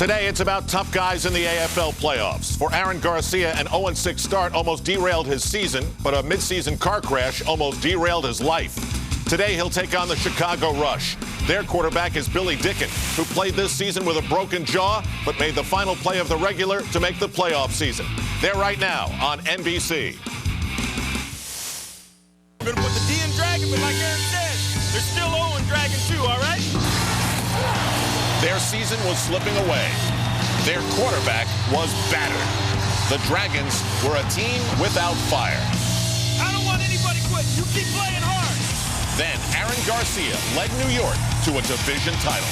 Today, it's about tough guys in the AFL playoffs. For Aaron Garcia, an 0-6 start almost derailed his season, but a midseason car crash almost derailed his life. Today, he'll take on the Chicago Rush. Their quarterback is Billy Dicken, who played this season with a broken jaw, but made the final play of the regular to make the playoff season. They're right now on NBC. We're going to put the D in Dragon, but like Aaron said, there's still O in Dragon 2, all right? Their season was slipping away. Their quarterback was battered. The Dragons were a team without fire. I don't want anybody quitting. You keep playing hard. Then Aaron Garcia led New York to a division title.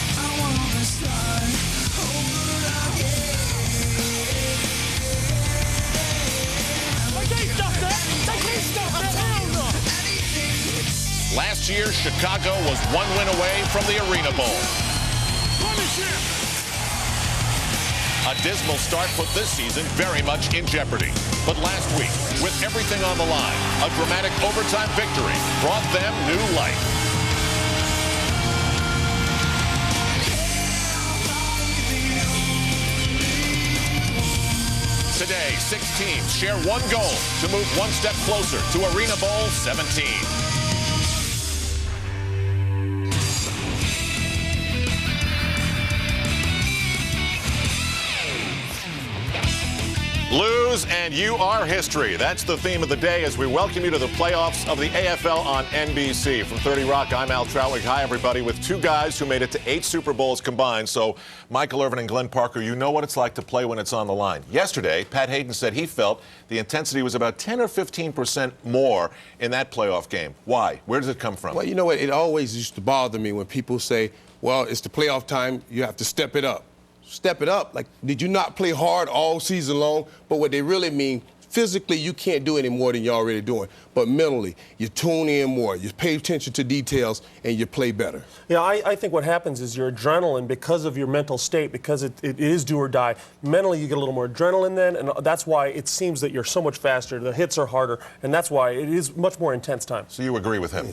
Last year, Chicago was one win away from the Arena Bowl. A dismal start put this season very much in jeopardy. But last week, with everything on the line, a dramatic overtime victory brought them new life. Today, 6 teams share one goal to move one step closer to Arena Bowl 17. Lose and you are history. That's the theme of the day as we welcome you to the playoffs of the AFL on NBC. From 30 Rock, I'm Al Troutwig. Hi, everybody, with two guys who made it to 8 Super Bowls combined. So, Michael Irvin and Glenn Parker, you know what it's like to play when it's on the line. Yesterday, Pat Hayden said he felt the intensity was about 10 or 15% more in that playoff game. Why? Where does it come from? Well, you know what? It always used to bother me when people say, well, it's the playoff time, you have to step it up. Step it up. Like, did you not play hard all season long? But what they really mean, physically, you can't do any more than you're already doing. But mentally, you tune in more, you pay attention to details, and you play better. Yeah, I think what happens is your adrenaline, because of your mental state, because it is do or die, mentally you get a little more adrenaline then, and that's why it seems that you're so much faster, the hits are harder, and that's why it is much more intense time. So you agree with him?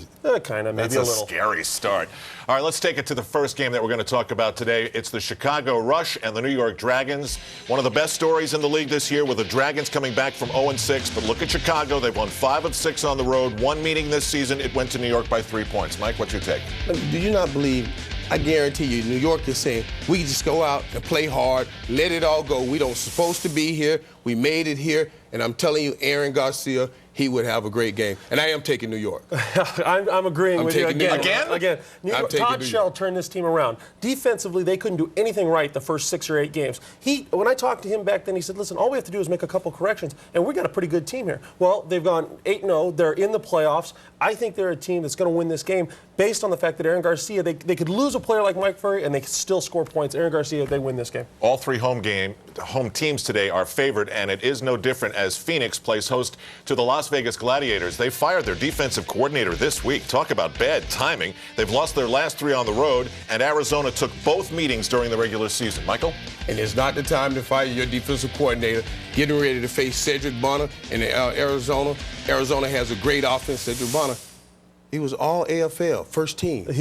Kind of, maybe That's a little. Scary start. All right, let's take it to the first game that we're going to talk about today. It's the Chicago Rush and the New York Dragons. One of the best stories in the league this year with the Dragons coming back from 0-6. But look at Chicago. They've won 5 of 6 on the road. One meeting this season, it went to New York by 3 points. Mike, what's your take? Do you not believe, I guarantee you, New York is saying, we just go out and play hard, let it all go. We don't supposed to be here. We made it here. And I'm telling you, Aaron Garcia, he would have a great game. And I am taking New York. I'm agreeing with you again. Again? Todd Shell turned this team around. Defensively, they couldn't do anything right the first 6 or 8 games. When I talked to him back then, he said, listen, all we have to do is make a couple corrections, and we got a pretty good team here. Well, they've gone 8-0. They're in the playoffs. I think they're a team that's going to win this game based on the fact that Aaron Garcia, they could lose a player like Mike Furry, and they could still score points. Aaron Garcia, they win this game. All 3 home teams today are favored, and it is no different as Phoenix plays host to the Las Vegas Gladiators. They fired their defensive coordinator this week. Talk about bad timing. They've lost their last 3 on the road, and Arizona took both meetings during the regular season. Michael? And it's not the time to fire your defensive coordinator, getting ready to face Cedric Bonner in Arizona. Arizona has a great offense. Cedric Bonner, he was all AFL, first team. I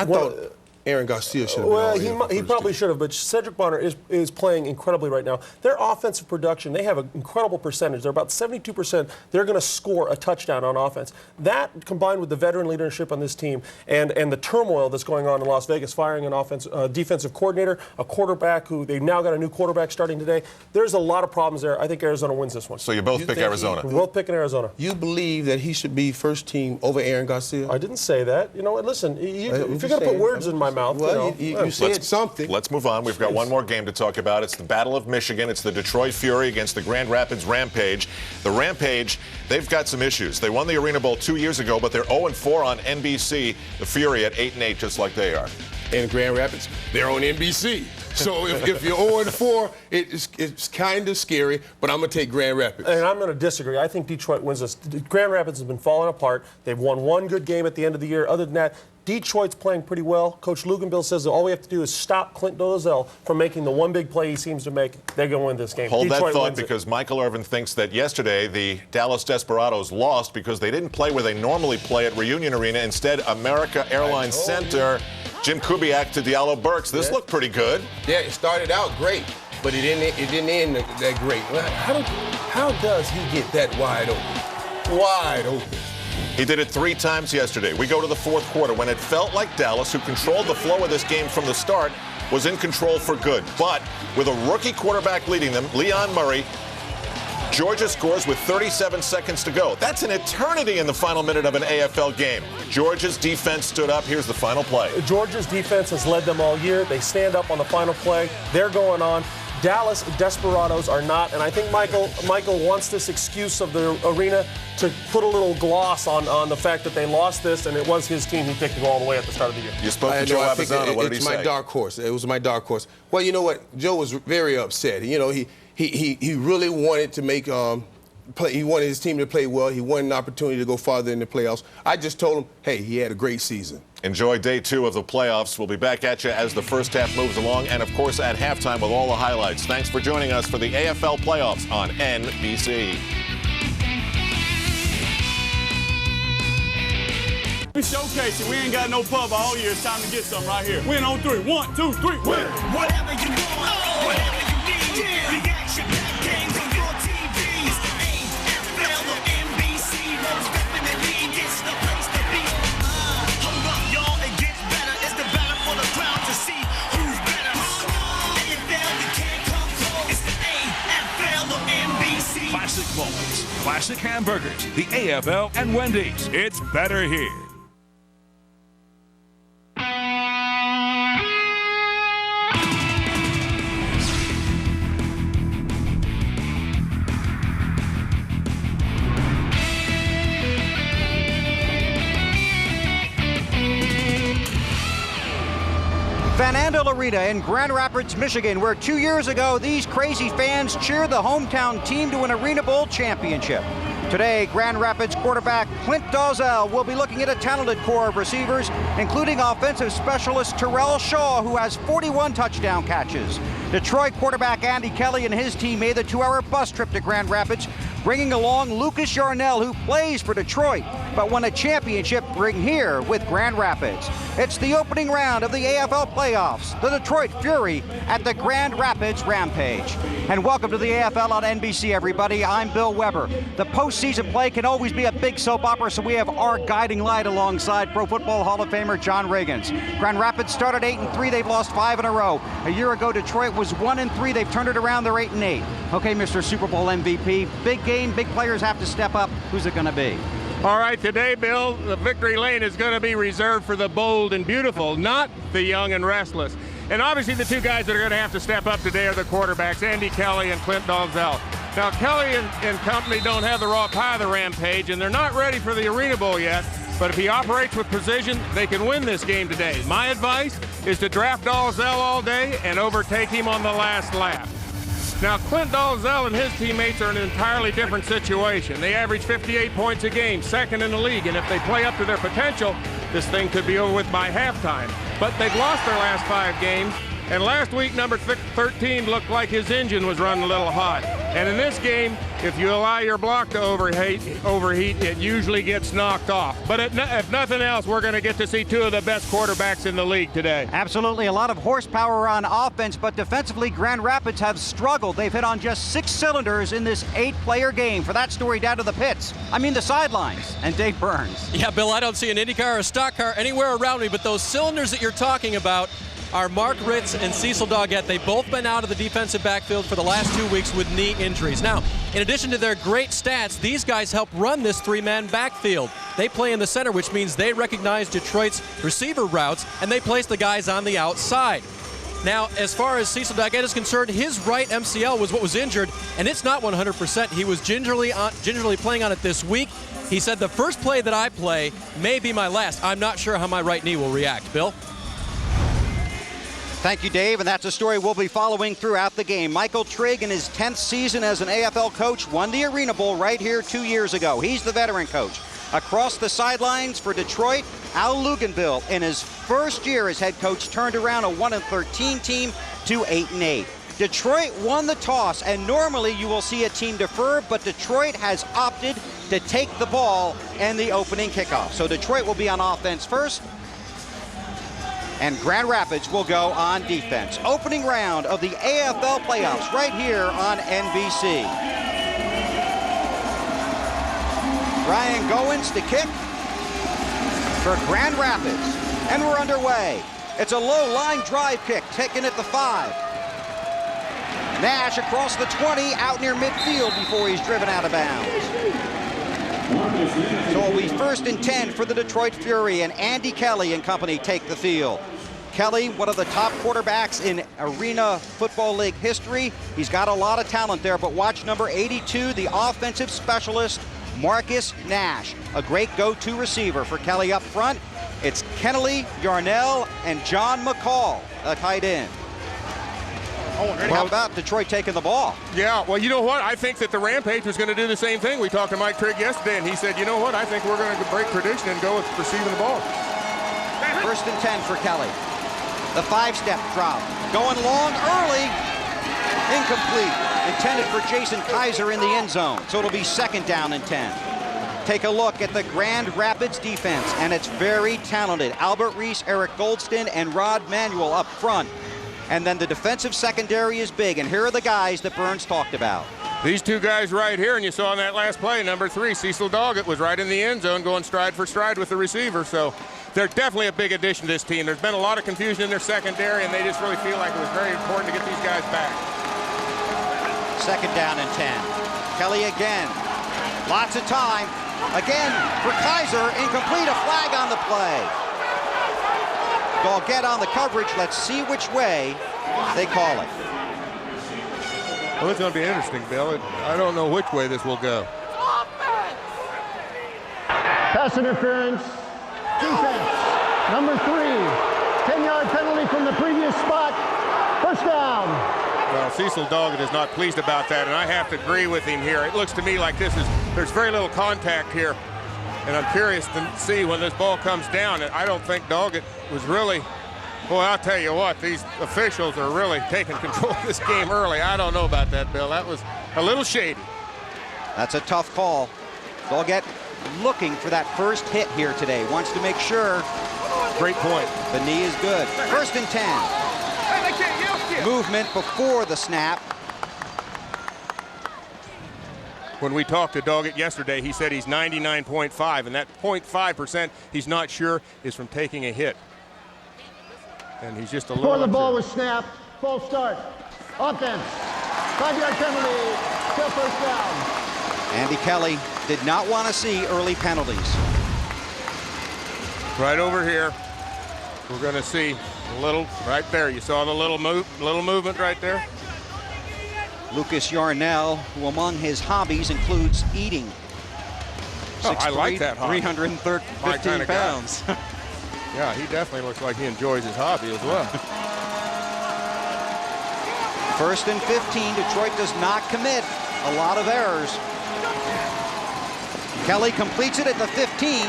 thought Aaron Garcia should have been Well, he probably should have, but Cedric Bonner is playing incredibly right now. Their offensive production, they have an incredible percentage. They're about 72%. They're going to score a touchdown on offense. That, combined with the veteran leadership on this team and the turmoil that's going on in Las Vegas, firing an defensive coordinator, a quarterback who they've now got a new quarterback starting today, there's a lot of problems there. I think Arizona wins this one. So you both pick Arizona? We're both picking Arizona. You believe that he should be first team over Aaron Garcia? I didn't say that. You know what? Listen, if you're going to put words in my mouth, well, you said something. Let's move on. We've got one more game to talk about. It's the Battle of Michigan. It's the Detroit Fury against the Grand Rapids Rampage. The Rampage, they've got some issues. They won the Arena Bowl 2 years ago, but they're 0-4 on NBC. The Fury at 8-8, just like they are. And Grand Rapids, they're on NBC. So if you're 0-4, it's kind of scary, but I'm going to take Grand Rapids. And I'm going to disagree. I think Detroit wins this. Grand Rapids has been falling apart. They've won one good game at the end of the year. Other than that, Detroit's playing pretty well. Coach Luganbill says that all we have to do is stop Clint Dolezel from making the one big play he seems to make. They're going to win this game. Hold Detroit that thought, because Michael Irvin thinks that yesterday the Dallas Desperados lost because they didn't play where they normally play at Reunion Arena. Instead, America Airlines Center. Jim Kubiak to Diallo Burks. This looked pretty good. Yeah, it started out great, but it didn't end that great. How does he get that wide open? Wide open. He did it 3 times yesterday. We go to the fourth quarter when it felt like Dallas, who controlled the flow of this game from the start, was in control for good. But with a rookie quarterback leading them, Leon Murray, Georgia scores with 37 seconds to go. That's an eternity in the final minute of an AFL game. Georgia's defense stood up. Here's the final play. Georgia's defense has led them all year. They stand up on the final play. They're going on. Dallas Desperados are not, and I think Michael wants this excuse of the arena to put a little gloss on the fact that they lost this, and it was his team who picked it all the way at the start of the year. You spoke to Joe Arizona. What did he say? It's my dark horse. It was my dark horse. Well, you know what? Joe was very upset. You know, he really wanted to make he wanted his team to play well. He wanted an opportunity to go farther in the playoffs. I just told him, hey, he had a great season. Enjoy day 2 of the playoffs. We'll be back at you as the first half moves along, and of course at halftime with all the highlights. Thanks for joining us for the AFL playoffs on NBC. We showcasing. We ain't got no pub all year. It's time to get some right here. Win on 3. 1, 2, 3. Win. Whatever you want, whatever you need. Reaction that came from your TVs. AFL or NBC, most definitely it's the place to be. Hold up, y'all, it gets better. It's the battle for the crowd to see who's better. AFL, you can't come close. It's the AFL or NBC. Classic moments, classic hamburgers, the AFL and Wendy's. It's better here. Van Andel Arena in Grand Rapids, Michigan, where 2 years ago these crazy fans cheered the hometown team to an Arena Bowl championship. Today, Grand Rapids quarterback Clint Dalzell will be looking at a talented core of receivers, including offensive specialist Terrell Shaw, who has 41 touchdown catches. Detroit quarterback Andy Kelly and his team made the 2-hour bus trip to Grand Rapids, bringing along Lucas Yarnell, who plays for Detroit, but won a championship ring here with Grand Rapids. It's the opening round of the AFL playoffs, the Detroit Fury at the Grand Rapids Rampage. And welcome to the AFL on NBC, everybody. I'm Bill Weber. The postseason play can always be a big soap opera, so we have our guiding light alongside Pro Football Hall of Famer John Riggins. Grand Rapids started 8-3. They've lost 5 in a row. A year ago, Detroit was 1-3. They've turned it around. They're 8-8. Okay, Mr. Super Bowl MVP, big game, big players have to step up. Who's it going to be? All right, today, Bill, the victory lane is going to be reserved for the bold and beautiful, not the young and restless. And obviously the 2 guys that are going to have to step up today are the quarterbacks, Andy Kelly and Clint Dalzell. Now, Kelly and company don't have the raw pie of the Rampage, and they're not ready for the Arena Bowl yet. But if he operates with precision, they can win this game today. My advice is to draft Dalzell all day and overtake him on the last lap. Now, Clint Dalzell and his teammates are in an entirely different situation. They average 58 points a game, second in the league, and if they play up to their potential, this thing could be over with by halftime. But they've lost their last 5 games, and last week, number 13 looked like his engine was running a little hot. And in this game, if you allow your block to overheat, it usually gets knocked off. But if nothing else, we're going to get to see 2 of the best quarterbacks in the league today. Absolutely, a lot of horsepower on offense, but defensively, Grand Rapids have struggled. They've hit on just 6 cylinders in this 8-player game. For that story, down to the pits. I mean the sidelines. And Dave Burns. Yeah, Bill, I don't see an Indy car or a stock car anywhere around me, but those cylinders that you're talking about are Mark Ritz and Cecil Doggett. They've both been out of the defensive backfield for the last 2 weeks with knee injuries. Now, in addition to their great stats, these guys help run this 3-man backfield. They play in the center, which means they recognize Detroit's receiver routes, and they place the guys on the outside. Now, as far as Cecil Doggett is concerned, his right MCL was what was injured, and it's not 100%. He was gingerly playing on it this week. He said, the first play that I play may be my last. I'm not sure how my right knee will react. Bill? Thank you, Dave, and that's a story we'll be following throughout the game. Michael Trigg, in his 10th season as an AFL coach, won the Arena Bowl right here 2 years ago. He's the veteran coach. Across the sidelines for Detroit, Al Luganville, in his first year as head coach, turned around a 1-13 team to 8-8. Detroit won the toss, and normally you will see a team defer, but Detroit has opted to take the ball and the opening kickoff. So Detroit will be on offense first. And Grand Rapids will go on defense. Opening round of the AFL playoffs right here on NBC. Ryan Goins to kick for Grand Rapids. And we're underway. It's a low line drive kick taken at the 5. Nash across the 20, out near midfield before he's driven out of bounds. So it'll be 1st and 10 for the Detroit Fury, and Andy Kelly and company take the field. Kelly, one of the top quarterbacks in Arena Football League history. He's got a lot of talent there, but watch number 82, the offensive specialist, Marcus Nash, a great go-to receiver for Kelly up front. It's Kennelly, Yarnell, and John McCall, a tight end. How about Detroit taking the ball? Yeah, well, you know what? I think that the Rampage was going to do the same thing. We talked to Mike Trigg yesterday, and he said, you know what? I think we're going to break tradition and go with receiving the ball. 1st and 10 for Kelly. The 5-step drop. Going long early. Incomplete. Intended for Jason Kaiser in the end zone. So it'll be 2nd down and 10. Take a look at the Grand Rapids defense, and it's very talented. Albert Reese, Eric Goldston, and Rod Manuel up front. And then the defensive secondary is big, and here are the guys that Burns talked about. These two guys right here, and you saw in that last play, number 3, Cecil Doggett, was right in the end zone going stride for stride with the receiver. So they're definitely a big addition to this team. There's been a lot of confusion in their secondary, and they just really feel like it was very important to get these guys back. 2nd down and 10. Kelly again. Lots of time. Again for Kaiser. Incomplete. A flag on the play. Doggett on the coverage. Let's see which way they call it. Well, it's going to be interesting, Bill. I don't know which way this will go. Pass interference. Defense. Number 3. 10-yard penalty from the previous spot. 1st down. Well, Cecil Doggett is not pleased about that, and I have to agree with him here. It looks to me like there's very little contact here, and I'm curious to see when this ball comes down. And I don't think Doggett was really, boy, I'll tell you what, these officials are really taking control of this game early. I don't know about that, Bill. That was a little shady. That's a tough call. Doggett looking for that first hit here today. Wants to make sure. Great point. The knee is good. 1st and 10. Movement before the snap. When we talked to Doggett yesterday, he said he's 99.5, and that 0.5% he's not sure is from taking a hit. And he's just a little Before the ball unsure. was snapped, false start. Offense. 5-yard penalty. Still 1st down. Andy Kelly did not want to see early penalties. Right over here, we're going to see a little right there. You saw the little movement right there. Lucas Yarnell, who among his hobbies includes eating. Oh, I like that hobby. 315 pounds. Yeah, he definitely looks like he enjoys his hobby as well. 1st and 15. Detroit does not commit a lot of errors. Kelly completes it at the 15.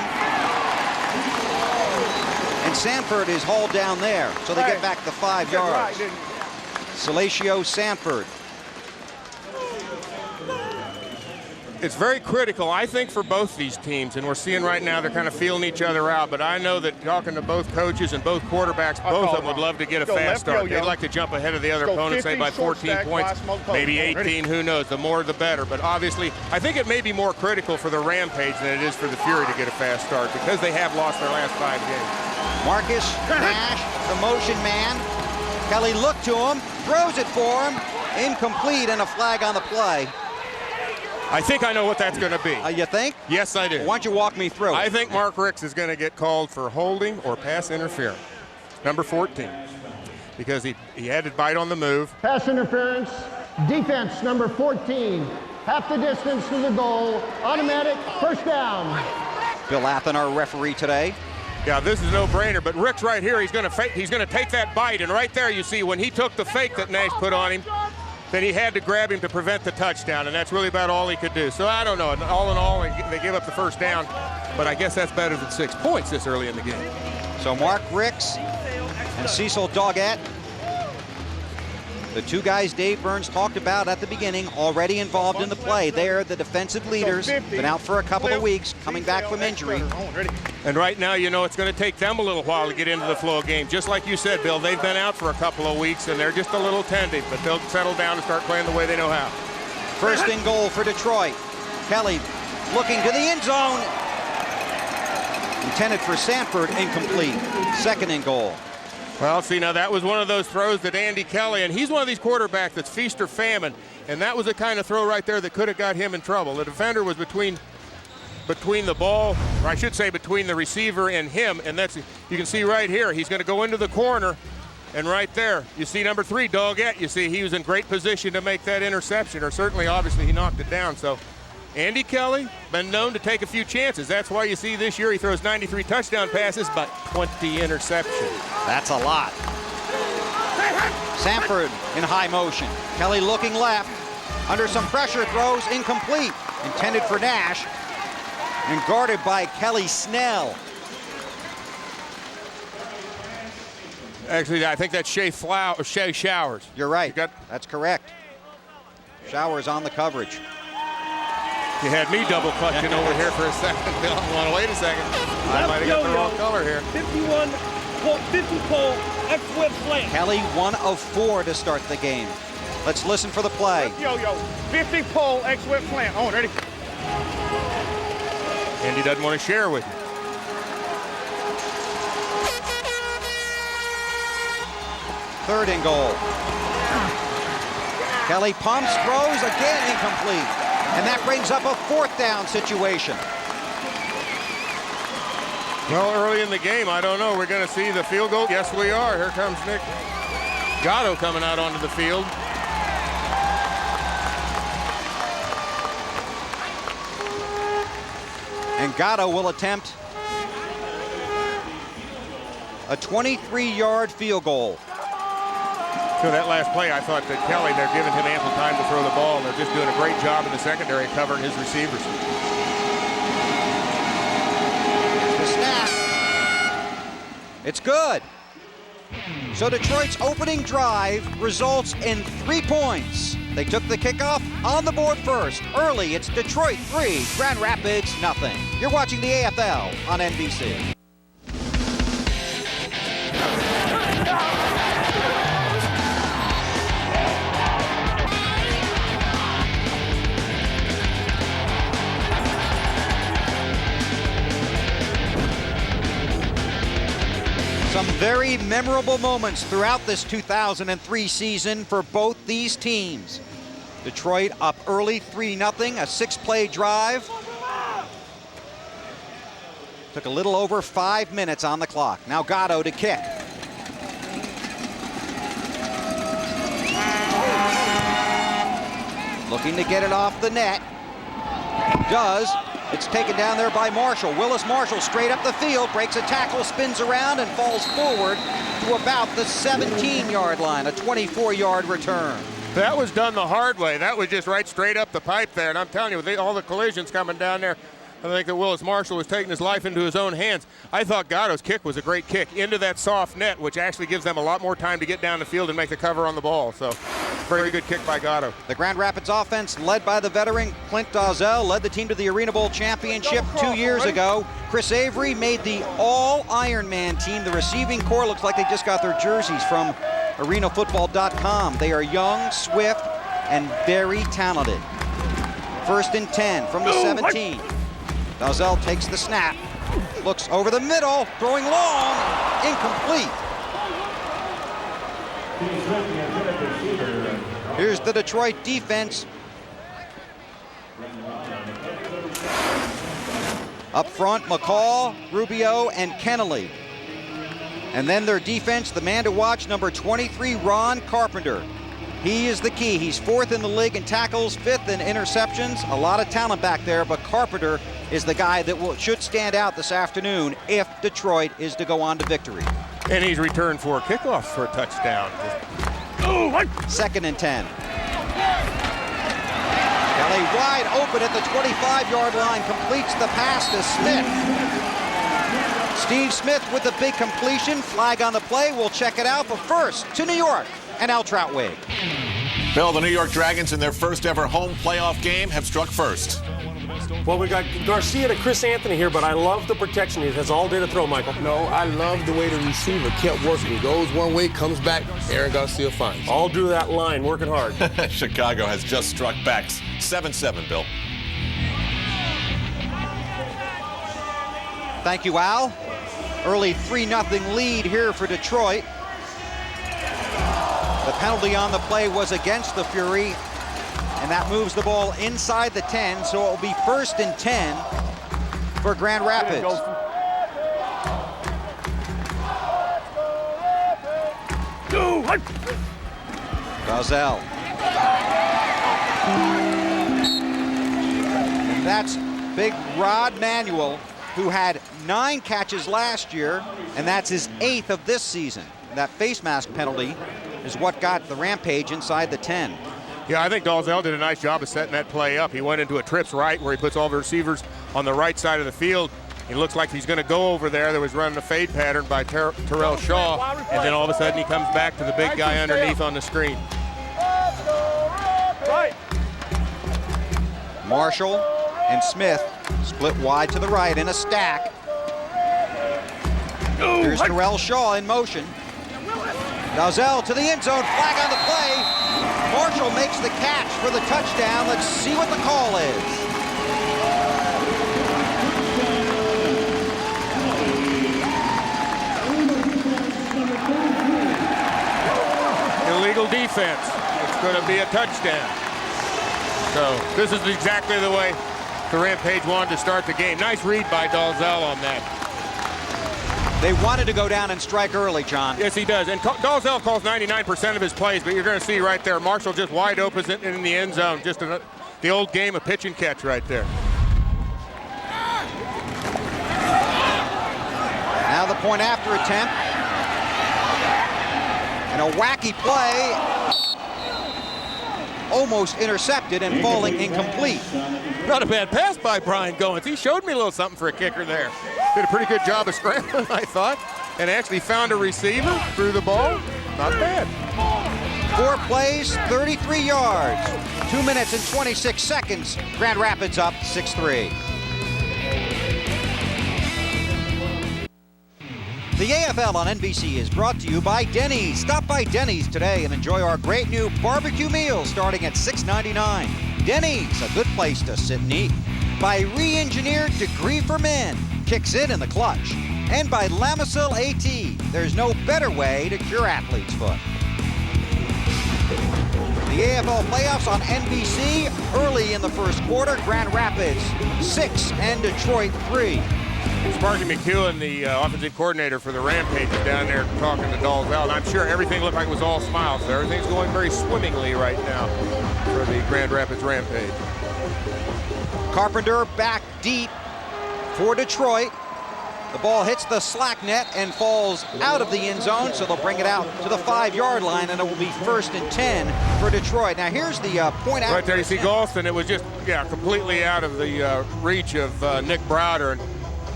And Sanford is hauled down there, so they get back the 5 yards. Salacio Sanford. It's very critical, I think, for both these teams, and we're seeing right now they're kind of feeling each other out, but I know that talking to both coaches and both quarterbacks, both of them would love to get a fast start. They'd like to jump ahead of the other opponent, say by 14 points, maybe 18, who knows. The more the better, but obviously I think it may be more critical for the Rampage than it is for the Fury to get a fast start because they have lost their last 5 games. Marcus Nash, the motion man. Kelly looked to him, throws it for him, incomplete, and a flag on the play. I think I know what that's going to be. You think? Yes, I do. Why don't you walk me through it? I think Mark Ricks is going to get called for holding or pass interference. Number 14. Because he had to bite on the move. Pass interference. Defense, number 14. Half the distance to the goal. Automatic. 1st down. Bill Athen, our referee today. Yeah, this is a no-brainer, but Rick's right here. He's going to take that bite, and right there you see when he took the fake that Nash put on him, then he had to grab him to prevent the touchdown, and that's really about all he could do. So I don't know. All in all, they give up the 1st down, but I guess that's better than 6 points this early in the game. So Mark Ricks and Cecil Doggett The two guys Dave Burns talked about at the beginning already involved in the play. They're the defensive leaders, been out for a couple of weeks, coming back from injury. And right now, you know, it's going to take them a little while to get into the flow of game. Just like you said, Bill, they've been out for a couple of weeks, and they're just a little tentative, but they'll settle down and start playing the way they know how. First and goal for Detroit. Kelly looking to the end zone. Intended for Sanford, incomplete. Second and goal. Well, see, now that was one of those throws that Andy Kelly, and he's one of these quarterbacks that's feast or famine, and that was the kind of throw right there that could have got him in trouble. The defender was between the ball, or I should say between the receiver and him, and that's, you can see right here, he's going to go into the corner, and right there, you see number 3, Doggett, you see he was in great position to make that interception, or certainly, obviously, he knocked it down. So Andy Kelly, been known to take a few chances. That's why you see this year he throws 93 touchdown passes, but 20 interceptions. That's a lot. Sanford in high motion. Kelly looking left. Under some pressure, throws incomplete. Intended for Nash. And guarded by Kelly Snell. Actually, I think that's Shea Showers. You're right. That's correct. Showers on the coverage. You had me double clutching over here for a second, Bill. Want to wait a second? I might have got the wrong color here. 50 pole, X-whip slant. Kelly 1 of 4 to start the game. Let's listen for the play. 50 pole, X-whip slant. Oh, ready? Andy doesn't want to share with you. Third and goal. Kelly pumps, throws, again incomplete. And that brings up a 4th down situation. Well, early in the game, I don't know. We're going to see the field goal. Yes, we are. Here comes Nick Gatto coming out onto the field. And Gatto will attempt a 23-yard field goal. So that last play, I thought that Kelly, they're giving him ample time to throw the ball, and they're just doing a great job in the secondary covering his receivers. The snap. It's good. So Detroit's opening drive results in 3 points. They took the kickoff on the board first. Early, it's Detroit 3, Grand Rapids nothing. You're watching the AFL on NBC. Some very memorable moments throughout this 2003 season for both these teams. Detroit up early 3-0, a 6-play drive. Took a little over 5 minutes on the clock. Now Gatto to kick. Looking to get it off the net. Does. It's taken down there by Marshall. Willis Marshall straight up the field, breaks a tackle, spins around, and falls forward to about the 17-yard line, a 24-yard return. That was done the hard way. That was just right straight up the pipe there. And I'm telling you, with all the collisions coming down there, I think that Willis Marshall was taking his life into his own hands. I thought Gatto's kick was a great kick into that soft net, which actually gives them a lot more time to get down the field and make the cover on the ball. So, very good kick by Gatto. The Grand Rapids offense, led by the veteran Clint Dawzell, led the team to the Arena Bowl championship 2 years ago. Chris Avery made the all-Ironman team. The receiving corps looks like they just got their jerseys from arenafootball.com. They are young, swift, and very talented. 1st and 10 from the 17. Dawzell takes the snap, looks over the middle, throwing long, incomplete. Here's the Detroit defense. Up front, McCall, Rubio, and Kennelly. And then their defense, the man to watch, number 23, Ron Carpenter. He is the key. He's 4th in the league in tackles, 5th in interceptions. A lot of talent back there, but Carpenter is the guy that should stand out this afternoon if Detroit is to go on to victory. And he's returned for a kickoff for a touchdown. 2nd and 10. Kelly wide open at the 25-yard line, completes the pass to Smith. Steve Smith with a big completion, flag on the play. We'll check it out, but first to New York and Al Troutwig. Bill, the New York Dragons in their first ever home playoff game have struck first. Well, we got Garcia to Chris Anthony here, but I love the protection. He has all day to throw, Michael. No, I love the way the receiver kept working. Goes one way, comes back, Aaron Garcia finds. All due to that line, working hard. Chicago has just struck back 7-7, Bill. Thank you, Al. Early 3-0 lead here for Detroit. The penalty on the play was against the Fury, and that moves the ball inside the 10, so it will be 1st and 10 for Grand Rapids. Gazelle. And that's big Rod Manuel, who had 9 catches last year, and that's his 8th of this season. That face mask penalty is what got the Rampage inside the 10. Yeah, I think Dalzell did a nice job of setting that play up. He went into a trips right where he puts all the receivers on the right side of the field. He looks like he's going to go over there. There was running a fade pattern by Terrell Shaw, and then all of a sudden he comes back to the big guy underneath on the screen. Right. Marshall and Smith split wide to the right in a stack. Here's Terrell Shaw in motion. Dalzell to the end zone, flag on the play. Marshall makes the catch for the touchdown. Let's see what the call is. Illegal defense. It's going to be a touchdown. So this is exactly the way the Rampage wanted to start the game. Nice read by Dalzell on that. They wanted to go down and strike early, John. Yes, he does. And Dalzell calls 99% of his plays, but you're going to see right there, Marshall just wide open in the end zone. Just the old game of pitch and catch right there. Now the point after attempt. And a wacky play. Almost intercepted and falling incomplete. Not a bad pass by Brian Goins. He showed me a little something for a kicker there. Did a pretty good job of scrambling, I thought, and actually found a receiver, threw the ball. Not bad. 4 plays, 33 yards. 2 minutes and 26 seconds. Grand Rapids up 6-3. The AFL on NBC is brought to you by Denny's. Stop by Denny's today and enjoy our great new barbecue meals starting at $6.99. Denny's, a good place to sit and eat. By Re-Engineered Degree for Men, kicks in the clutch. And by Lamisil AT, there's no better way to cure athlete's foot. The AFL playoffs on NBC early in the first quarter. Grand Rapids 6 and Detroit 3. Sparky McEwen, the offensive coordinator for the Rampage, is down there talking to Dalzell, and I'm sure everything looked like it was all smiles. So everything's going very swimmingly right now for the Grand Rapids Rampage. Carpenter back deep for Detroit. The ball hits the slack net and falls out of the end zone, so they'll bring it out to the 5-yard line, and it will be 1st and 10 for Detroit. Now here's the point out. Right there, you see Galston. It was just, completely out of the reach of Nick Browder.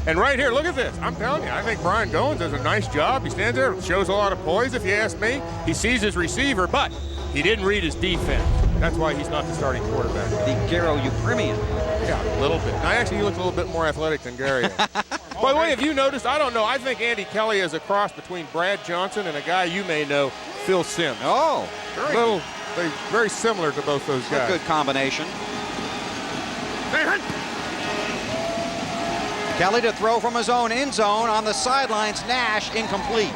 And right here, look at this. I'm telling you, I think Brian Goins does a nice job. He stands there, shows a lot of poise, if you ask me. He sees his receiver, but he didn't read his defense. That's why he's not the starting quarterback. The Garo Upremian. Yeah, a little bit. Now, actually, he looks a little bit more athletic than Gary is. By the way, have you noticed, I don't know, I think Andy Kelly is a cross between Brad Johnson and a guy you may know, Phil Simms. Oh, very similar to both those guys. A good combination. Kelly to throw from his own end zone on the sidelines. Nash incomplete.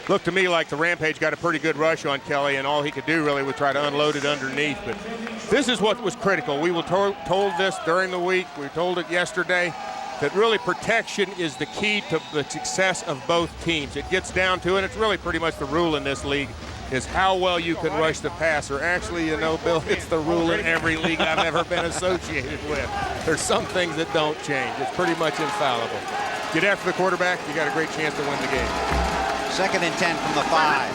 Looked to me like the Rampage got a pretty good rush on Kelly, and all he could do really was try to unload it underneath. But this is what was critical. We were told this during the week. We were told it yesterday, that really protection is the key to the success of both teams. It gets down to it. It's really pretty much the rule in this league, is how well you can rush the passer. Actually, you know, Bill, it's the rule in every league I've ever been associated with. There's some things that don't change. It's pretty much infallible. Get after the quarterback, you got a great chance to win the game. 2nd and 10 from the 5.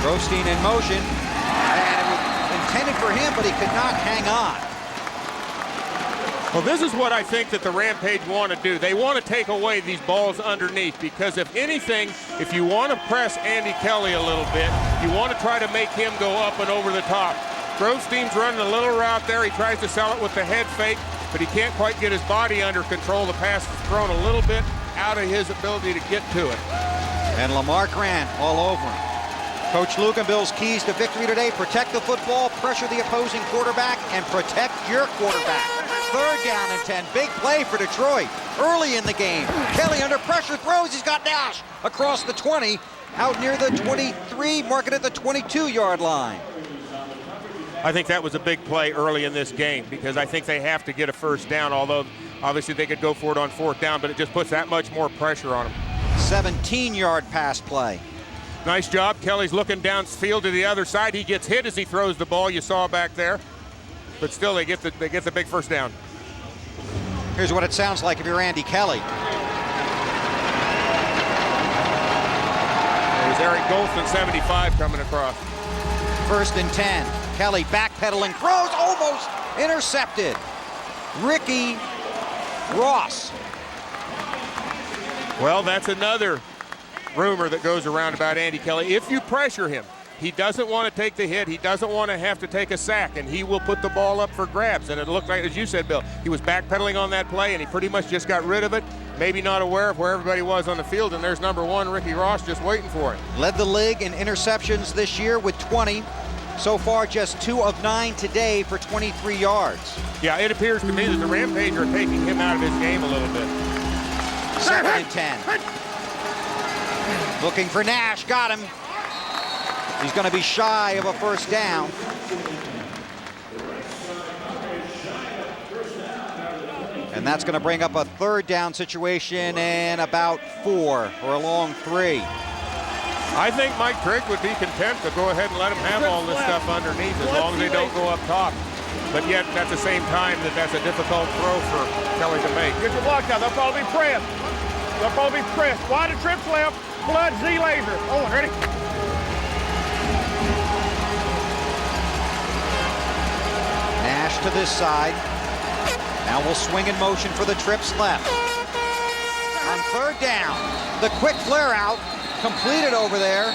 Rothstein in motion, and it was intended for him, but he could not hang on. Well, this is what I think that the Rampage want to do. They want to take away these balls underneath, because if anything, if you want to press Andy Kelly a little bit, you want to try to make him go up and over the top. Grosstein's running a little route there. He tries to sell it with the head fake, but he can't quite get his body under control. The pass is thrown a little bit out of his ability to get to it. And Lamar Grant all over him. Coach Luganville's keys to victory today: protect the football, pressure the opposing quarterback, and protect your quarterback. 3rd down and 10. Big play for Detroit early in the game. Kelly under pressure throws. He's got Nash across the 20, out near the 23, marking at the 22-yard line. I think that was a big play early in this game, because I think they have to get a 1st down, although obviously they could go for it on 4th down, but it just puts that much more pressure on them. 17-yard pass play. Nice job. Kelly's looking downfield to the other side. He gets hit as he throws the ball. You saw back there. But still, they get the big 1st down. Here's what it sounds like if you're Andy Kelly. There's Eric Golston, 75, coming across. 1st and 10. Kelly backpedaling, throws, almost intercepted. Ricky Ross. Well, that's another rumor that goes around about Andy Kelly. If you pressure him, he doesn't want to take the hit. He doesn't want to have to take a sack, and he will put the ball up for grabs. And it looked like, as you said, Bill, he was backpedaling on that play, and he pretty much just got rid of it, maybe not aware of where everybody was on the field, and there's number 1, Ricky Ross, just waiting for it. Led the league in interceptions this year with 20. So far, just 2 of 9 today for 23 yards. Yeah, it appears to me that the Rampage are taking him out of his game a little bit. 2nd and 10. Looking for Nash, got him. He's going to be shy of a 1st down. And that's going to bring up a 3rd down situation and about 4 or a long 3. I think Mike Trigg would be content to go ahead and let him have all this stuff underneath, as long as they don't go up top. But yet, at the same time, that's a difficult throw for Kelly to make. Get your block out. They'll probably be pressed. They'll probably be pressed. Wide of trips left. Flood Z laser. Owen, ready? Nash to this side. Now we'll swing in motion for the trips left. On 3rd down, the quick flare out, completed over there.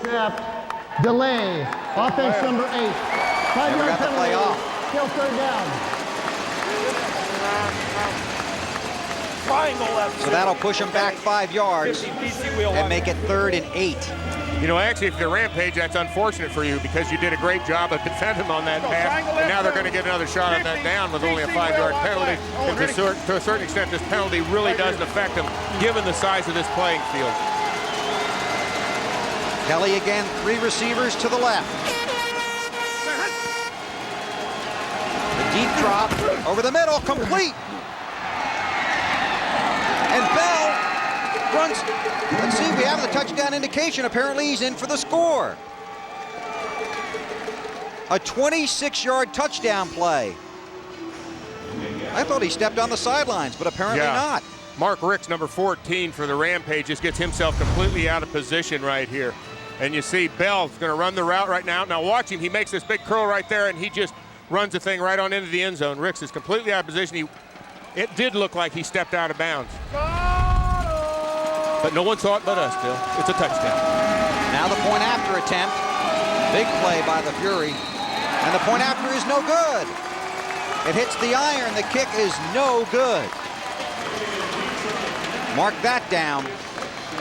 Snap. Delay. Offense number 8. 5-yard Never got the play penalty. off. Still 3rd down. Triangle left. So that'll push him back 5 yards and make it 3rd and 8. You know, actually, if you're Rampage, that's unfortunate for you, because you did a great job of defending on that pass, and now they're going to get another shot at that down with only a 5-yard penalty. And to a certain extent, this penalty really doesn't affect them, given the size of this playing field. Kelly again, 3 receivers to the left. The deep drop over the middle, complete. And Bell runs. Let's see, we have the touchdown indication. Apparently he's in for the score. A 26-yard touchdown play. I thought he stepped on the sidelines, but apparently not. Mark Ricks, number 14 for the Rampage, just gets himself completely out of position right here. And you see Bell's going to run the route right now. Now watch him. He makes this big curl right there, and he just runs the thing right on into the end zone. Ricks is completely out of position. It did look like he stepped out of bounds. But no one saw it but us, Bill. It's a touchdown. Now the point after attempt. Big play by the Fury. And the point after is no good. It hits the iron. The kick is no good. Mark that down.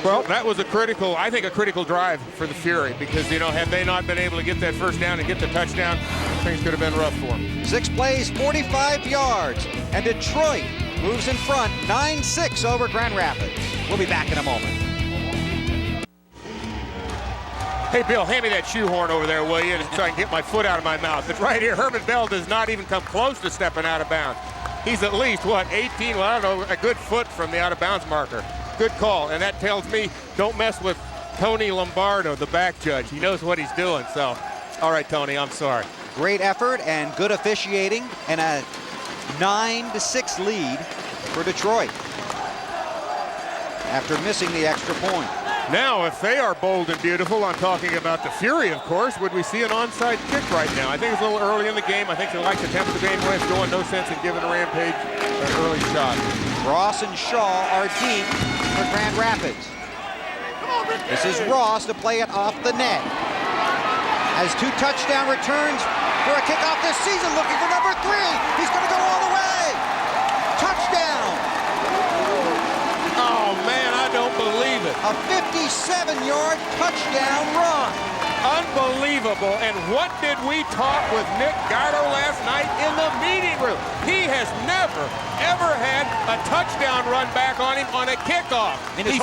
Well, that was a critical drive for the Fury, because, you know, had they not been able to get that 1st down and get the touchdown, things could have been rough for them. 6 plays, 45 yards, and Detroit moves in front, 9-6 over Grand Rapids. We'll be back in a moment. Hey, Bill, hand me that shoehorn over there, will you, so I can get my foot out of my mouth. But right here, Herman Bell does not even come close to stepping out of bounds. He's at least, 18, well, I don't know, a good foot from the out-of-bounds marker. Good call, and that tells me don't mess with Tony Lombardo, the back judge. He knows what he's doing, so. All right, Tony, I'm sorry. Great effort and good officiating, and a 9-6 lead for Detroit after missing the extra point. Now, if they are bold and beautiful, I'm talking about the Fury, of course, would we see an onside kick right now? I think it's a little early in the game. I think they like to tempt the game when it's going. No sense in giving Rampage an early shot. Ross and Shaw are deep for Grand Rapids. This is Ross to play it off the net. Has 2 touchdown returns for a kickoff this season, looking for number 3. He's going to go all the way. Touchdown. Oh, man, I don't believe it. A 57-yard touchdown run. Unbelievable. And what did we talk with Nick Gatto last night in the meeting room? He has never, ever had a touchdown run back on him on a kickoff. He's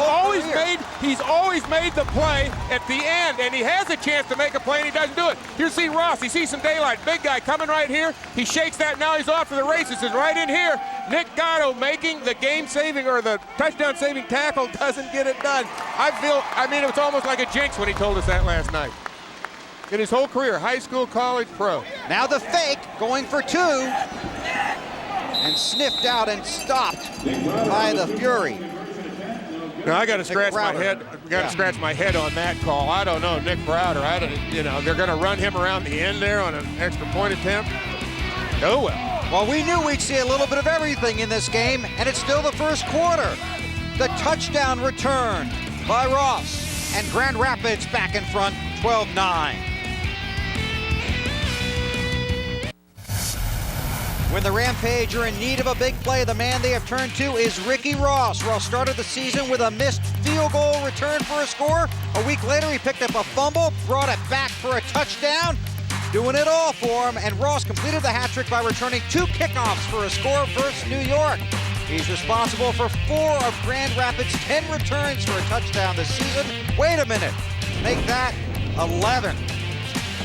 always made the play at the end, and he has a chance to make a play, and he doesn't do it. You see Ross, he sees some daylight. Big guy coming right here. He shakes that, now he's off to the races. And right in here, Nick Gatto making the game-saving or the touchdown-saving tackle, doesn't get it done. I mean, it was almost like a jinx when he told us that last night. In his whole career, high school, college, pro. Now the fake, going for 2. And sniffed out and stopped by the Fury. Now I got to scratch my head. Scratch my head on that call. I don't know, Nick Browder. They're going to run him around the end there on an extra point attempt. Oh well. Well, we knew we'd see a little bit of everything in this game, and it's still the first quarter. The touchdown return by Ross, and Grand Rapids back in front, 12-9. When the Rampage are in need of a big play, the man they have turned to is Ricky Ross. Ross started the season with a missed field goal return for a score. A week later, he picked up a fumble, brought it back for a touchdown, doing it all for him. And Ross completed the hat trick by returning 2 kickoffs for a score versus New York. He's responsible for 4 of Grand Rapids' 10 returns for a touchdown this season. Wait a minute, make that 11.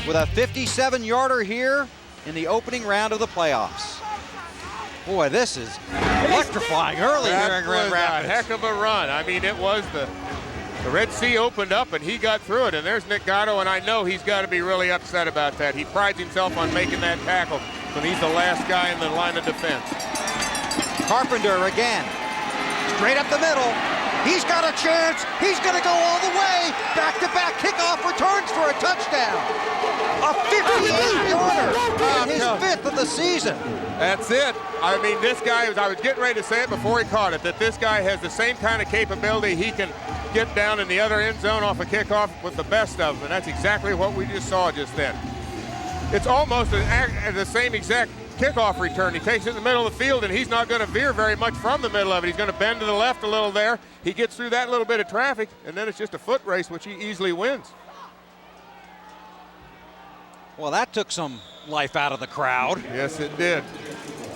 With a 57-yarder here in the opening round of the playoffs. Boy, this is electrifying early here in Grand Rapids. A heck of a run. I mean, it was the Red Sea opened up and he got through it. And there's Nick Gatto, and I know he's got to be really upset about that. He prides himself on making that tackle when he's the last guy in the line of defense. Carpenter again, straight up the middle. He's got a chance. He's going to go all the way. Back-to-back kickoff returns for a touchdown. A 58-yarder, his 5th of the season. That's it. I mean, this guy, I was getting ready to say it before he caught it, that this guy has the same kind of capability. He can get down in the other end zone off a kickoff with the best of them, and that's exactly what we just saw just then. It's almost the same exact kickoff return. He takes it in the middle of the field, and he's not going to veer very much from the middle of it. He's going to bend to the left a little there. He gets through that little bit of traffic, and then it's just a foot race, which he easily wins. Well, that took some life out of the crowd. Yes, it did.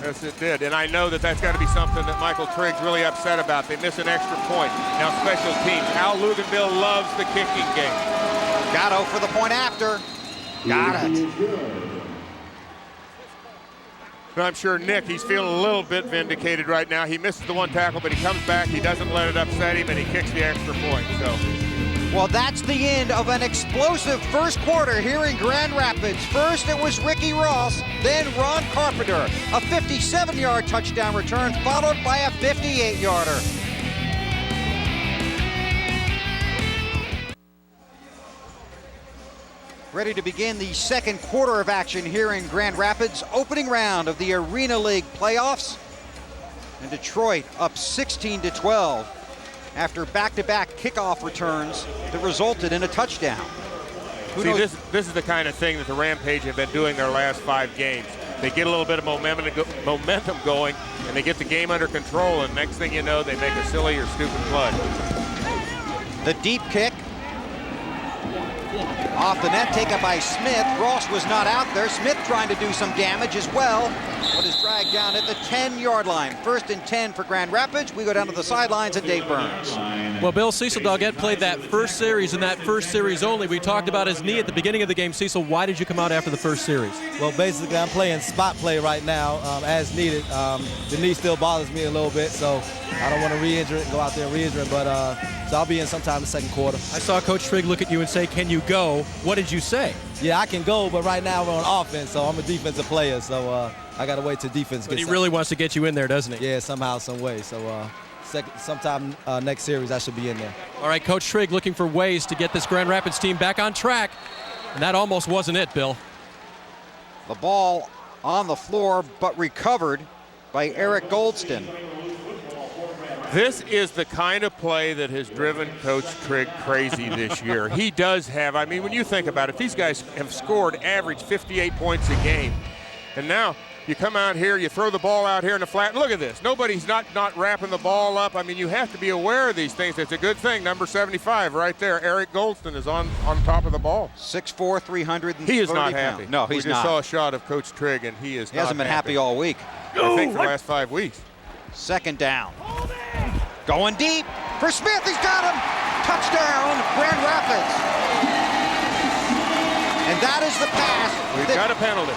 Yes, it did. And I know that that's got to be something that Michael Trigg's really upset about. They miss an extra point. Now, special teams. Al Luganville loves the kicking game. Gatto for the point after. Got it. But I'm sure Nick, he's feeling a little bit vindicated right now. He misses the one tackle, but he comes back. He doesn't let it upset him, and he kicks the extra point. So, well, that's the end of an explosive first quarter here in Grand Rapids. First, it was Ricky Ross, then Ron Carpenter. A 57-yard touchdown return, followed by a 58-yarder. Ready to begin the second quarter of action here in Grand Rapids. Opening round of the Arena League playoffs. And Detroit up 16-12 after back-to-back kickoff returns that resulted in a touchdown. See, this is the kind of thing that the Rampage have been doing their last 5 games. They get a little bit of momentum going, and they get the game under control, and next thing you know, they make a silly or stupid play. The deep kick. Off the net, taken by Smith. Ross was not out there. Smith trying to do some damage as well, but is dragged down at the 10-yard line. 1st and 10 for Grand Rapids. We go down to the sidelines and Dave Burns. Well, Bill, Cecil Doggett played that first series, and that first series only. We talked about his knee at the beginning of the game. Cecil, why did you come out after the first series? Well, basically, I'm playing spot play right now as needed. The knee still bothers me a little bit, so I don't want to re-injure it and go out there and re-injure it, but so I'll be in sometime in the second quarter. I saw Coach Trigg look at you and say, can you go? What did you say? Yeah, I can go, but right now we're on offense, so I'm a defensive player, so I got to wait till defense gets But he really wants to get you in there, doesn't he? Yeah, somehow, some way. So sometime next series I should be in there. All right, Coach Trigg looking for ways to get this Grand Rapids team back on track, and that almost wasn't it, Bill. The ball on the floor, but recovered by Eric Goldston. This is the kind of play that has driven Coach Trigg crazy this year. He does have, I mean, when you think about it, these guys have scored average 58 points a game. And now you come out here, you throw the ball out here in the flat, and look at this. Nobody's not wrapping the ball up. I mean, you have to be aware of these things. It's a good thing. Number 75 right there, Eric Goldston, is on top of the ball. 6'4", 330 pounds. He is not happy. No, he's not. We just saw a shot of Coach Trigg, and he is not happy. He hasn't been happy all week. I think for the last 5 weeks. Second down. Going deep for Smith. He's got him. Touchdown, Grand Rapids. And that is the pass. We've got a penalty.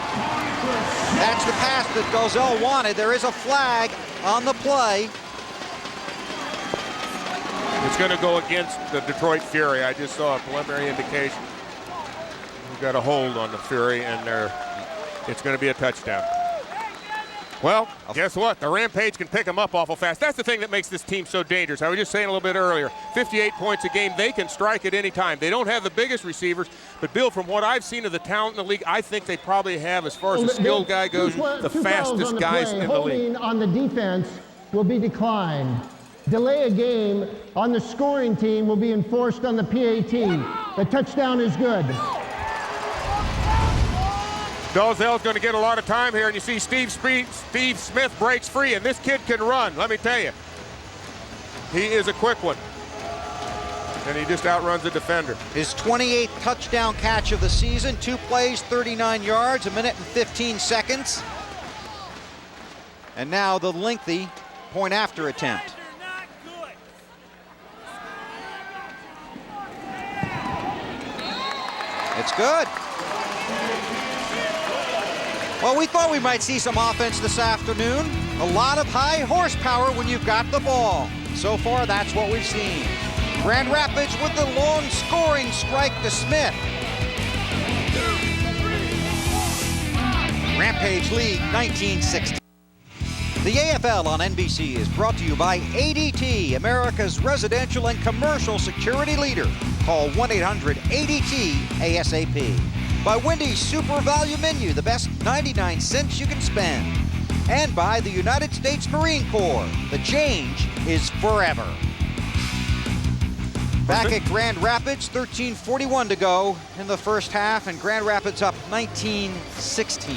That's the pass that Gozell wanted. There is a flag on the play. It's going to go against the Detroit Fury. I just saw a preliminary indication. We've got a hold on the Fury, and it's going to be a touchdown. Well, guess what? The Rampage can pick them up awful fast. That's the thing that makes this team so dangerous. I was just saying a little bit earlier, 58 points a game. They can strike at any time. They don't have the biggest receivers, but Bill, from what I've seen of the talent in the league, I think they probably have, as far as the skilled guy goes, the fastest guys in the league. Holding on the defense will be declined. Delay a game on the scoring team will be enforced on the PAT. The touchdown is good. Dalzell's going to get a lot of time here, and you see Steve Smith breaks free, and this kid can run, let me tell you. He is a quick one, and he just outruns the defender. His 28th touchdown catch of the season, 2 plays, 39 yards, 1 minute and 15 seconds. And now the lengthy point after attempt. It's good. Well, we thought we might see some offense this afternoon. A lot of high horsepower when you've got the ball. So far, that's what we've seen. Grand Rapids with the long scoring strike to Smith. Rampage League 1960. The AFL on NBC is brought to you by ADT, America's residential and commercial security leader. Call 1-800-ADT-ASAP. By Wendy's Super Value Menu, the best 99 cents you can spend. And by the United States Marine Corps. The change is forever. Back at Grand Rapids, 13:41 to go in the first half, and Grand Rapids up 19-16.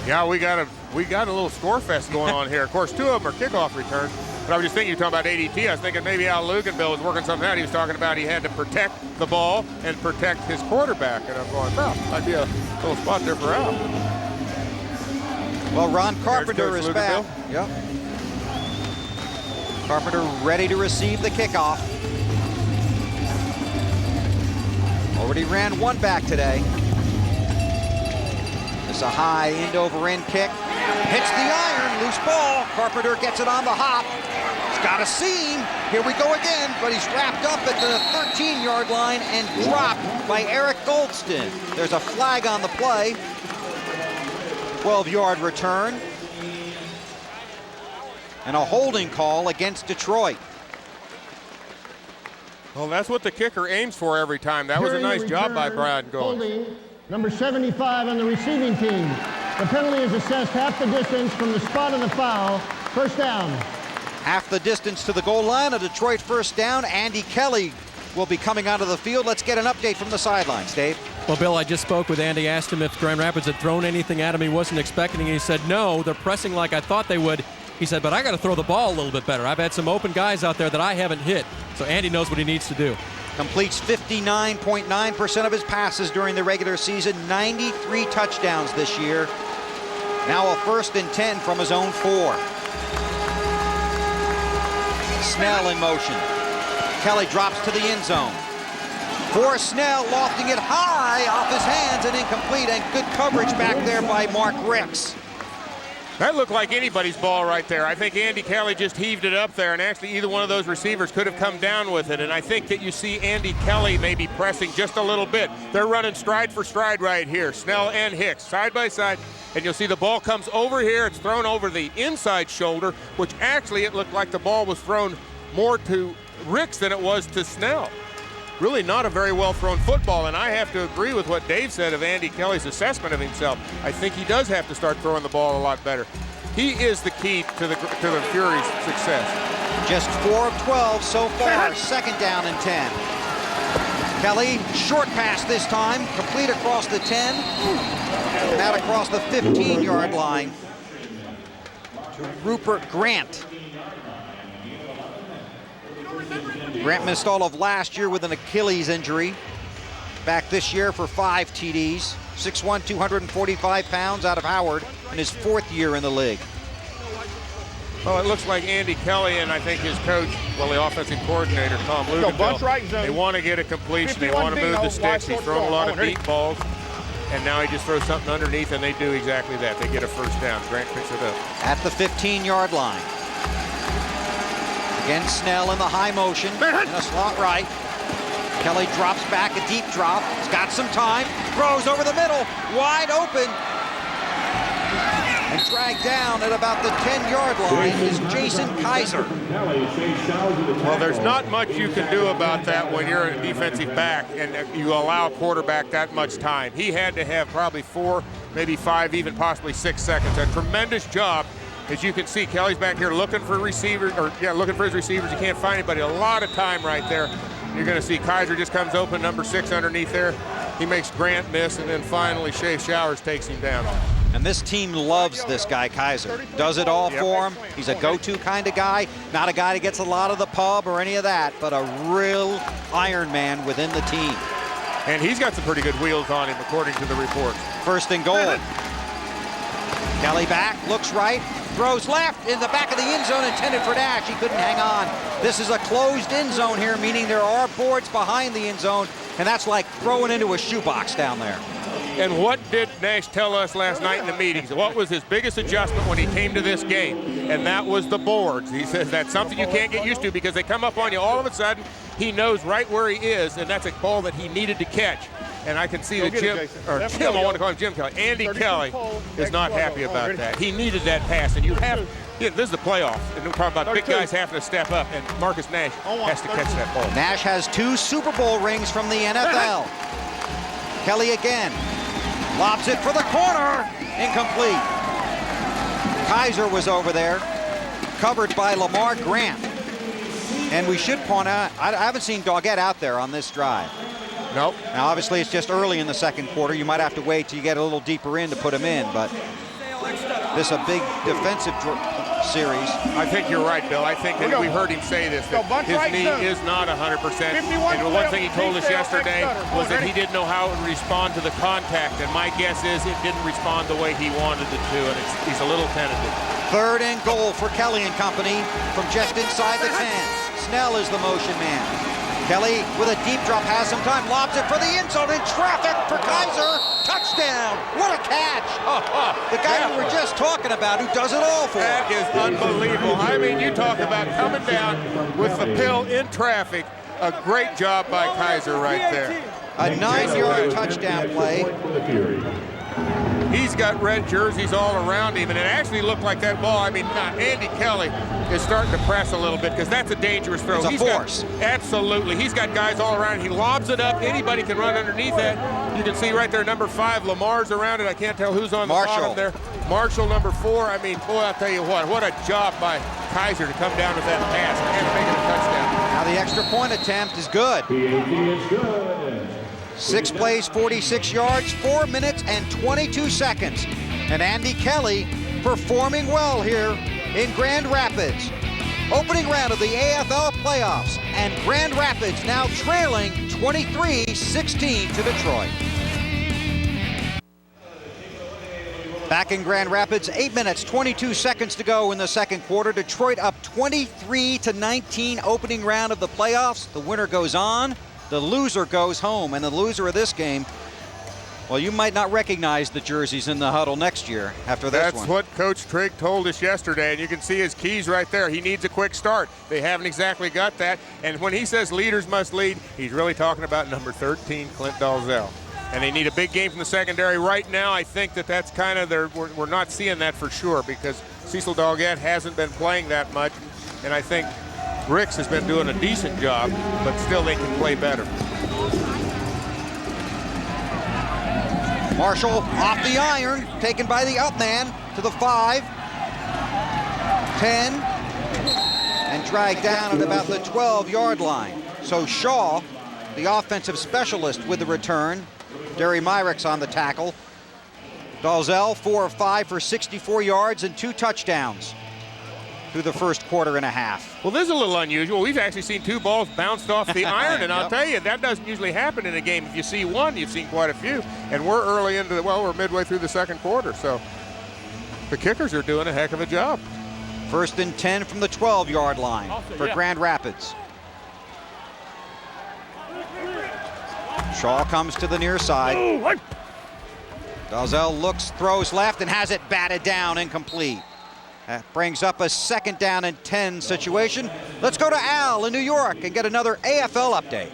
Yeah, we got a little score fest going on here. Of course, 2 of them are kickoff returns. But I was just thinking, you're talking about ADT. I was thinking maybe Al Luganville was working something out. He was talking about he had to protect the ball and protect his quarterback. And I'm going, well, might be a little spot there for Al. Well, Ron Carpenter is back. Yep. Carpenter ready to receive the kickoff. Already ran 1 back today. It's a high end-over-end kick. Hits the iron, loose ball. Carpenter gets it on the hop. He's got a seam. Here we go again, but he's wrapped up at the 13-yard line and dropped by Eric Goldston. There's a flag on the play. 12-yard return. And a holding call against Detroit. Well, that's what the kicker aims for every time. That was a nice job by Brian Goins. Holding number 75 on the receiving team. The penalty is assessed half the distance from the spot of the foul. First down. Half the distance to the goal line, a Detroit first down. Andy Kelly will be coming out of the field. Let's get an update from the sidelines, Dave. Well, Bill, I just spoke with Andy, asked him if Grand Rapids had thrown anything at him he wasn't expecting, and he said, no, they're pressing like I thought they would. He said, but I got to throw the ball a little bit better. I've had some open guys out there that I haven't hit. So Andy knows what he needs to do. Completes 59.9% of his passes during the regular season, 93 touchdowns this year. Now a 1st and 10 from his own 4. Snell in motion. Kelly drops to the end zone. For Snell, lofting it high off his hands and incomplete, and good coverage back there by Mark Ricks. That looked like anybody's ball right there. I think Andy Kelly just heaved it up there, and actually either one of those receivers could have come down with it. And I think that you see Andy Kelly maybe pressing just a little bit. They're running stride for stride right here. Snell and Hicks side by side. and you'll see the ball comes over here. It's thrown over the inside shoulder, which actually it looked like the ball was thrown more to Ricks than it was to Snell. Really not a very well thrown football, and I have to agree with what Dave said of Andy Kelly's assessment of himself. I think he does have to start throwing the ball a lot better. He is the key to the Furies' success. Just 4 of 12 so far, second down and 10. Kelly, short pass this time, complete across the 10, and out across the 15-yard line to Rupert Grant. Grant missed all of last year with an Achilles injury. Back this year for 5 TDs. 6'1", 245 pounds out of Howard in his 4th year in the league. Well, it looks like Andy Kelly and I think his coach, well, the offensive coordinator, Tom Luganville, they want to get a completion. They want to move the sticks. He's thrown a lot of deep balls, and now he just throws something underneath, and they do exactly that. They get a first down. Grant picks it up. At the 15-yard line. Again, Snell in the high motion, in a slot right. Kelly drops back, a deep drop. He's got some time, throws over the middle, wide open. And dragged down at about the 10-yard line is Jason Kaiser. Well, there's not much you can do about that when you're a defensive back and you allow a quarterback that much time. He had to have probably 4, maybe 5, even possibly 6 seconds. A tremendous job. As you can see, Kelly's back here looking for receivers, looking for his receivers. You can't find anybody. A lot of time right there. You're going to see Kaiser just comes open, number 6 underneath there. He makes Grant miss, and then finally Shea Showers takes him down. And this team loves this guy, Kaiser. Does it all for him. He's a go-to kind of guy. Not a guy that gets a lot of the pub or any of that, but a real Iron Man within the team. And he's got some pretty good wheels on him, according to the reports. First and goal. Kelly back, looks right, throws left in the back of the end zone, intended for Nash. He couldn't hang on. This is a closed end zone here, meaning there are boards behind the end zone, and that's like throwing into a shoebox down there. And what did Nash tell us last night in the meetings? What was his biggest adjustment when he came to this game? And that was the boards. He says that's something you can't get used to because they come up on you all of a sudden. He knows right where he is, and that's a ball that he needed to catch. And I can see that Jim, I want to call him Jim Kelly. Andy Kelly is not happy about that. He needed that pass, and you have, this is the playoffs, and we're talking about big guys having to step up, and Marcus Nash has to catch that ball. Nash has 2 Super Bowl rings from the NFL. Kelly again, lobs it for the corner, incomplete. Kaiser was over there, covered by Lamar Grant. And we should point out, I haven't seen Doggett out there on this drive. Nope. Now, obviously, it's just early in the second quarter. You might have to wait till you get a little deeper in to put him in, but this is a big defensive series. I think you're right, Bill. I think that we heard him say this, that his knee is not 100%. And the one thing he told us yesterday was that he didn't know how it would respond to the contact, and my guess is it didn't respond the way he wanted it to, and he's a little tentative. Third and goal for Kelly and company from just inside the 10. Snell is the motion man. Kelly with a deep drop has some time, lobs it for the end zone in traffic for Kaiser. Touchdown! What a catch! The guy we were just talking about who does it all for. That is unbelievable. I mean, you talk about coming down with the pill in traffic. A great job by Kaiser right there. A 9-yard touchdown play. He's got red jerseys all around him, and it actually looked like that ball. I mean, Andy Kelly is starting to press a little bit because that's a dangerous throw. It's a force. Absolutely. He's got guys all around. He lobs it up. Anybody can run underneath that. You can see right there, number 5, Lamar's around it. I can't tell who's on the bottom there. Marshall, number 4. I mean, boy, I'll tell you what a job by Kaiser to come down with that pass and make it a touchdown. Now the extra point attempt is good. 6 plays, 46 yards, 4 minutes and 22 seconds. And Andy Kelly performing well here in Grand Rapids. Opening round of the AFL playoffs, and Grand Rapids now trailing 23-16 to Detroit. Back in Grand Rapids, 8 minutes, 22 seconds to go in the second quarter. Detroit up 23-19 opening round of the playoffs. The winner goes on. The loser goes home, and the loser of this game, well, you might not recognize the jerseys in the huddle next year after this one. That's what Coach Trigg told us yesterday, and you can see his keys right there. He needs a quick start. They haven't exactly got that, and when he says leaders must lead, he's really talking about number 13, Clint Dalzell. And they need a big game from the secondary. Right now, I think that's kind of we're not seeing that for sure because Cecil Doggett hasn't been playing that much. And I think Ricks has been doing a decent job, but still they can play better. Marshall off the iron, taken by the up man to the 5, 10, and dragged down at about the 12-yard line. So Shaw, the offensive specialist with the return. Derry Myrick's on the tackle. Dalzell, 4 of 5 for 64 yards and 2 touchdowns through the first quarter and a half. Well, this is a little unusual. We've actually seen 2 balls bounced off the iron, and I'll tell you, that doesn't usually happen in a game. If you see one, you've seen quite a few. And we're early into we're midway through the second quarter, so the kickers are doing a heck of a job. First and 10 from the 12-yard line for Grand Rapids. Shaw comes to the near side. Dalzell looks, throws left, and has it batted down, incomplete. That brings up a second down and 10 situation. Let's go to Al in New York and get another AFL update.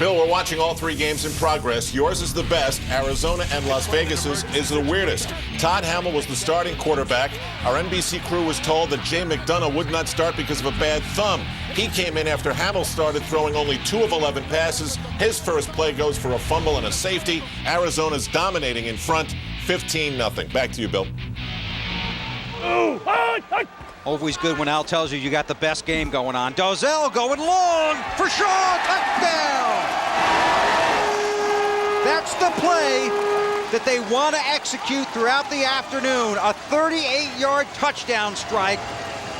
Bill, we're watching all 3 games in progress. Yours is the best. Arizona and Las Vegas's is the weirdest. Todd Hamill was the starting quarterback. Our NBC crew was told that Jay McDonough would not start because of a bad thumb. He came in after Hamill started throwing only 2 of 11 passes. His first play goes for a fumble and a safety. Arizona's dominating in front, 15-0. Back to you, Bill. Always good when Al tells you got the best game going on. Dalzell going long for Shaw, touchdown! That's the play that they want to execute throughout the afternoon. A 38-yard touchdown strike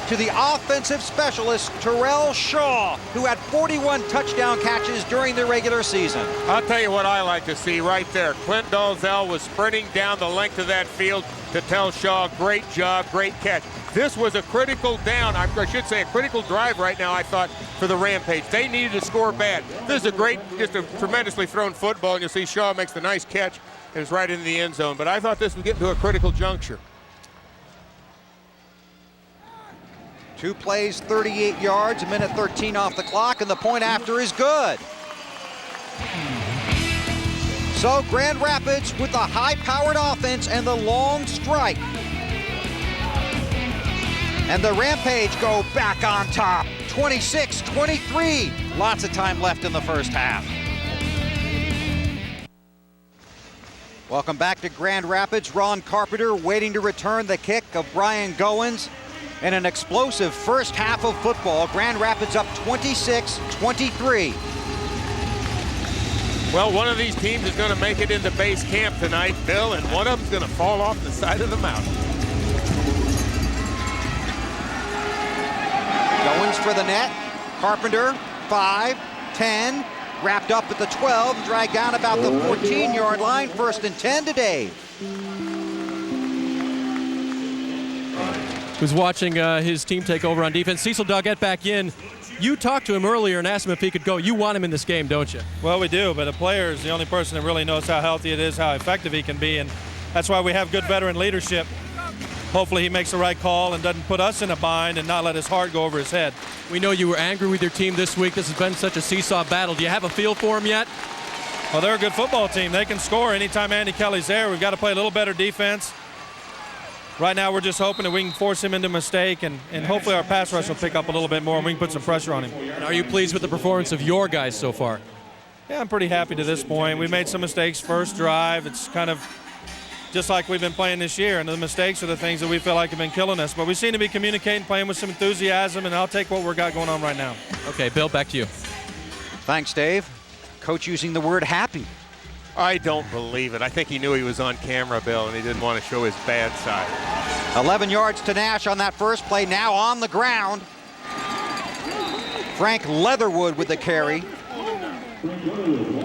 to the offensive specialist, Terrell Shaw, who had 41 touchdown catches during the regular season. I'll tell you what I like to see right there. Clint Dalzell was sprinting down the length of that field to tell Shaw, great job, great catch. This was a critical down, I should say a critical drive right now, I thought, for the Rampage. They needed to score bad. This is just a tremendously thrown football, and you'll see Shaw makes the nice catch. It was right into the end zone, but I thought this was getting to a critical juncture. 2 plays, 38 yards, a minute 13 off the clock, and the point after is good. So Grand Rapids with the high-powered offense and the long strike. And the Rampage go back on top, 26-23. Lots of time left in the first half. Welcome back to Grand Rapids. Ron Carpenter waiting to return the kick of Brian Goins. In an explosive first half of football, Grand Rapids up 26-23. Well, one of these teams is going to make it into base camp tonight, Bill, and one of them's going to fall off the side of the mountain. Goins for the net. Carpenter, 5, 10, wrapped up at the 12, dragged down about the 14-yard line. First and 10 to Dave. Who's watching his team take over on defense. Cecil Doggett back in. You talked to him earlier and asked him if he could go. You want him in this game, don't you? Well, we do, but a player is the only person that really knows how healthy it is, how effective he can be, and that's why we have good veteran leadership. Hopefully he makes the right call and doesn't put us in a bind and not let his heart go over his head. We know you were angry with your team this week. This has been such a seesaw battle. Do you have a feel for him yet? Well, they're a good football team. They can score anytime Andy Kelly's there. We've got to play a little better defense. Right now, we're just hoping that we can force him into a mistake, and hopefully our pass rush will pick up a little bit more and we can put some pressure on him. And are you pleased with the performance of your guys so far? Yeah, I'm pretty happy to this point. We made some mistakes first drive. It's kind of just like we've been playing this year, and the mistakes are the things that we feel like have been killing us. But we seem to be communicating, playing with some enthusiasm, and I'll take what we've got going on right now. Okay, Bill, back to you. Thanks, Dave. Coach using the word happy. I don't believe it. I think he knew he was on camera, Bill, and he didn't want to show his bad side. 11 yards to Nash on that first play, now on the ground. Frank Leatherwood with the carry.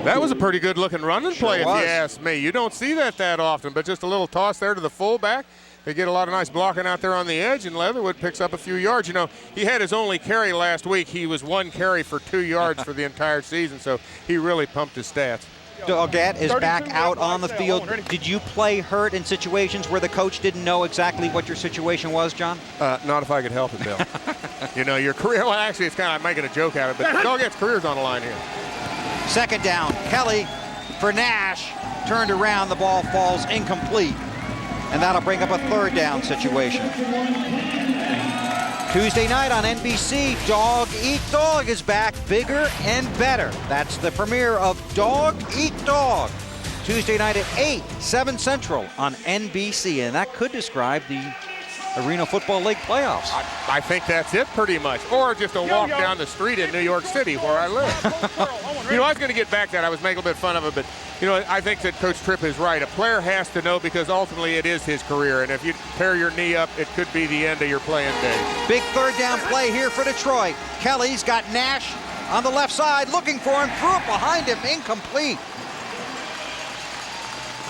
That was a pretty good looking running play, if you ask me. You don't see that often, but just a little toss there to the fullback. They get a lot of nice blocking out there on the edge, and Leatherwood picks up a few yards. You know, he had his only carry last week. He was 1 carry for 2 yards for the entire season, so he really pumped his stats. Doggett is back out on the field. Did you play hurt in situations where the coach didn't know exactly what your situation was, John? Not if I could help it, Bill. You know, your career, well, actually, it's kind of making a joke out of it, but Doggett's career's on the line here. Second down, Kelly for Nash. turned around, the ball falls incomplete. And that'll bring up a third down situation. Tuesday night on NBC, Dog Eat Dog is back, bigger and better. That's the premiere of Dog Eat Dog. Tuesday night at 8, 7 Central on NBC. And that could describe the Arena Football League playoffs. I think that's it pretty much. Or just a walk down the street in New York City where I live. You know, I was going to get back to that. I was making a bit of fun of it, but, you know, I think that Coach Tripp is right. A player has to know because ultimately it is his career. And if you tear your knee up, it could be the end of your playing days. Big third down play here for Detroit. Kelly's got Nash on the left side looking for him. Threw it behind him. Incomplete.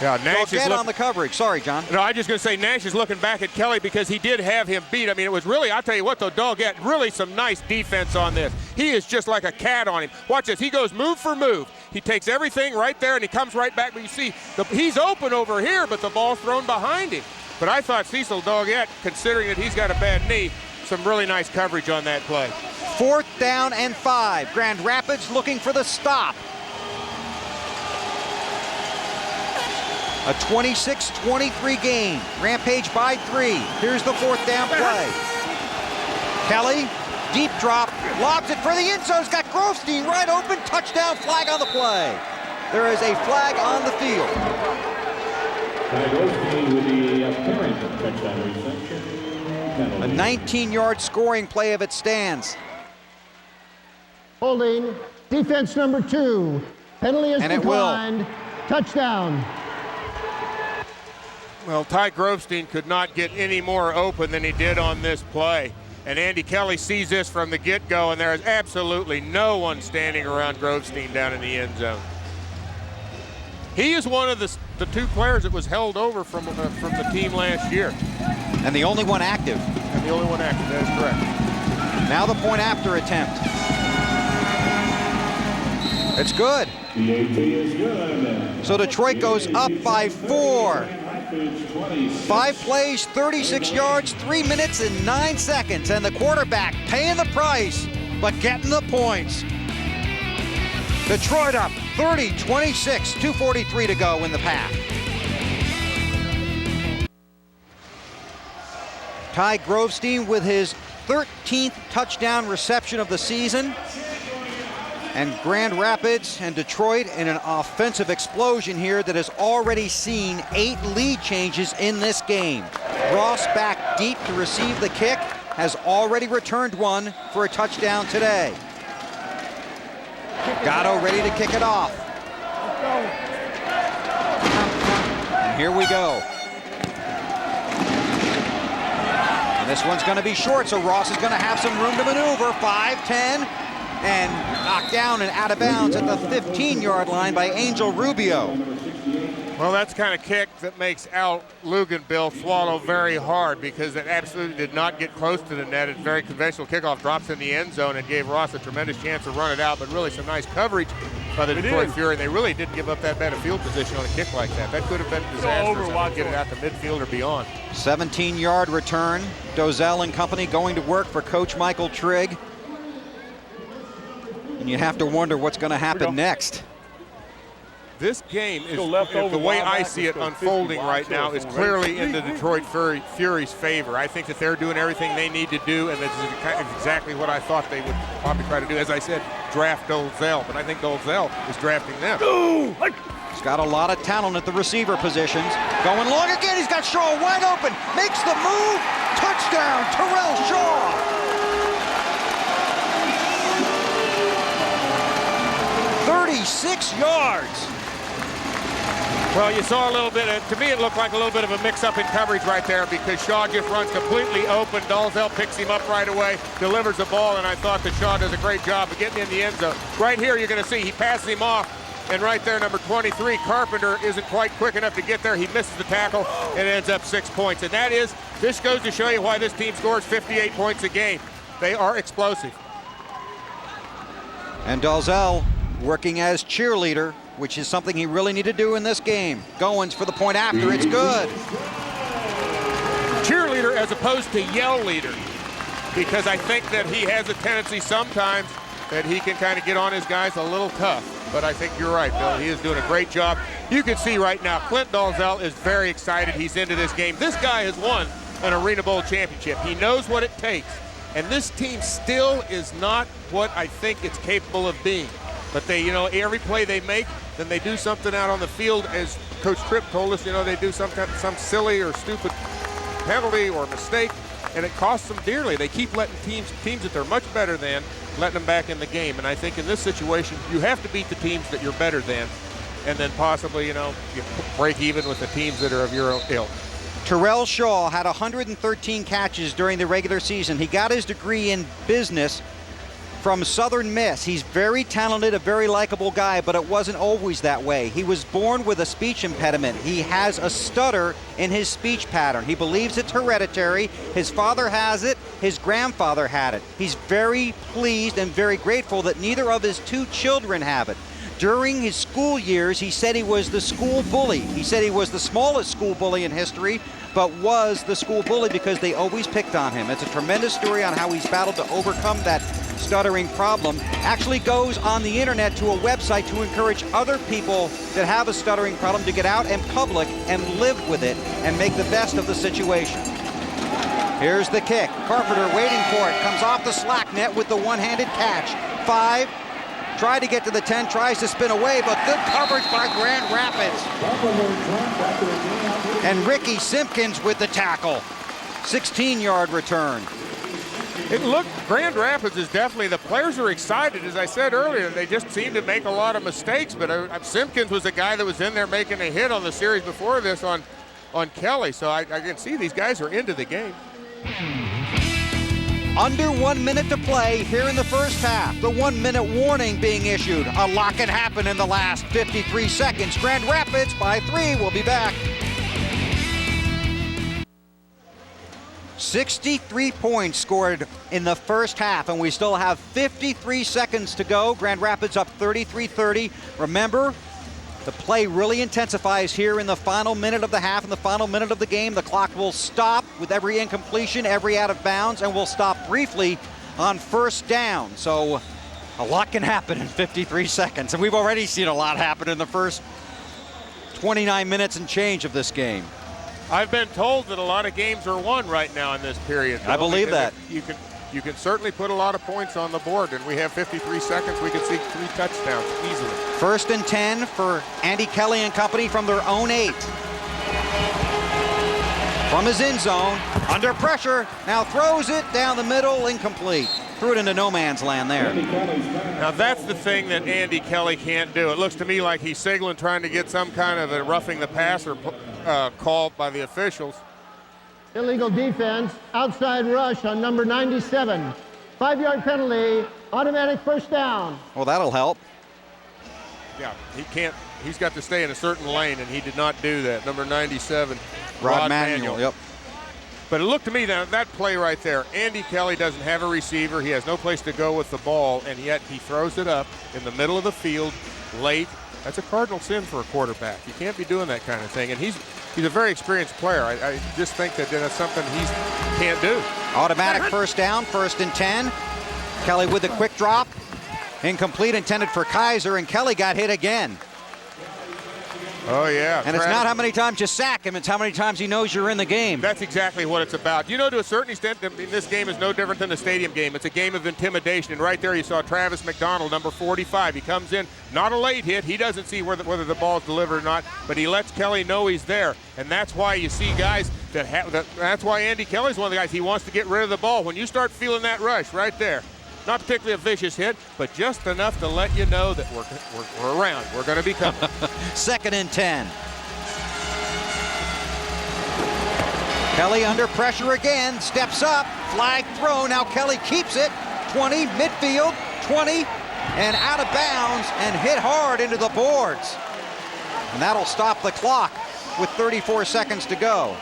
Yeah, Nash is on the coverage. Sorry, John. No, I'm just going to say Nash is looking back at Kelly because he did have him beat. I mean, it was really, I'll tell you what, though, Doggett, really some nice defense on this. He is just like a cat on him. Watch this. He goes move for move. He takes everything right there, and he comes right back. But you see, he's open over here, but the ball's thrown behind him. But I thought Cecil Doggett, considering that he's got a bad knee, some really nice coverage on that play. 4th down and 5. Grand Rapids looking for the stop. A 26-23 game. Rampage by 3. Here's the 4th down play. Kelly, deep drop, lobs it for the end zone. He's got Grofstein right open. Touchdown flag on the play. There is a flag on the field. A 19-yard scoring play if it stands. Holding, defense number 2. Penalty is declined. Touchdown. Well, Ty Grofstein could not get any more open than he did on this play. And Andy Kelly sees this from the get-go, and there is absolutely no one standing around Grofstein down in the end zone. He is one of the 2 players that was held over from the team last year. And the only one active. And the only one active, that is correct. Now the point after attempt. It's good. So Detroit goes up by 4. 5 plays, 36 yards, 3 minutes and 9 seconds. And the quarterback paying the price, but getting the points. Detroit up 30-26, 2:43 to go in the pack. Ty Grofstein with his 13th touchdown reception of the season. And Grand Rapids and Detroit in an offensive explosion here that has already seen 8 lead changes in this game. Ross back deep to receive the kick, has already returned one for a touchdown today. Gatto ready to kick it off. And here we go. And this one's going to be short, so Ross is going to have some room to maneuver. 5-10. And knocked down and out of bounds at the 15-yard line by Angel Rubio. Well, that's the kind of kick that makes Al Luganbill swallow very hard because it absolutely did not get close to the net. It's very conventional kickoff, drops in the end zone and gave Ross a tremendous chance to run it out, but really some nice coverage by the Detroit Fury. They really didn't give up that bad a field position on a kick like that. That could have been disastrous to get it out to midfield or beyond. 17-yard return. Dozell and company going to work for Coach Michael Trigg. And you have to wonder what's going to happen next. This game is, the way I see it unfolding right now, is clearly in the Detroit Fury's favor. I think that they're doing everything they need to do, and this is exactly what I thought they would probably try to do. As I said, draft Dolezal, but I think Dolezal is drafting them. He's got a lot of talent at the receiver positions. Going long again, he's got Shaw wide open, makes the move, touchdown, Terrell Shaw. 36 yards. Well, you saw a little bit, to me it looked like a little bit of a mix-up in coverage right there because Shaw just runs completely open. Dolezal picks him up right away, delivers the ball, and I thought that Shaw does a great job of getting in the end zone. Right here you're going to see he passes him off, and right there, number 23, Carpenter, isn't quite quick enough to get there. He misses the tackle and ends up 6 points. And this goes to show you why this team scores 58 points a game. They are explosive. And Dolezal working as cheerleader, which is something he really needed to do in this game. Goins for the point after, it's good. Cheerleader as opposed to yell leader, because I think that he has a tendency sometimes that he can kind of get on his guys a little tough. But I think you're right, Bill. He is doing a great job. You can see right now, Clint Dalzell is very excited. He's into this game. This guy has won an Arena Bowl championship. He knows what it takes. And this team still is not what I think it's capable of being. But they, every play they make, then they do something out on the field. As Coach Tripp told us, they do some silly or stupid penalty or mistake, and it costs them dearly. They keep letting teams that they're much better than, letting them back in the game. And I think in this situation, you have to beat the teams that you're better than, and then possibly, you break even with the teams that are of your ilk. Terrell Shaw had 113 catches during the regular season. He got his degree in business from Southern Miss. He's very talented, a very likable guy, but it wasn't always that way. He was born with a speech impediment. He has a stutter in his speech pattern. He believes it's hereditary. His father has it. His grandfather had it. He's very pleased and very grateful that neither of his two children have it. During his school years, he said he was the school bully. He said he was the smallest school bully in history, but was the school bully because they always picked on him. It's a tremendous story on how he's battled to overcome that stuttering problem. Actually goes on the internet to a website to encourage other people that have a stuttering problem to get out in public and live with it and make the best of the situation. Here's the kick. Carpenter waiting for it. Comes off the slack net with the one-handed catch. 5. Tried to get to the 10, tries to spin away, but good coverage by Grand Rapids. And Ricky Simpkins with the tackle. 16-yard return. Grand Rapids is definitely, the players are excited, as I said earlier. They just seem to make a lot of mistakes, but Simpkins was the guy that was in there making a hit on the series before this on Kelly. So I can see these guys are into the game. Under 1 minute to play here in the first half. The 1 minute warning being issued. A lot can happen in the last 53 seconds. Grand Rapids by 3. We'll be back. 63 points scored in the first half, and we still have 53 seconds to go. Grand Rapids up 33-30. Remember, the play really intensifies here in the final minute of the half, in the final minute of the game. The clock will stop with every incompletion, every out of bounds, and will stop briefly on first down. So a lot can happen in 53 seconds, and we've already seen a lot happen in the first 29 minutes and change of this game. I've been told that a lot of games are won right now in this period. I believe that. You can certainly put a lot of points on the board, and we have 53 seconds. We can see 3 touchdowns easily. 1st and 10 for Andy Kelly and company from their own 8. From his end zone, under pressure, now throws it down the middle, incomplete. Threw it into no man's land there. Now that's the thing that Andy Kelly can't do. It looks to me like he's signaling, trying to get some kind of a roughing the passer call by the officials. Illegal defense, outside rush on number 97. 5-yard penalty, automatic first down. Well, that'll help. Yeah, he's got to stay in a certain lane, and he did not do that. Number 97, Rod Manuel. Yep. But it looked to me that play right there, Andy Kelly doesn't have a receiver. He has no place to go with the ball, and yet he throws it up in the middle of the field late. That's a cardinal sin for a quarterback. You can't be doing that kind of thing. And he's a very experienced player. I just think that that's something he can't do. Automatic first down, 1st and 10. Kelly with a quick drop. Incomplete, intended for Kaiser, and Kelly got hit again. Oh, yeah. And it's not how many times you sack him, it's how many times he knows you're in the game. That's exactly what it's about. To a certain extent, this game is no different than a stadium game. It's a game of intimidation. And right there you saw Travis McDonald, number 45. He comes in, not a late hit. He doesn't see whether the ball's delivered or not, but he lets Kelly know he's there. And that's why you see guys that's why Andy Kelly's one of the guys. He wants to get rid of the ball. When you start feeling that rush right there, not particularly a vicious hit, but just enough to let you know that we're around. We're going to be coming. 2nd and 10. Kelly under pressure again, steps up, flag throw. Now Kelly keeps it. 20, midfield, 20, and out of bounds and hit hard into the boards. And that'll stop the clock with 34 seconds to go.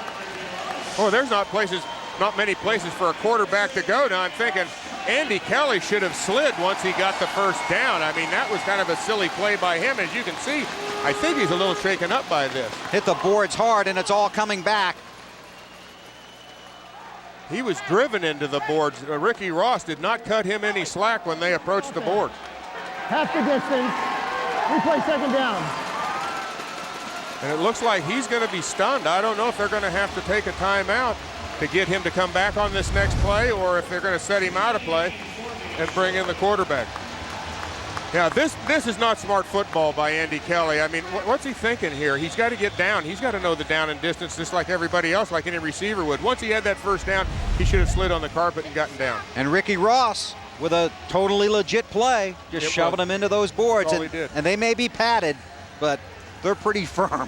Oh, there's not many places for a quarterback to go. Now I'm thinking Andy Kelly should have slid once he got the first down. I mean, that was kind of a silly play by him. As you can see, I think he's a little shaken up by this. Hit the boards hard, and it's all coming back. He was driven into the boards. Ricky Ross did not cut him any slack when they approached the board. Half the distance. Replay 2nd down. And it looks like he's going to be stunned. I don't know if they're going to have to take a timeout to get him to come back on this next play, or if they're going to set him out of play and bring in the quarterback. Yeah, this is not smart football by Andy Kelly. I mean, what's he thinking here? He's got to get down. He's got to know the down and distance just like everybody else, like any receiver would. Once he had that first down, he should have slid on the carpet and gotten down. And Ricky Ross with a totally legit play, just shoving them into those boards. That's all he did. And they may be padded, but they're pretty firm.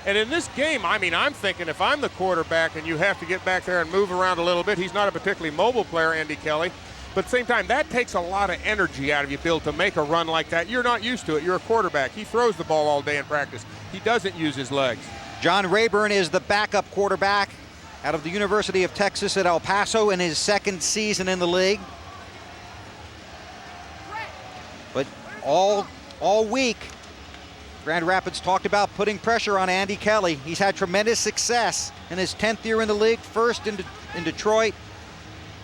And in this game, I mean, I'm thinking if I'm the quarterback and you have to get back there and move around a little bit, he's not a particularly mobile player, Andy Kelly. But at the same time, that takes a lot of energy out of you, Bill, to make a run like that. You're not used to it. You're a quarterback. He throws the ball all day in practice. He doesn't use his legs. John Rayburn is the backup quarterback out of the University of Texas at El Paso in his second season in the league. But all week, Grand Rapids talked about putting pressure on Andy Kelly. He's had tremendous success in his 10th year in the league, first in Detroit.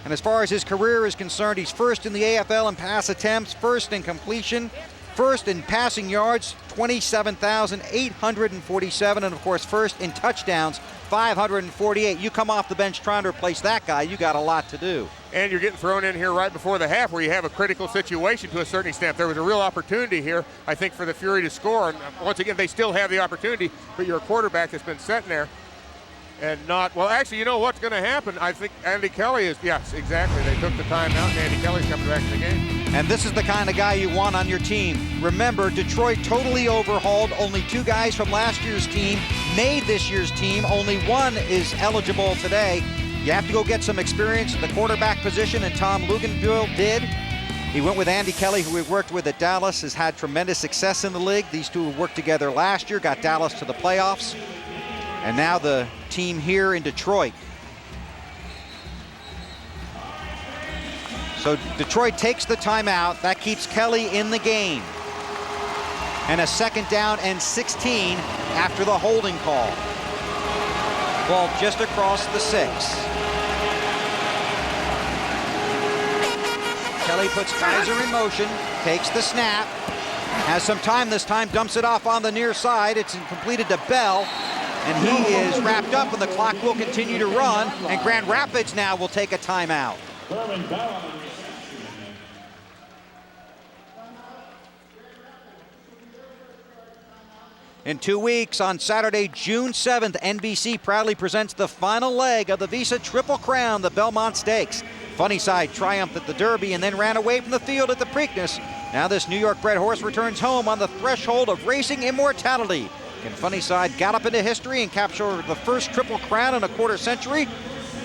And as far as his career is concerned, he's first in the AFL in pass attempts, first in completion, first in passing yards, 27,847, and of course first in touchdowns, 548. You come off the bench trying to replace that guy, you got a lot to do. And you're getting thrown in here right before the half where you have a critical situation to a certain extent. There was a real opportunity here, I think, for the Fury to score. And once again, they still have the opportunity, but you're a quarterback that's been sitting there and not, well, actually, you know what's going to happen? I think Andy Kelly is, yes, exactly. They took the timeout, and Andy Kelly's coming back in the game. And this is the kind of guy you want on your team. Remember, Detroit totally overhauled. Only 2 guys from last year's team made this year's team. Only 1 is eligible today. You have to go get some experience at the quarterback position, and Tom Luganville did. He went with Andy Kelly, who we worked with at Dallas, has had tremendous success in the league. These two worked together last year, got Dallas to the playoffs. And now the team here in Detroit. So Detroit takes the timeout. That keeps Kelly in the game. And a 2nd down and 16 after the holding call. Ball just across the 6. Kelly puts Kaiser in motion, takes the snap, has some time this time, dumps it off on the near side. It's completed to Bell. And he is wrapped up, and the clock will continue to run. And Grand Rapids now will take a timeout. In 2 weeks, on Saturday, June 7th, NBC proudly presents the final leg of the Visa Triple Crown, the Belmont Stakes. Funnyside triumphed at the Derby and then ran away from the field at the Preakness. Now this New York-bred horse returns home on the threshold of racing immortality. Can Funnyside gallop into history and capture the first Triple Crown in a quarter century?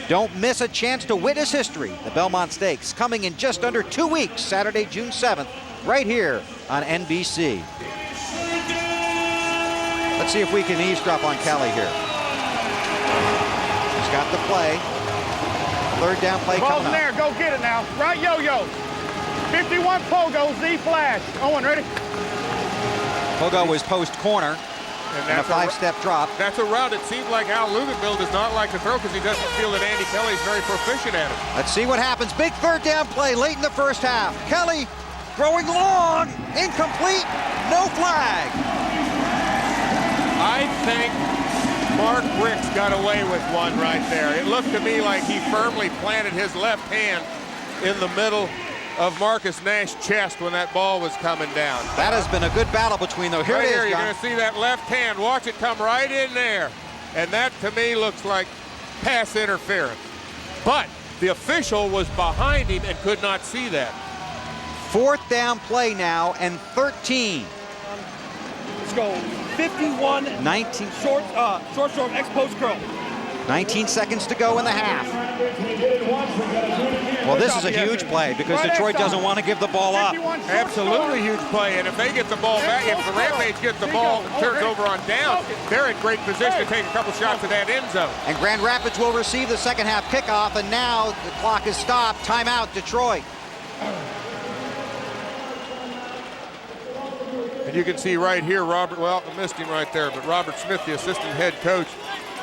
Don't miss a chance to witness history. The Belmont Stakes coming in just under 2 weeks, Saturday, June 7th, right here on NBC. Let's see if we can eavesdrop on Kelly here. He's got the play. 3rd down play Ball's coming in there, up. go get it now. Right yo-yo. 51 Pogo, Z flash. Owen, ready? Pogo was post corner. And a 5-step drop. That's a route it seems like Al Luganville does not like to throw because he doesn't feel that Andy Kelly is very proficient at it. Let's see what happens. Big 3rd down play late in the first half. Kelly throwing long, incomplete, no flag. I think Mark Ricks got away with one right there. It looked to me like he firmly planted his left hand in the middle of Marcus Nash's chest when that ball was coming down. That has been a good battle between them. Here right it is, here, you're John. going to see that left hand. Watch it come right in there. And that, to me, looks like pass interference. But the official was behind him and could not see that. 4th down play now and 13. Let's go. 51. 19. Short, X-post curl. 19 seconds to go in the half. Well, this is a huge play because Detroit doesn't want to give the ball up. Absolutely huge play, and if they get the ball back, if the Rampage gets the ball and turns over on down, they're in great position to take a couple shots at that end zone. And Grand Rapids will receive the 2nd half kickoff, and now the clock is stopped. Timeout, Detroit. And you can see right here, Robert, well, I missed him right there, but Robert Smith, the assistant head coach,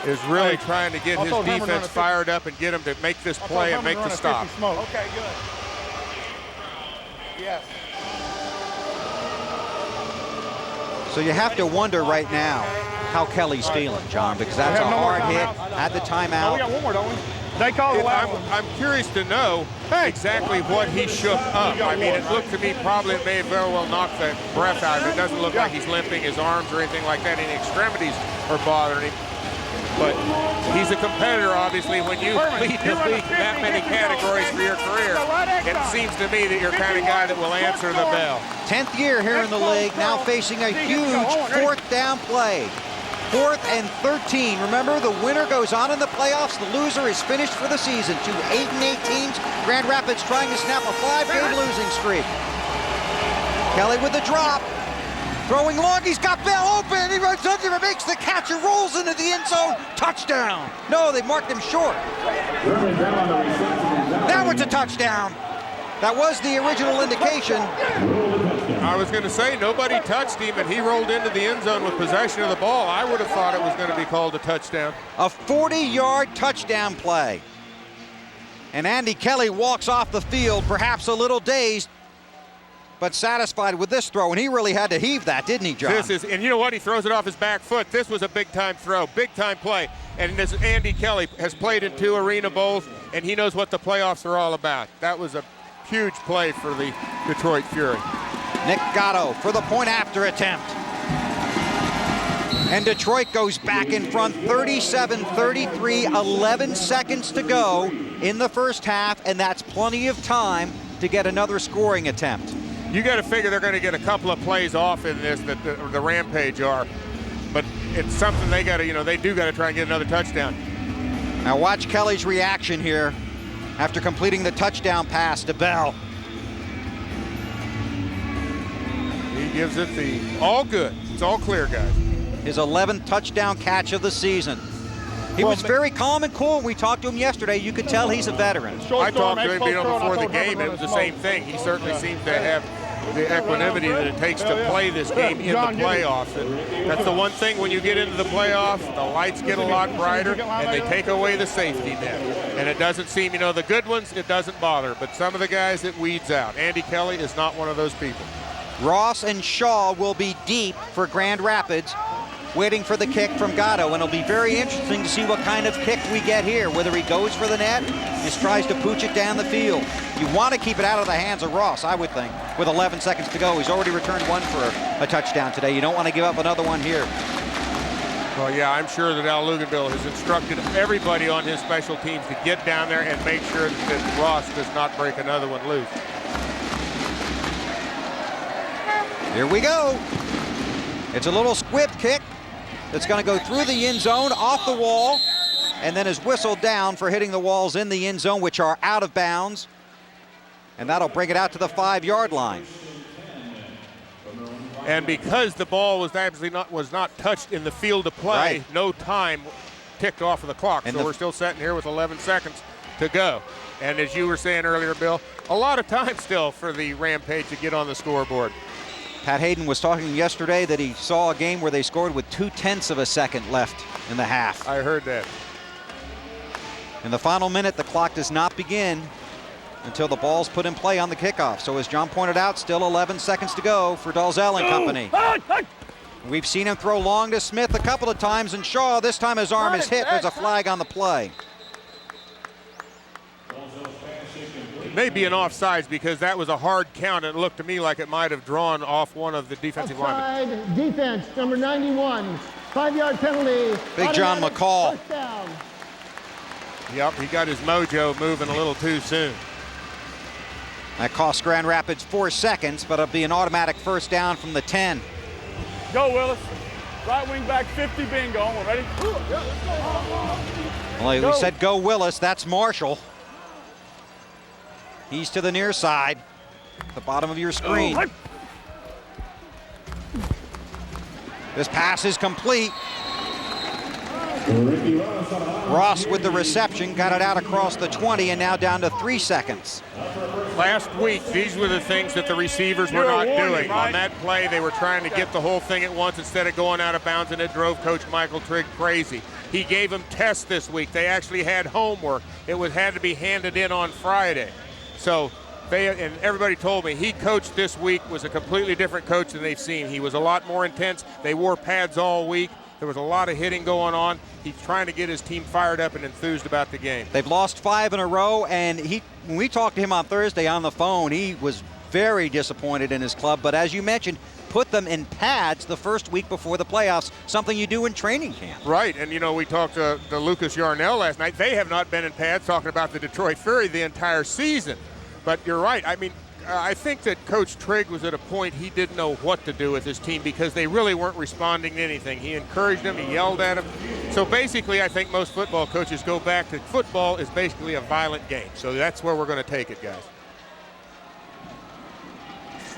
is really trying to get his defense fired up and get him to make this play and make the stop. Okay, good. Yes. So you have to wonder right now, how Kelly's feeling, John, because that's a hard hit. Had the timeout. We got one more, don't we? They called the last one. I'm curious to know exactly what he shook up. I mean, it looked to me probably it may very well knock the breath out of him. It doesn't look like he's limping his arms or anything like that. Any extremities are bothering him. But he's a competitor, obviously. When you lead the league in that many categories for your career, it seems to me that you're the kind of guy that will answer the bell. 10th year here in the league, now facing a huge 4th down play. 4th and 13. Remember, the winner goes on in the playoffs. The loser is finished for the season. 2 8-8 teams. Grand Rapids trying to snap a 5-game losing streak. Kelly with the drop. Throwing long, he's got Bell open. He runs under, makes the catch, and rolls into the end zone. Touchdown. No, they marked him short. Now it's a touchdown. That was the original indication. I was going to say nobody touched him, and he rolled into the end zone with possession of the ball. I would have thought it was going to be called a touchdown. A 40-yard touchdown play. And Andy Kelly walks off the field, perhaps a little dazed, but satisfied with this throw, and he really had to heave that, didn't he, John? And you know what? He throws it off his back foot. This was a big-time throw, big-time play. And this Andy Kelly has played in 2 Arena Bowls, and he knows what the playoffs are all about. That was a huge play for the Detroit Fury. Nick Gatto for the point after attempt. And Detroit goes back in front, 37-33, 11 seconds to go in the first half, and that's plenty of time to get another scoring attempt. You got to figure they're going to get a couple of plays off in this that the Rampage are, but it's something they got to, they do got to try and get another touchdown. Now watch Kelly's reaction here after completing the touchdown pass to Bell. He gives it the all good. It's all clear, guys. His 11th touchdown catch of the season. He was very calm and cool. We talked to him yesterday. You could tell he's a veteran. I talked to him before the game. It was the same thing. He certainly seems to have the equanimity that it takes to play this game in the playoffs. And that's the one thing when you get into the playoffs, the lights get a lot brighter and they take away the safety net. And it doesn't seem, the good ones, it doesn't bother. But some of the guys it weeds out. Andy Kelly is not one of those people. Ross and Shaw will be deep for Grand Rapids, waiting for the kick from Gatto, and it'll be very interesting to see what kind of kick we get here, whether he goes for the net, just tries to pooch it down the field. You want to keep it out of the hands of Ross, I would think, with 11 seconds to go. He's already returned one for a touchdown today. You don't want to give up another one here. Well, yeah, I'm sure that Al Luganville has instructed everybody on his special teams to get down there and make sure that Ross does not break another one loose. Here we go. It's a little squib kick that's going to go through the end zone, off the wall, and then is whistled down for hitting the walls in the end zone, which are out of bounds. And that'll bring it out to the 5-yard line. And because the ball was not touched in the field of play, right, no time ticked off of the clock. And so we're still sitting here with 11 seconds to go. And as you were saying earlier, Bill, a lot of time still for the Rampage to get on the scoreboard. Pat Hayden was talking yesterday that he saw a game where they scored with 0.2 of a second left in the half. I heard that. In the final minute, the clock does not begin until the ball's put in play on the kickoff. So as John pointed out, still 11 seconds to go for Dalzell and company. We've seen him throw long to Smith a couple of times, and Shaw, this time his arm is hit. There's a flag on the play. It may be an offsides because that was a hard count. It looked to me like it might have drawn off one of the defensive linemen. Defense, number 91, 5-yard penalty. Big John McCall. Yep, he got his mojo moving a little too soon. That cost Grand Rapids 4 seconds, but it'll be an automatic first down from the 10. Go, Willis. Right wing back 50 bingo. Ready? Well, we said go Willis. That's Marshall. He's to the near side, the bottom of your screen. This pass is complete. Ross with the reception, got it out across the 20 and now down to 3 seconds. Last week, these were the things that the receivers were not doing. On that play, they were trying to get the whole thing at once instead of going out of bounds, and it drove Coach Michael Trigg crazy. He gave them tests this week. They actually had homework. It had to be handed in on Friday. So and everybody told me he coached this week was a completely different coach than they've seen. He was a lot more intense. They wore pads all week. There was a lot of hitting going on. He's trying to get his team fired up and enthused about the game. They've lost 5 in a row, and when we talked to him on Thursday on the phone, he was very disappointed in his club. But as you mentioned, put them in pads the first week before the playoffs, something you do in training camp. Right, and we talked to Lucas Yarnell last night. They have not been in pads, talking about the Detroit Fury the entire season. But you're right. I mean, I think that Coach Trigg was at a point he didn't know what to do with his team because they really weren't responding to anything. He encouraged them, he yelled at them. So basically, I think most football coaches go back to football is basically a violent game. So that's where we're going to take it, guys.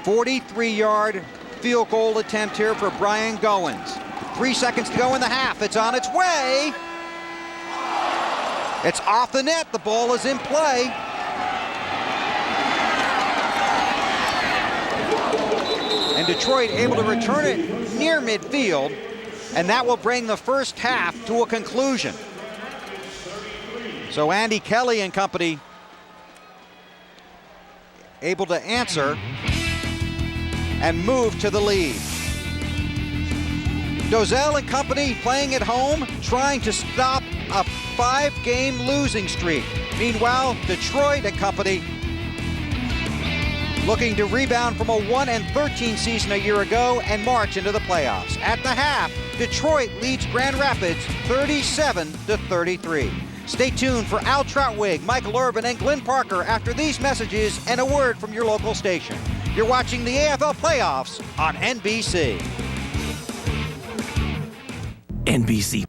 43-yard field goal attempt here for Brian Goins. 3 seconds to go in the half. It's on its way. It's off the net. The ball is in play. And Detroit able to return it near midfield, and that will bring the first half to a conclusion. So Andy Kelly and company able to answer and move to the lead. Dozell and company playing at home, trying to stop a 5-game losing streak. Meanwhile, Detroit and company looking to rebound from a 1-13 season a year ago and march into the playoffs. At the half, Detroit leads Grand Rapids 37-33. Stay tuned for Al Troutwig, Michael Irvin, and Glenn Parker after these messages and a word from your local station. You're watching the AFL Playoffs on NBC. NBC.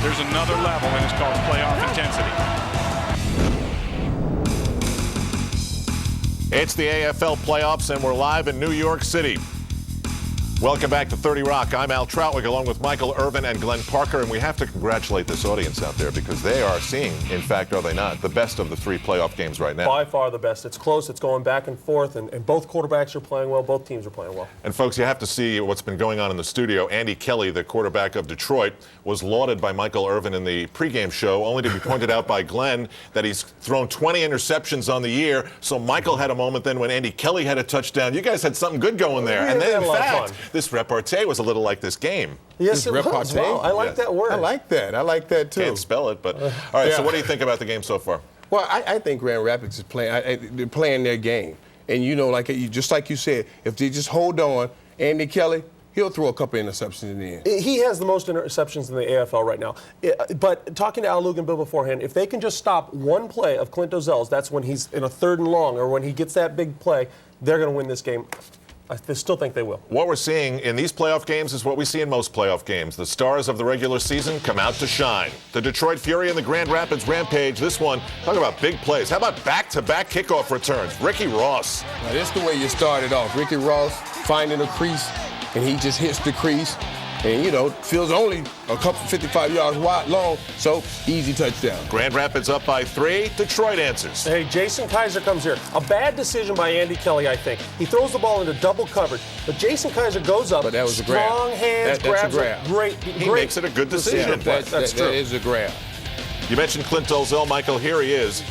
There's another level, and it's called playoff intensity. It's the AFL playoffs, and we're live in New York City. Welcome back to 30 Rock. I'm Al Troutwig, along with Michael Irvin and Glenn Parker, and we have to congratulate this audience out there because they are seeing, in fact, are they not, the best of the 3 playoff games right now. By far the best. It's close. It's going back and forth, and both quarterbacks are playing well. Both teams are playing well. And, folks, you have to see what's been going on in the studio. Andy Kelly, the quarterback of Detroit, was lauded by Michael Irvin in the pregame show, only to be pointed out by Glenn that he's thrown 20 interceptions on the year. So Michael had a moment then when Andy Kelly had a touchdown. You guys had something good going there. And then, in fact, this repartee was a little like this game. Yes, it was. Wow, I like that word. I like that. I like that, too. Can't spell it, but... All right, so what do you think about the game so far? Well, I think Grand Rapids is they're playing their game. And, just like you said, if they just hold on, Andy Kelly, he'll throw a couple interceptions in the end. He has the most interceptions in the AFL right now. But talking to Al Luganbill beforehand, if they can just stop one play of Clint Dozell's, that's when he's in a 3rd and long, or when he gets that big play, they're going to win this game. I still think they will. What we're seeing in these playoff games is what we see in most playoff games. The stars of the regular season come out to shine. The Detroit Fury and the Grand Rapids Rampage. This one, talk about big plays. How about back-to-back kickoff returns? Ricky Ross. Now, this is the way you started off. Ricky Ross finding a crease, and he just hits the crease. And, feels only a couple 55 yards wide long, so easy touchdown. Grand Rapids up by 3. Detroit answers. Hey, Jason Kaiser comes here. A bad decision by Andy Kelly, I think. He throws the ball into double coverage, but Jason Kaiser goes up. But that was a grab. Strong hands, grabs it. Great. He makes it a good decision. That's true. That is a grab. You mentioned Clint Dozell, Michael. Here he is,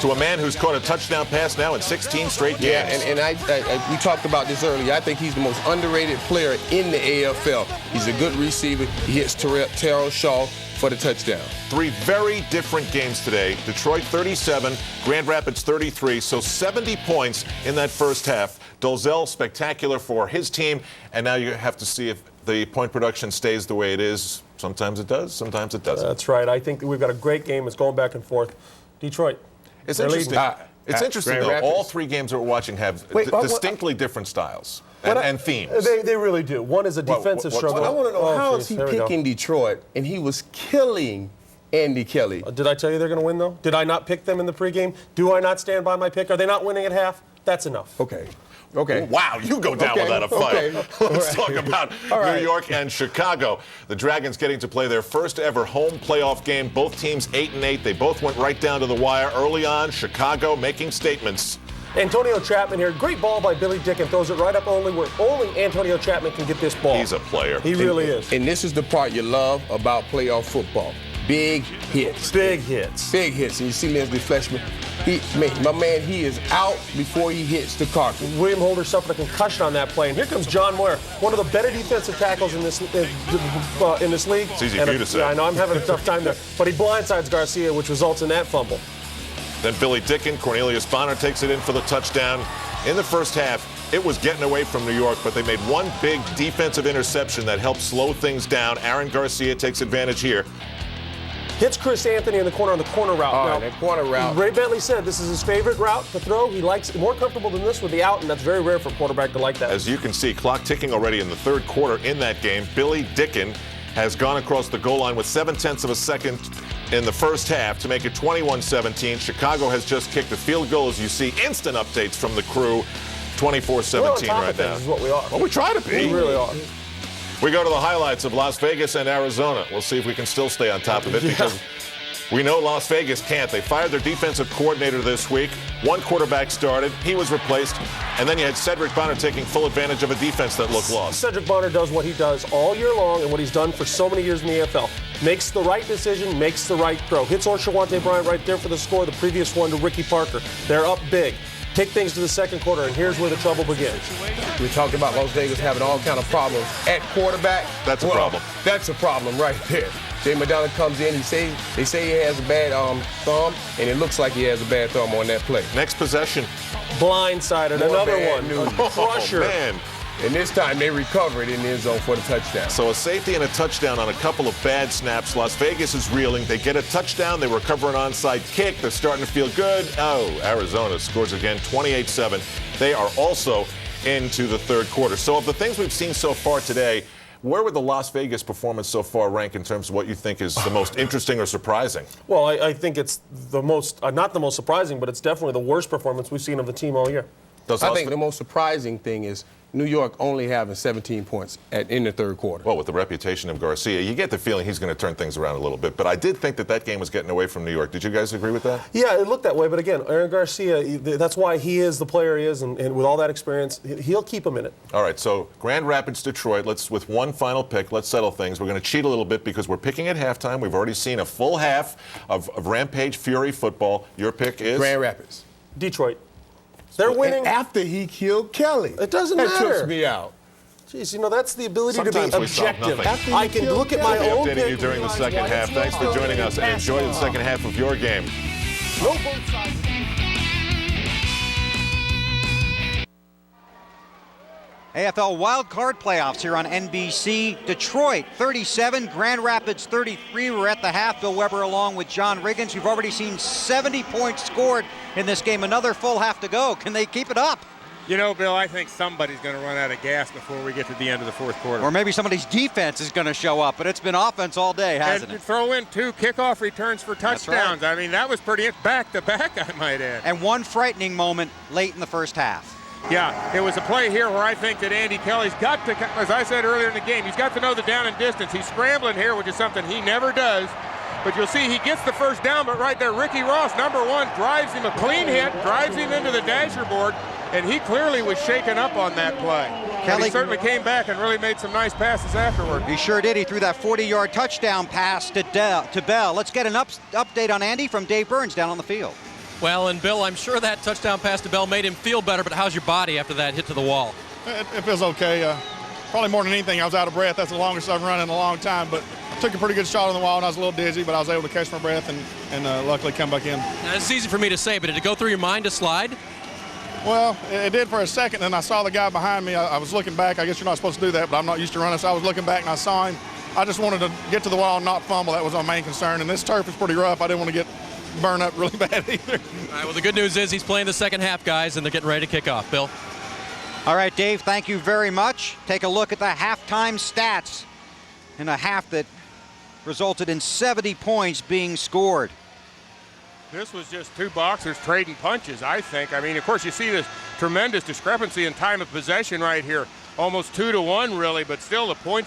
to a man who's caught a touchdown pass now in 16 straight games. Yeah, and we talked about this earlier. I think he's the most underrated player in the AFL. He's a good receiver. He hits Terrell Shaw for the touchdown. 3 very different games today. Detroit 37, Grand Rapids 33, so 70 points in that first half. Dozell, spectacular for his team, and now you have to see if the point production stays the way it is. Sometimes it does, sometimes it doesn't. That's right. I think we've got a great game. It's going back and forth. Detroit. It's interesting. It's interesting, though. All 3 games that we're watching have distinctly different styles and themes. They really do. One is a defensive struggle. I want to know, how is he picking Detroit, and he was killing Andy Kelly? Did I tell you they're going to win, though? Did I not pick them in the pregame? Do I not stand by my pick? Are they not winning at half? That's enough. Okay. Okay. Wow, you go down without a fight. Okay. Let's talk about New York and Chicago. The Dragons getting to play their first ever home playoff game. Both teams 8-8. They both went right down to the wire early on. Chicago making statements. Antonio Chapman here. Great ball by Billy Dick, and throws it right up only where only Antonio Chapman can get this ball. He's a player. He really is. And this is the part you love about playoff football. Big hits. Big hits. Big hits. And you see Leslie Fleshman, my man, he is out before he hits the carpet. William Holder suffered a concussion on that play. And here comes John Moyer, one of the better defensive tackles in this league. It's easy for you to say. Yeah, I know, I'm having a tough time there. But he blindsides Garcia, which results in that fumble. Then Billy Dicken, Cornelius Bonner takes it in for the touchdown. In the first half, it was getting away from New York, but they made one big defensive interception that helped slow things down. Aaron Garcia takes advantage here. Hits Chris Anthony in the corner on the corner route. All now, right, that corner route. Ray Bentley said this is his favorite route to throw. He likes it more comfortable than this with the out, and that's very rare for a quarterback to like that. As you can see, clock ticking already in the third quarter in that game. Billy Dicken has gone across the goal line with 0.7 of a second in the first half to make it 21-17. Chicago has just kicked a field goal. As you see, instant updates from the crew. 24-17 right now. Is what we are. Well, we try to be. We really are. We go to the highlights of Las Vegas and Arizona. We'll see if we can still stay on top of it because we know Las Vegas can't. They fired their defensive coordinator this week. One quarterback started. He was replaced. And then you had Cedric Bonner taking full advantage of a defense that looked lost. Cedric Bonner does what he does all year long and what he's done for so many years in the AFL. Makes the right decision, makes the right throw. Hits Orshawante Bryant right there for the score. The previous one to Ricky Parker. They're up big. Take things to the second quarter, and here's where the trouble begins. We talked about Las Vegas having all kind of problems at quarterback. That's a problem. That's a problem right there. Jay Madonna comes in. They say he has a bad thumb, and it looks like he has a bad thumb on that play. Next possession. Blindsided, another one. A crusher. Oh, man. And this time they recover it in the end zone for the touchdown. So a safety and a touchdown on a couple of bad snaps. Las Vegas is reeling. They get a touchdown. They recover an onside kick. They're starting to feel good. Oh, Arizona scores again, 28-7. They are also into the third quarter. So of the things we've seen so far today, where would the Las Vegas performance so far rank in terms of what you think is the most interesting or surprising? Well, I think it's the most, not the most surprising, but it's definitely the worst performance we've seen of the team all year. I think the most surprising thing is New York only having 17 points in the third quarter. Well, with the reputation of Garcia, you get the feeling he's going to turn things around a little bit. But I did think that game was getting away from New York. Did you guys agree with that? Yeah, it looked that way. But again, Aaron Garcia, that's why he is the player he is. And with all that experience, he'll keep him in it. All right, so Grand Rapids, Detroit. With one final pick, let's settle things. We're going to cheat a little bit because we're picking at halftime. We've already seen a full half of Rampage Fury football. Your pick is? Grand Rapids. Detroit. They're winning. And after he killed Kelly. It doesn't matter. That trips me out. Jeez, that's the ability Sometimes to be we solve objective. nothing. I can look at my own Updating pick. you during the second half. Thanks for joining us, and enjoy the second half of your game. No both sides. AFL Wild Card Playoffs here on NBC. Detroit 37, Grand Rapids 33. We're at the half. Bill Weber along with John Riggins. We've already seen 70 points scored in this game. Another full half to go. Can they keep it up? You know, Bill, I think somebody's going to run out of gas before we get to the end of the fourth quarter. Or maybe somebody's defense is going to show up, but it's been offense all day, hasn't it? Throw in 2 kickoff returns for touchdowns. Right. I mean, that was pretty back-to-back, I might add. And one frightening moment late in the first half. Yeah, it was a play here where I think that Andy Kelly's got to, as I said earlier in the game, he's got to know the down and distance. He's scrambling here, which is something he never does. But you'll see he gets the first down, but right there, Ricky Ross, number 1, drives him a clean hit, drives him into the dasher board, and he clearly was shaken up on that play. Kelly, he certainly came back and really made some nice passes afterward. He sure did. He threw that 40-yard touchdown pass to Bell. Let's get an update on Andy from Dave Burns down on the field. Well, and Bill, I'm sure that touchdown pass to Bell made him feel better, but how's your body after that hit to the wall? It feels okay. Probably more than anything, I was out of breath. That's the longest I've run in a long time, but took a pretty good shot on the wall, and I was a little dizzy, but I was able to catch my breath and luckily come back in. Now, it's easy for me to say, but did it go through your mind to slide? Well, it did for a second, and I saw the guy behind me. I was looking back. I guess you're not supposed to do that, but I'm not used to running, so I was looking back, and I saw him. I just wanted to get to the wall and not fumble. That was my main concern, and this turf is pretty rough. I didn't want to get burned up really bad either. All right, well, the good news is he's playing the second half, guys, and they're getting ready to kick off. Bill? All right, Dave, thank you very much. Take a look at the halftime stats in a half that resulted in 70 points being scored. This was just 2 boxers trading punches, I think. I mean, of course, you see this tremendous discrepancy in time of possession right here. Almost 2-1 really, but still the point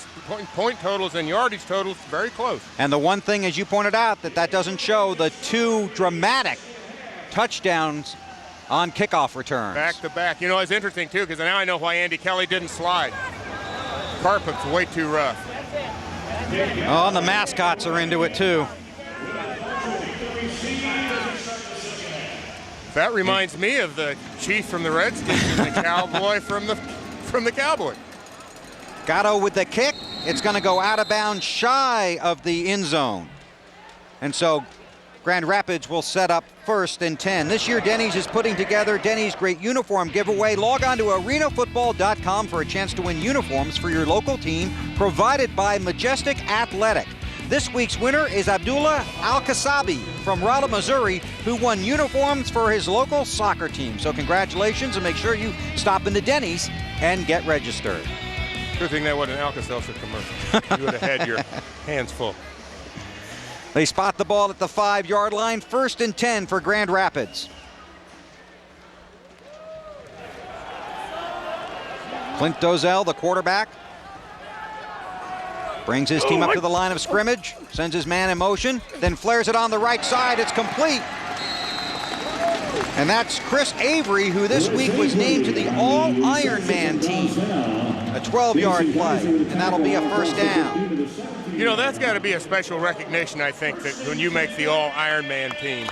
totals and yardage totals very close. And the one thing, as you pointed out, that doesn't show the 2 dramatic touchdowns on kickoff returns. Back to back. You know, it's interesting too, because now I know why Andy Kelly didn't slide. Carpet's way too rough. Oh, and the mascots are into it too. That reminds me of the Chief from the Redskins and the Cowboy from the Cowboy. Gatto with the kick. It's going to go out of bounds shy of the end zone. And so Grand Rapids will set up 1st and 10. This year, Denny's is putting together Denny's Great Uniform Giveaway. Log on to arenafootball.com for a chance to win uniforms for your local team, provided by Majestic Athletic. This week's winner is Abdullah Al-Kasabi from Rolla, Missouri, who won uniforms for his local soccer team. So congratulations, and make sure you stop into Denny's and get registered. Good thing that wasn't an Alka-Seltzer commercial. You would have had your hands full. They spot the ball at the 5-yard line. 1st and 10 for Grand Rapids. Clint Dozell, the quarterback, brings his team up to the line of scrimmage, sends his man in motion, then flares it on the right side. It's complete. And that's Chris Avery, who this week was named to the All-Ironman team. A 12-yard play, and that'll be a 1st down. You know, that's got to be a special recognition, I think, that when you make the All-Ironman team.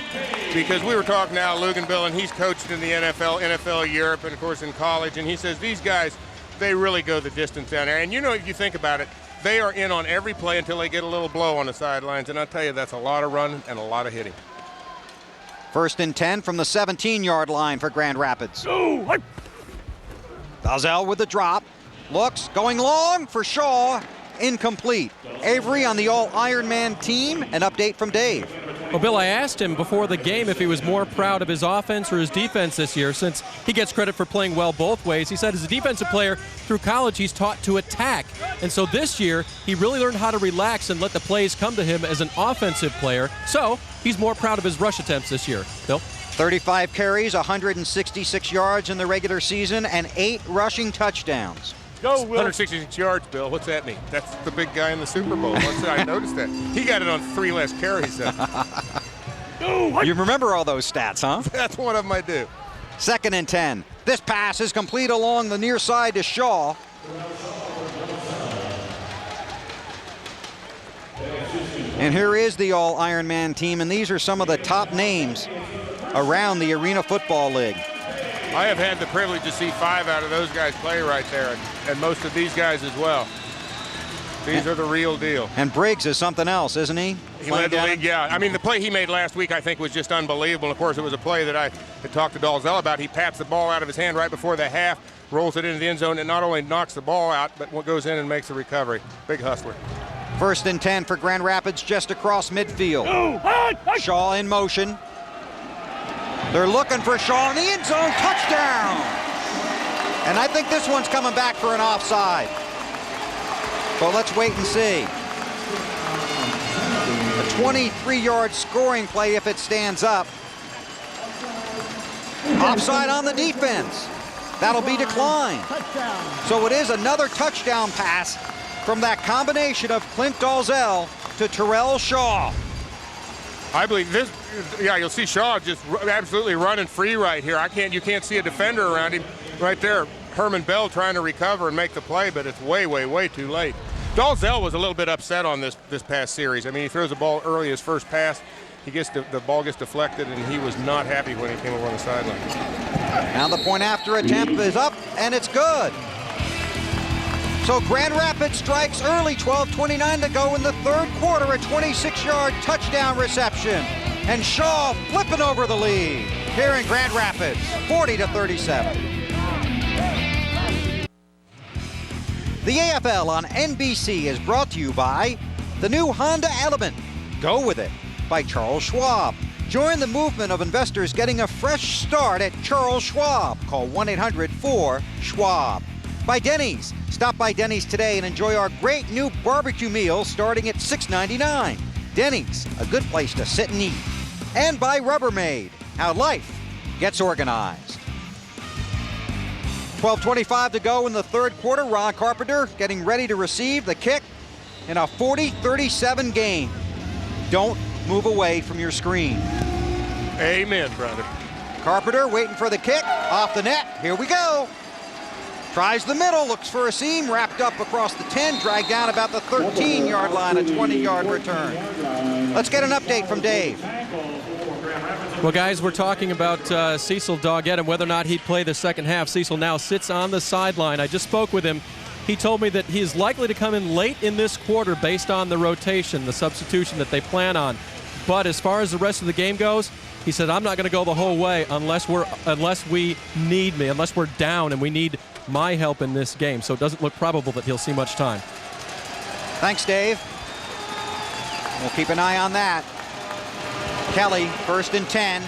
Because we were talking now, Luganville, and he's coached in the NFL Europe, and of course in college, and he says these guys, they really go the distance down there. And you know, if you think about it, they are in on every play until they get a little blow on the sidelines, and I'll tell you, that's a lot of running and a lot of hitting. 1st and 10 from the 17-yard line for Grand Rapids. Dozell with the drop. Looks, going long for Shaw. Incomplete. Avery on the All-Ironman team. An update from Dave. Well, Bill, I asked him before the game if he was more proud of his offense or his defense this year, since he gets credit for playing well both ways. He said as a defensive player through college, he's taught to attack. And so this year, he really learned how to relax and let the plays come to him as an offensive player. So he's more proud of his rush attempts this year. Bill? 35 carries, 166 yards in the regular season, and 8 rushing touchdowns. Go, Will. 166 yards, Bill. What's that mean? That's the big guy in the Super Bowl. I noticed that. He got it on 3 less carries. You remember all those stats, huh? That's one of them I do. 2nd and 10. This pass is complete along the near side to Shaw. And here is the All-Ironman team, and these are some of the top names around the Arena Football League. I have had the privilege to see 5 out of those guys play right there, and most of these guys as well. These are the real deal. And Briggs is something else, isn't he? He led the league, yeah. I mean, the play he made last week, I think, was just unbelievable. Of course, it was a play that I had talked to Dalzell about. He pats the ball out of his hand right before the half, rolls it into the end zone, and not only knocks the ball out, but goes in and makes a recovery. Big hustler. 1st and 10 for Grand Rapids, just across midfield. Shaw in motion. They're looking for Shaw in the end zone. Touchdown! And I think this one's coming back for an offside. But let's wait and see. A 23-yard scoring play if it stands up. Offside on the defense. That'll be declined. So it is another touchdown pass from that combination of Clint Dalzell to Terrell Shaw. I believe this, yeah, you'll see Shaw just absolutely running free right here. You can't see a defender around him right there. Herman Bell trying to recover and make the play, but it's way, way, way too late. Dalzell was a little bit upset on this past series. I mean, he throws the ball early, his first pass. The ball gets deflected, and he was not happy when he came over on the sideline. Now the point after attempt is up, and it's good. So Grand Rapids strikes early, 12:29 to go in the 3rd quarter, a 26-yard touchdown reception. And Shaw flipping over the lead here in Grand Rapids, 40-37. The AFL on NBC is brought to you by the new Honda Element. Go with it, by Charles Schwab. Join the movement of investors getting a fresh start at Charles Schwab. Call 1-800-4-SCHWAB. By Denny's. Stop by Denny's today and enjoy our great new barbecue meal starting at $6.99. Denny's, a good place to sit and eat. And by Rubbermaid, how life gets organized. 12:25 to go in the third quarter. Ron Carpenter getting ready to receive the kick in a 40-37 game. Don't move away from your screen. Amen, brother. Carpenter waiting for the kick, off the net. Here we go. Tries the middle, looks for a seam, wrapped up across the 10, dragged down about the 13-yard line, a 20-yard return. Let's get an update from Dave. Well, guys, we're talking about Cecil Doggett and whether or not he'd play the second half. Cecil now sits on the sideline. I just spoke with him. He told me that he is likely to come in late in this quarter based on the rotation, the substitution that they plan on. But as far as the rest of the game goes, he said, I'm not going to go the whole way unless we need me, unless we're down and we need my help in this game. So it doesn't look probable that he'll see much time. Thanks, Dave. We'll keep an eye on that. Kelly, 1st and 10.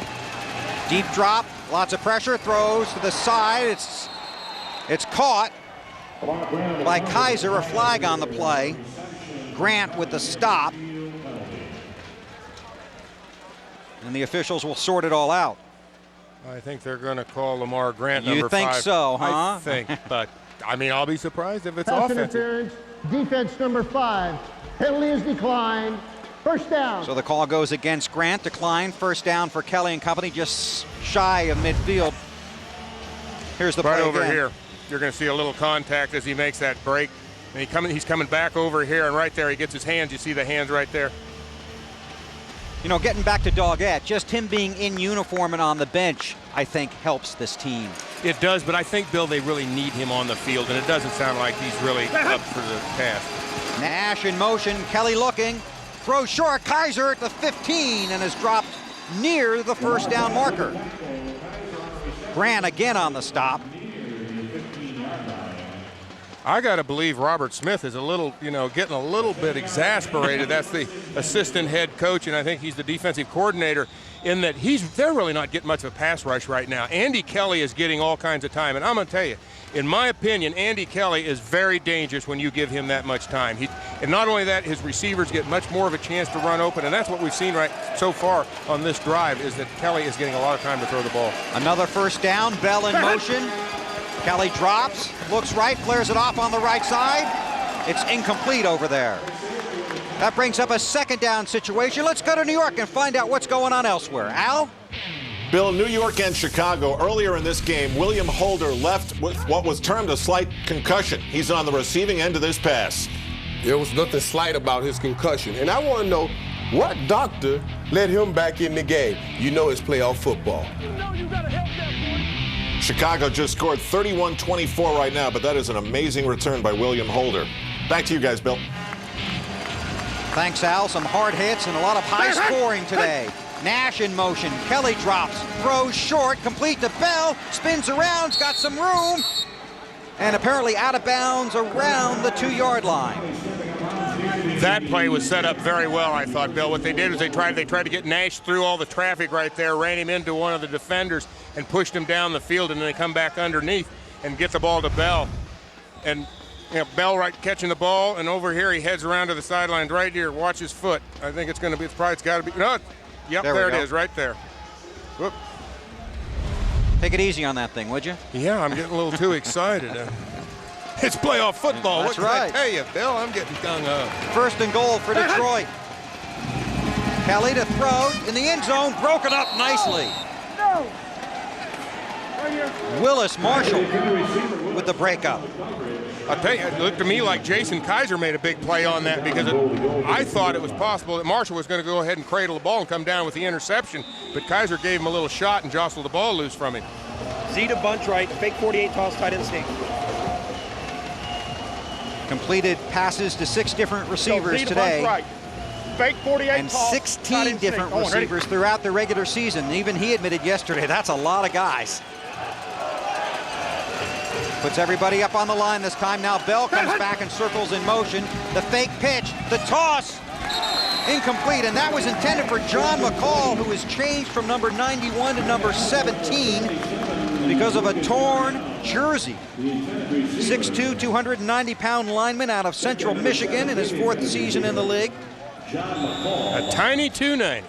Deep drop, lots of pressure, throws to the side. It's caught by Kaiser, a flag on the play. Grant with the stop. And the officials will sort it all out. I think they're going to call Lamar Grant You number 5. think so, huh? I think, but I mean, I'll be surprised if it's Pass offensive. interference, defense number 5. Penalty is declined. First down. So the call goes against Grant. Decline. First down for Kelly and company, just shy of midfield. Here's the Right play over again. here. You're going to see a little contact as he makes that break. And he's coming back over here, and right there he gets his hands. You see the hands right there. You know, getting back to Doggett, just him being in uniform and on the bench, I think, helps this team. It does, but I think, Bill, they really need him on the field, and it doesn't sound like he's really up for the task. Nash in motion, Kelly looking, throws short, Kaiser at the 15 and is dropped near the first down marker. Grant again on the stop. I got to believe Robert Smith is a little, getting a little bit exasperated. That's the assistant head coach, and I think he's the defensive coordinator, in that they're really not getting much of a pass rush right now. Andy Kelly is getting all kinds of time, and I'm going to tell you, in my opinion, Andy Kelly is very dangerous when you give him that much time. And not only that, his receivers get much more of a chance to run open, and that's what we've seen right so far on this drive, is that Kelly is getting a lot of time to throw the ball. Another first down, Bell in motion. Kelly drops, looks right, flares it off on the right side. It's incomplete over there. That brings up a second down situation. Let's go to New York and find out what's going on elsewhere. Al? Bill, New York and Chicago. Earlier in this game, William Holder left with what was termed a slight concussion. He's on the receiving end of this pass. There was nothing slight about his concussion. And I want to know, what doctor let him back in the game? You know it's playoff football. Chicago just scored 31-24 right now, but that is an amazing return by William Holder. Back to you guys, Bill. Thanks, Al. Some hard hits and a lot of high scoring today. Nash in motion. Kelly drops, throws short, complete to Bell, spins around, got some room, and apparently out of bounds around the 2-yard line. That play was set up very well, I thought, Bill. What they did is they tried to get Nash through all the traffic right there, ran him into one of the defenders, and pushed him down the field, and then they come back underneath and get the ball to Bell. And Bell right catching the ball, and over here he heads around to the sidelines right here. Watch his foot. I think it's got to be. No, yep, there it is, right there. Whoop. Take it easy on that thing, would you? Yeah, I'm getting a little too excited. It's playoff football. That's what can right. I tell you, Bill? I'm getting gung up. First and goal for Detroit. Kelly to throw in the end zone, broken up nicely. Willis Marshall with the breakup. I'll tell you, it looked to me like Jason Kaiser made a big play on that, because I thought it was possible that Marshall was going to go ahead and cradle the ball and come down with the interception, but Kaiser gave him a little shot and jostled the ball loose from him. Z to bunch right, fake 48 toss, tight end sneak. Completed passes to 6 different receivers today. Right. Fake 48 and toss, 16 different receivers throughout the regular season. Even he admitted yesterday, that's a lot of guys. Puts everybody up on the line this time. Now Bell comes back and circles in motion. The fake pitch, the toss, incomplete. And that was intended for John McCall, who was changed from number 91 to number 17 because of a torn jersey. 6'2", 290-pound lineman out of Central Michigan in his 4th season in the league. A tiny 290.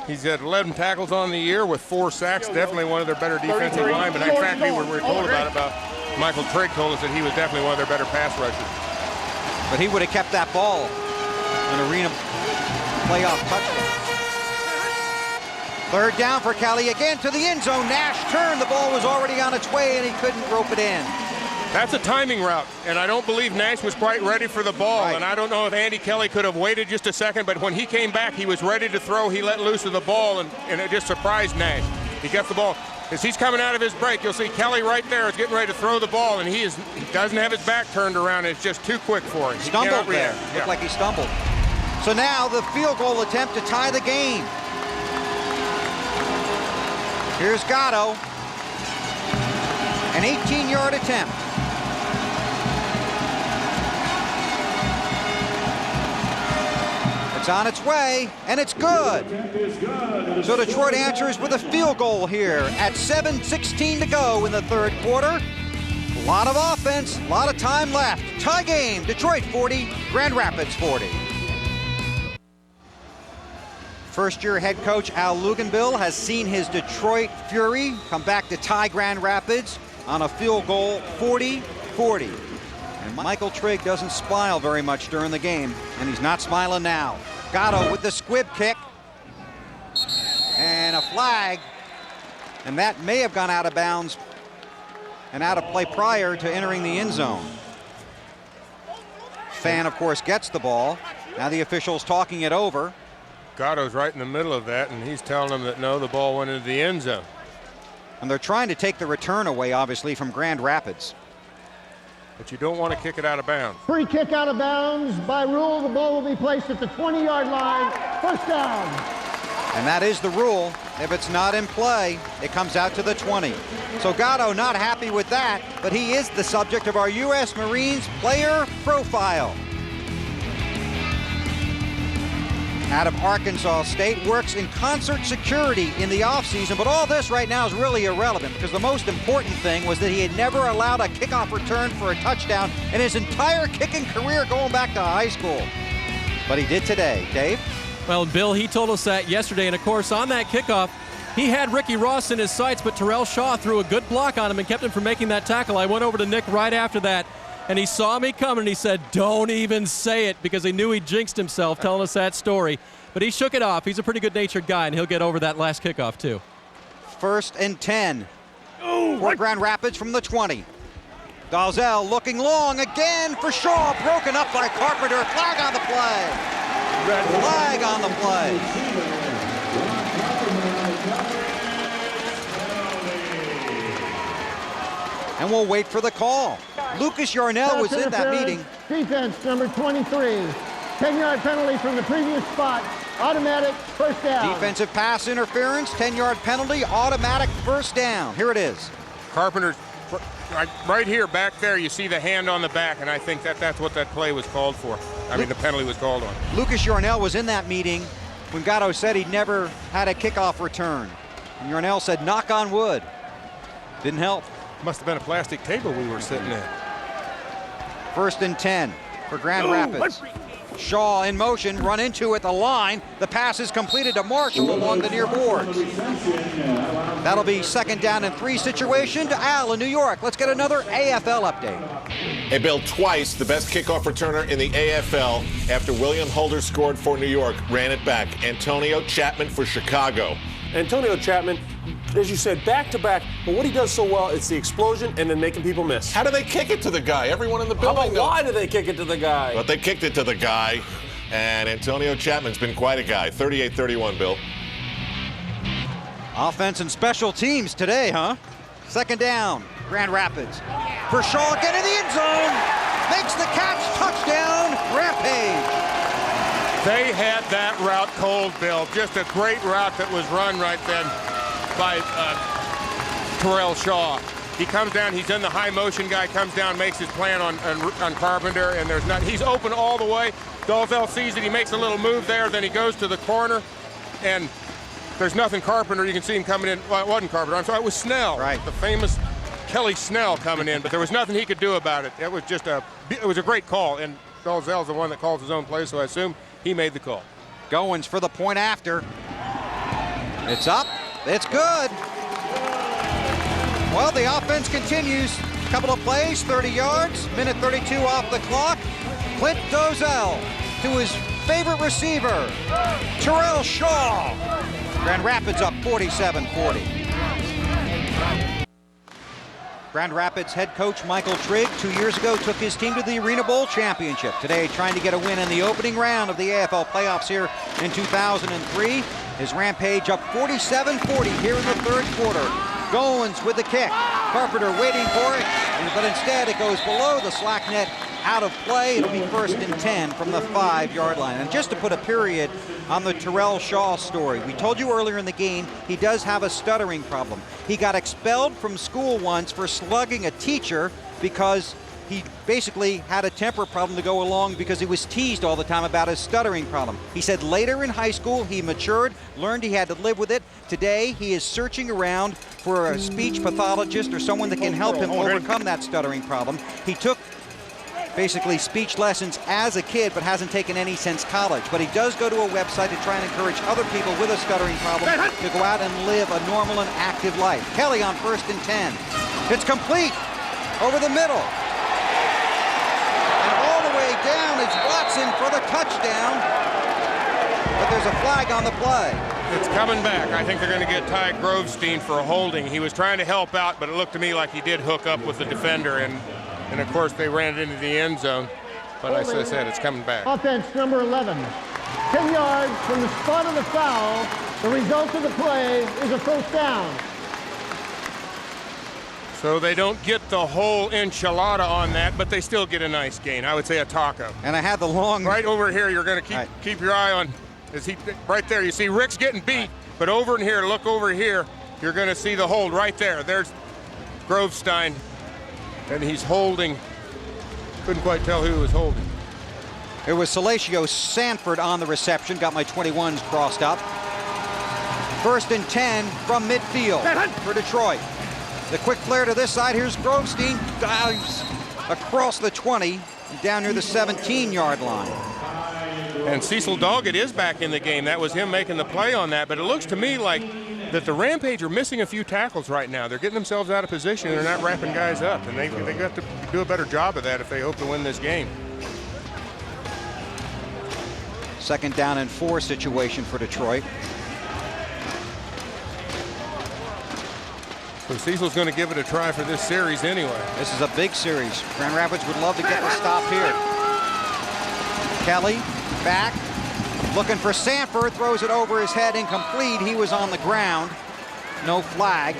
He's had 11 tackles on the year with 4 sacks. Definitely one of their better defensive linemen. In fact, we were told about Michael Trigg told us that he was definitely one of their better pass rushers. But he would have kept that ball. An arena playoff touchdown. Third down for Kelly, again to the end zone. Nash turned, the ball was already on its way and he couldn't rope it in. That's a timing route, and I don't believe Nash was quite ready for the ball. Right. And I don't know if Andy Kelly could have waited just a second, but when he came back, he was ready to throw. He let loose of the ball, and it just surprised Nash. He got the ball. As he's coming out of his break, you'll see Kelly right there is getting ready to throw the ball, and he doesn't have his back turned around. It's just too quick for him. Stumbled there. Looked like he stumbled. So now the field goal attempt to tie the game. Here's Gatto. An 18-yard attempt. It's on its way, and it's good. So Detroit answers with a field goal here at 7:16 to go in the third quarter. A lot of offense, a lot of time left. Tie game, Detroit 40, Grand Rapids 40. First-year head coach Al Luganbill has seen his Detroit Fury come back to tie Grand Rapids on a field goal 40-40. And Michael Trigg doesn't smile very much during the game, and he's not smiling now. Gatto with the squib kick. And a flag. And that may have gone out of bounds and out of play prior to entering the end zone. Fan, of course, gets the ball. Now the official's talking it over. Gatto's right in the middle of that, and he's telling them that no, the ball went into the end zone. And they're trying to take the return away, obviously, from Grand Rapids. But you don't want to kick it out of bounds. Free kick out of bounds. By rule, the ball will be placed at the 20-yard line. First down. And that is the rule. If it's not in play, it comes out to the 20. So Gatto not happy with that, but he is the subject of our U.S. Marines player profile. Out of Arkansas State, works in concert security in the offseason, but all this right now is really irrelevant because the most important thing was that he had never allowed a kickoff return for a touchdown in his entire kicking career going back to high school. But he did today. Dave? Well, Bill, he told us that yesterday, and of course on that kickoff, he had Ricky Ross in his sights, but Terrell Shaw threw a good block on him and kept him from making that tackle. I went over to Nick right after that, and he saw me coming, and he said, don't even say it, because he knew he jinxed himself telling us that story. But he shook it off. He's a pretty good-natured guy, and he'll get over that last kickoff, too. 1st and 10 for Grand Rapids from the 20. Dalzell looking long again for Shaw, broken up by Carpenter. Flag on the play. Flag on the play. And we'll wait for the call. Lucas Yarnell was in that meeting. Defense number 23. 10-yard penalty from the previous spot. Automatic first down. Defensive pass interference, 10-yard penalty, automatic first down. Here it is. Carpenter, right here, back there, you see the hand on the back, and I think that's what that play was called for. I mean, the penalty was called on. Lucas Yarnell was in that meeting when Gatto said he'd never had a kickoff return. And Yarnell said, knock on wood. Didn't help. Must have been a plastic table we were sitting in. 1st and 10 for Grand Rapids. Shaw in motion, run into at the line. The pass is completed to Marshall along the near boards. That'll be 2nd down and 3 situation to Al in New York. Let's get another AFL update. Hey, Bill, twice the best kickoff returner in the AFL after William Holder scored for New York, ran it back. Antonio Chapman for Chicago. Antonio Chapman, as you said, back-to-back, but what he does so well, it's the explosion and then making people miss. How do they kick it to the guy? Everyone in the building knows. Why do they kick it to the guy? But they kicked it to the guy, and Antonio Chapman's been quite a guy. 38-31, Bill. Offense and special teams today, huh? 2nd down, Grand Rapids. For Shaw, get in the end zone. Makes the catch, touchdown, Rampage. They had that route cold, Bill. Just a great route that was run right then by Terrell Shaw. He comes down, he's in the high motion guy, comes down, makes his plan on Carpenter, and he's open all the way. Dalzell sees it, he makes a little move there, then he goes to the corner, and there's nothing Carpenter. You can see him coming in. Well, it wasn't Carpenter, I'm sorry, it was Snell. Right. The famous Kelly Snell coming in, but there was nothing he could do about it. It was just it was a great call, and Dalzell's the one that calls his own play, so I assume he made the call. Goins for the point after. It's up. It's good. Well, the offense continues. Couple of plays, 30 yards, minute 32 off the clock. Clint Dozell to his favorite receiver, Terrell Shaw. Grand Rapids up 47-40. Grand Rapids head coach Michael Trigg 2 years ago took his team to the Arena Bowl championship. Today trying to get a win in the opening round of the AFL playoffs here in 2003. His Rampage up 47-40 here in the third quarter. Goins with the kick. Carpenter waiting for it, but instead it goes below the slack net, out of play. It'll be 1st and 10 from the 5-yard line. And just to put a period on the Terrell Shaw story, we told you earlier in the game he does have a stuttering problem. He got expelled from school once for slugging a teacher because he basically had a temper problem to go along because he was teased all the time about his stuttering problem. He said later in high school he matured, learned he had to live with it. Today he is searching around for a speech pathologist or someone that can help him overcome that stuttering problem. He took basically speech lessons as a kid but hasn't taken any since college. But he does go to a website to try and encourage other people with a stuttering problem to go out and live a normal and active life. Kelly on 1st and 10. It's complete over the middle. Down is Watson for the touchdown, but there's a flag on the play. It's coming back. I think they're going to get Ty Grovestein for a holding. He was trying to help out, but it looked to me like he did hook up with the defender, and of course they ran it into the end zone. But as I said, it's coming back. Offense number 11. 10 yards from the spot of the foul. The result of the play is a 1st down. So they don't get the whole enchilada on that, but they still get a nice gain. I would say a taco. And I had the long... Right over here, you're going to keep your eye on... Is he right there? You see Rick's getting beat, but over in here, look over here, you're going to see the hold right there. There's Grovestein, and he's holding. Couldn't quite tell who he was holding. It was Salacio Sanford on the reception. Got my 21s crossed up. 1st and 10 from midfield for Detroit. The quick flare to this side. Here's Grovestein. Dives across the 20 down near the 17-yard line. And Cecil Doggett is back in the game. That was him making the play on that. But it looks to me like that the Rampage are missing a few tackles right now. They're getting themselves out of position. They're not wrapping guys up. And they got to do a better job of that if they hope to win this game. 2nd down and 4 situation for Detroit. So Cecil's going to give it a try for this series anyway. This is a big series. Grand Rapids would love to get the stop here. Kelly back, looking for Sanford, throws it over his head, incomplete. He was on the ground. No flag.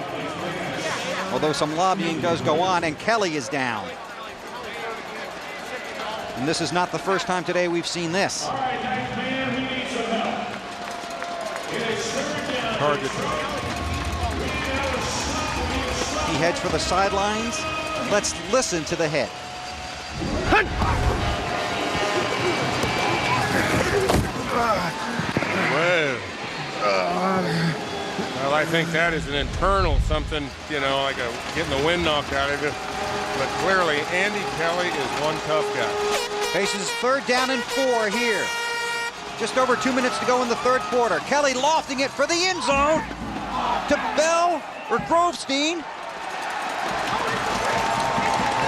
Although some lobbying does go on, and Kelly is down. And this is not the first time today we've seen this. Hard to tell. He heads for the sidelines. Let's listen to the hit. Well, I think that is an internal something, you know, like getting the wind knocked out of it. But clearly, Andy Kelly is one tough guy. Faces 3rd down and 4 here. Just over 2 minutes to go in the third quarter. Kelly lofting it for the end zone to Bell or Grovestein.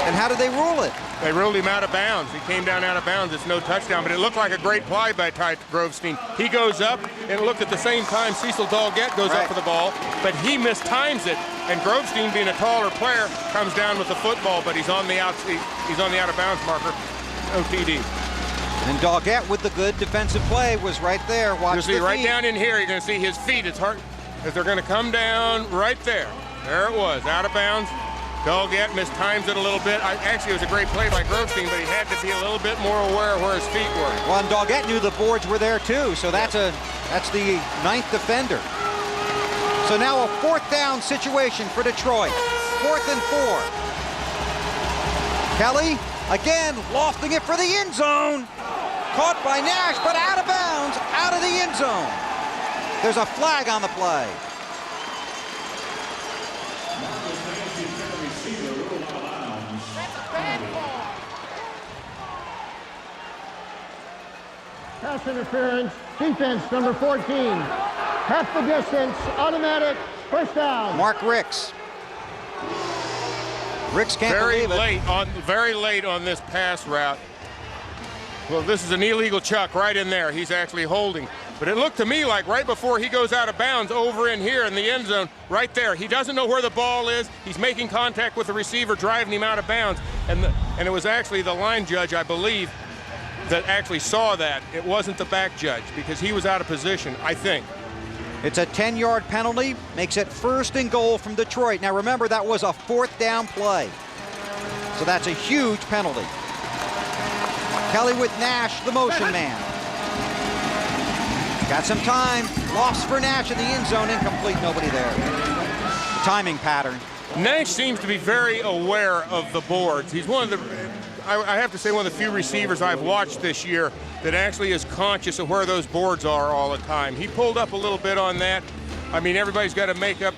And how did they rule it? They ruled him out of bounds. He came down out of bounds. It's no touchdown, but it looked like a great play by Ty Grovestein. He goes up, and look at the same time Cecil Doggett goes up for the ball, but he mistimes it. And Grovestein, being a taller player, comes down with the football, but he's on the out of bounds marker. No TD. And Doggett with the good defensive play was right there. Watch You'll see the right feet. down in here. You're going to see his feet. It's hard because they're going to come down right there. There it was, out of bounds. Doggett mistimes it a little bit. Actually, it was a great play by Grovestein, but he had to be a little bit more aware of where his feet were. Well, and Doggett knew the boards were there too, so that's the 9th defender. So now a 4th down situation for Detroit. 4th and 4. Kelly again lofting it for the end zone. Caught by Nash, but out of bounds, out of the end zone. There's a flag on the play. Pass interference. Defense, number 14. Half the distance, automatic, first down. Mark Ricks. Ricks can't believe it. Very late on this pass route. Well, this is an illegal chuck right in there. He's actually holding. But it looked to me like right before he goes out of bounds over in here in the end zone, right there. He doesn't know where the ball is. He's making contact with the receiver, driving him out of bounds. And it was actually the line judge, I believe, that actually saw that. It wasn't the back judge because he was out of position, I think. It's a 10-yard penalty, makes it 1st and goal from Detroit. Now remember, that was a 4th down play. So that's a huge penalty. Kelly with Nash, the motion man. Got some time. Loss for Nash in the end zone. Incomplete. Nobody there. The timing pattern. Nash seems to be very aware of the boards. He's one of the, I have to say, one of the few receivers I've watched this year that actually is conscious of where those boards are all the time. He pulled up a little bit on that. I mean, everybody's got to make up,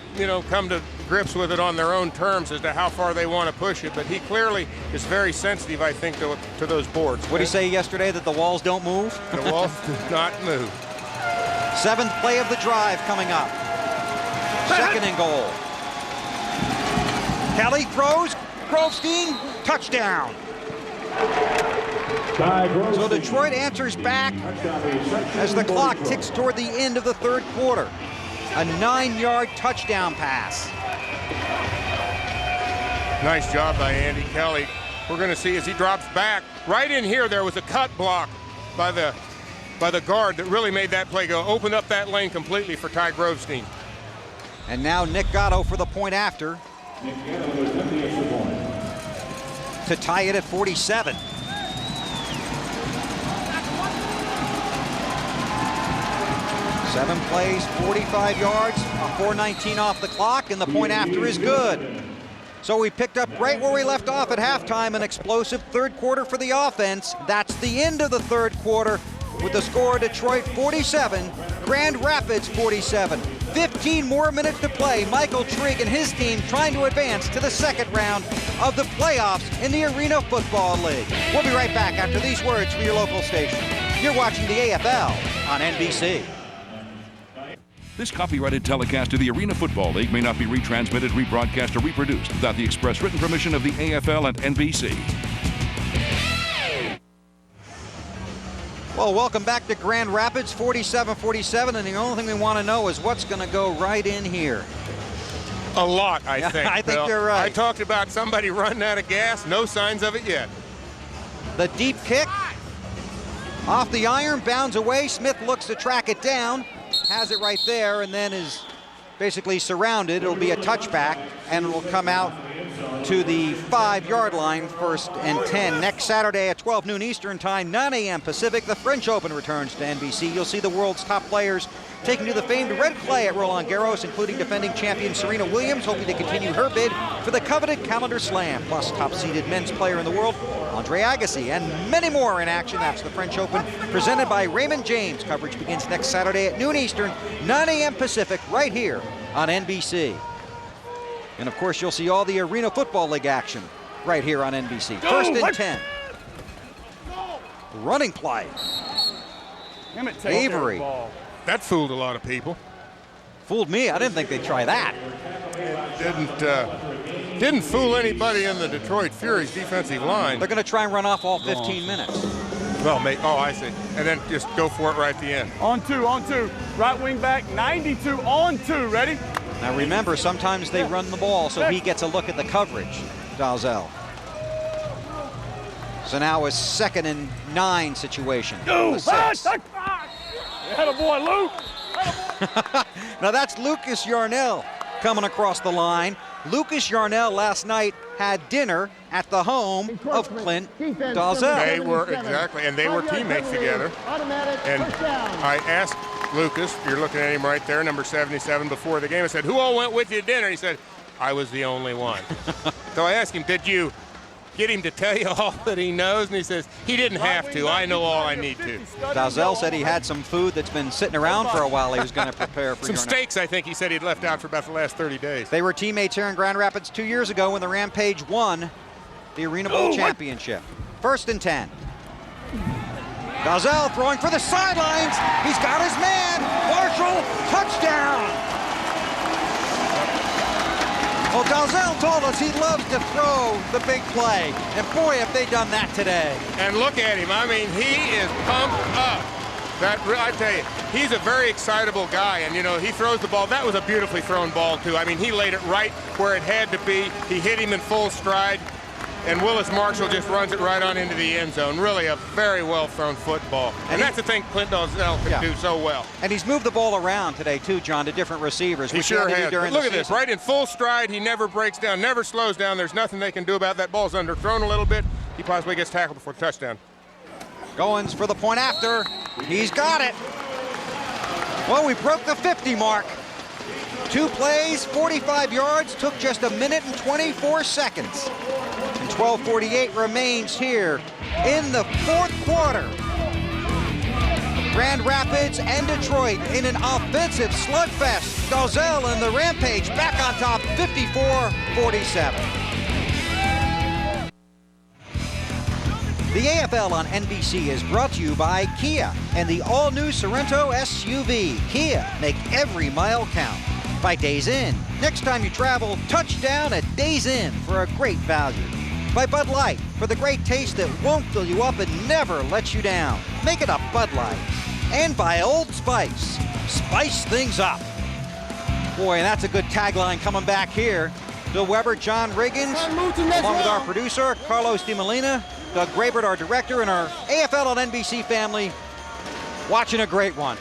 come to grips with it on their own terms as to how far they want to push it. But he clearly is very sensitive, I think, to those boards. What did he say yesterday, that the walls don't move? The walls do not move. 7th play of the drive coming up. 2nd and goal. Kelly throws. Grovestein, touchdown. So Detroit answers back as the clock ticks toward the end of the 3rd quarter. A 9-yard touchdown pass. Nice job by Andy Kelly. We're going to see as he drops back. Right in here, there was a cut block by the guard that really made that play go. Opened up that lane completely for Ty Grovestein. And now Nick Gatto for the point after. To tie it at 47. Seven plays, 45 yards, a 4:19 off the clock, and the point after is good. So we picked up right where we left off at halftime, an explosive 3rd quarter for the offense. That's the end of the 3rd quarter with the score Detroit 47, Grand Rapids 47. 15 more minutes to play. Michael Trigg and his team trying to advance to the 2nd round of the playoffs in the Arena Football League. We'll be right back after these words from your local station. You're watching the AFL on NBC. This copyrighted telecast of the Arena Football League may not be retransmitted, rebroadcast, or reproduced without the express written permission of the AFL and NBC. Well, welcome back to Grand Rapids, 47-47, and the only thing we want to know is what's going to go right in here. A lot, I think. I think you're right. I talked about somebody running out of gas. No signs of it yet. The deep kick. Off the iron, bounds away. Smith looks to track it down. Has it right there, and then is basically surrounded. It'll be a touchback, and it will come out to the 5-yard line, 1st and 10. Next Saturday at 12 noon Eastern time, 9 a.m. Pacific, the French Open returns to NBC. You'll see the world's top players taking to the famed red clay at Roland Garros, including defending champion Serena Williams, hoping to continue her bid for the coveted Calendar Slam, plus top-seeded men's player in the world, Andre Agassi, and many more in action. That's the French Open, presented by Raymond James. Coverage begins next Saturday at noon Eastern, 9 a.m. Pacific, right here on NBC. And of course, you'll see all the Arena Football League action right here on NBC. 1st and 10. Running play. Avery. That fooled a lot of people. Fooled me. I didn't think they'd try that. It didn't fool anybody in the Detroit Fury's defensive line. They're going to try and run off all 15 minutes. Well, I see. And then just go for it right at the end. On two. Right wing back, 92 on 2. Ready? Now remember, sometimes they run the ball, so he gets a look at the coverage, Dalzell. So now a 2nd and 9 situation. Attaboy, Luke. Now that's Lucas Yarnell coming across the line. Lucas Yarnell last night had dinner at the home of Clint Dalzell. They were, exactly, and they were teammates together. And I asked Lucas, you're looking at him right there, number 77, before the game. I said, who all went with you to dinner? He said, I was the only one. So I asked him, did you get him to tell you all that he knows? And he says, he didn't have to. I know all I need to. Dalzell said he had some food that's been sitting around for a while he was going to prepare for some steaks, I think he said he'd left out for about the last 30 days. They were teammates here in Grand Rapids 2 years ago when the Rampage won the Arena Bowl championship. 1st and 10. Dalzell throwing for the sidelines. He's got his man. Marshall, touchdown. Well, Dalzell told us he loves to throw the big play. And boy, have they done that today. And look at him. I mean, he is pumped up. I tell you, he's a very excitable guy. And, you know, he throws the ball. That was a beautifully thrown ball, too. I mean, he laid it right where it had to be. He hit him in full stride. And Willis Marshall just runs it right on into the end zone. Really a very well-thrown football. And that's the thing Clint Dalzell can do so well. And he's moved the ball around today, too, John, to different receivers. He sure has. Look at this, right in full stride. He never breaks down, never slows down. There's nothing they can do about that. Ball's underthrown a little bit. He possibly gets tackled before the touchdown. Goins for the point after. He's got it. Well, we broke the 50 mark. 2 plays, 45 yards, took just a minute and 24 seconds. And 12:48 remains here in the 4th quarter. Grand Rapids and Detroit in an offensive slugfest. Dalzell and the Rampage back on top, 54-47. The AFL on NBC is brought to you by Kia and the all-new Sorrento SUV. Kia, make every mile count. By Days Inn. Next time you travel, touchdown at Days Inn for a great value. By Bud Light, for the great taste that won't fill you up and never lets you down. Make it a Bud Light. And by Old Spice. Spice things up. Boy, and that's a good tagline coming back here. Bill Weber, John Riggins, along with our producer, Carlos DiMolina, Doug Grabert, our director, and our AFL on NBC family, watching a great one.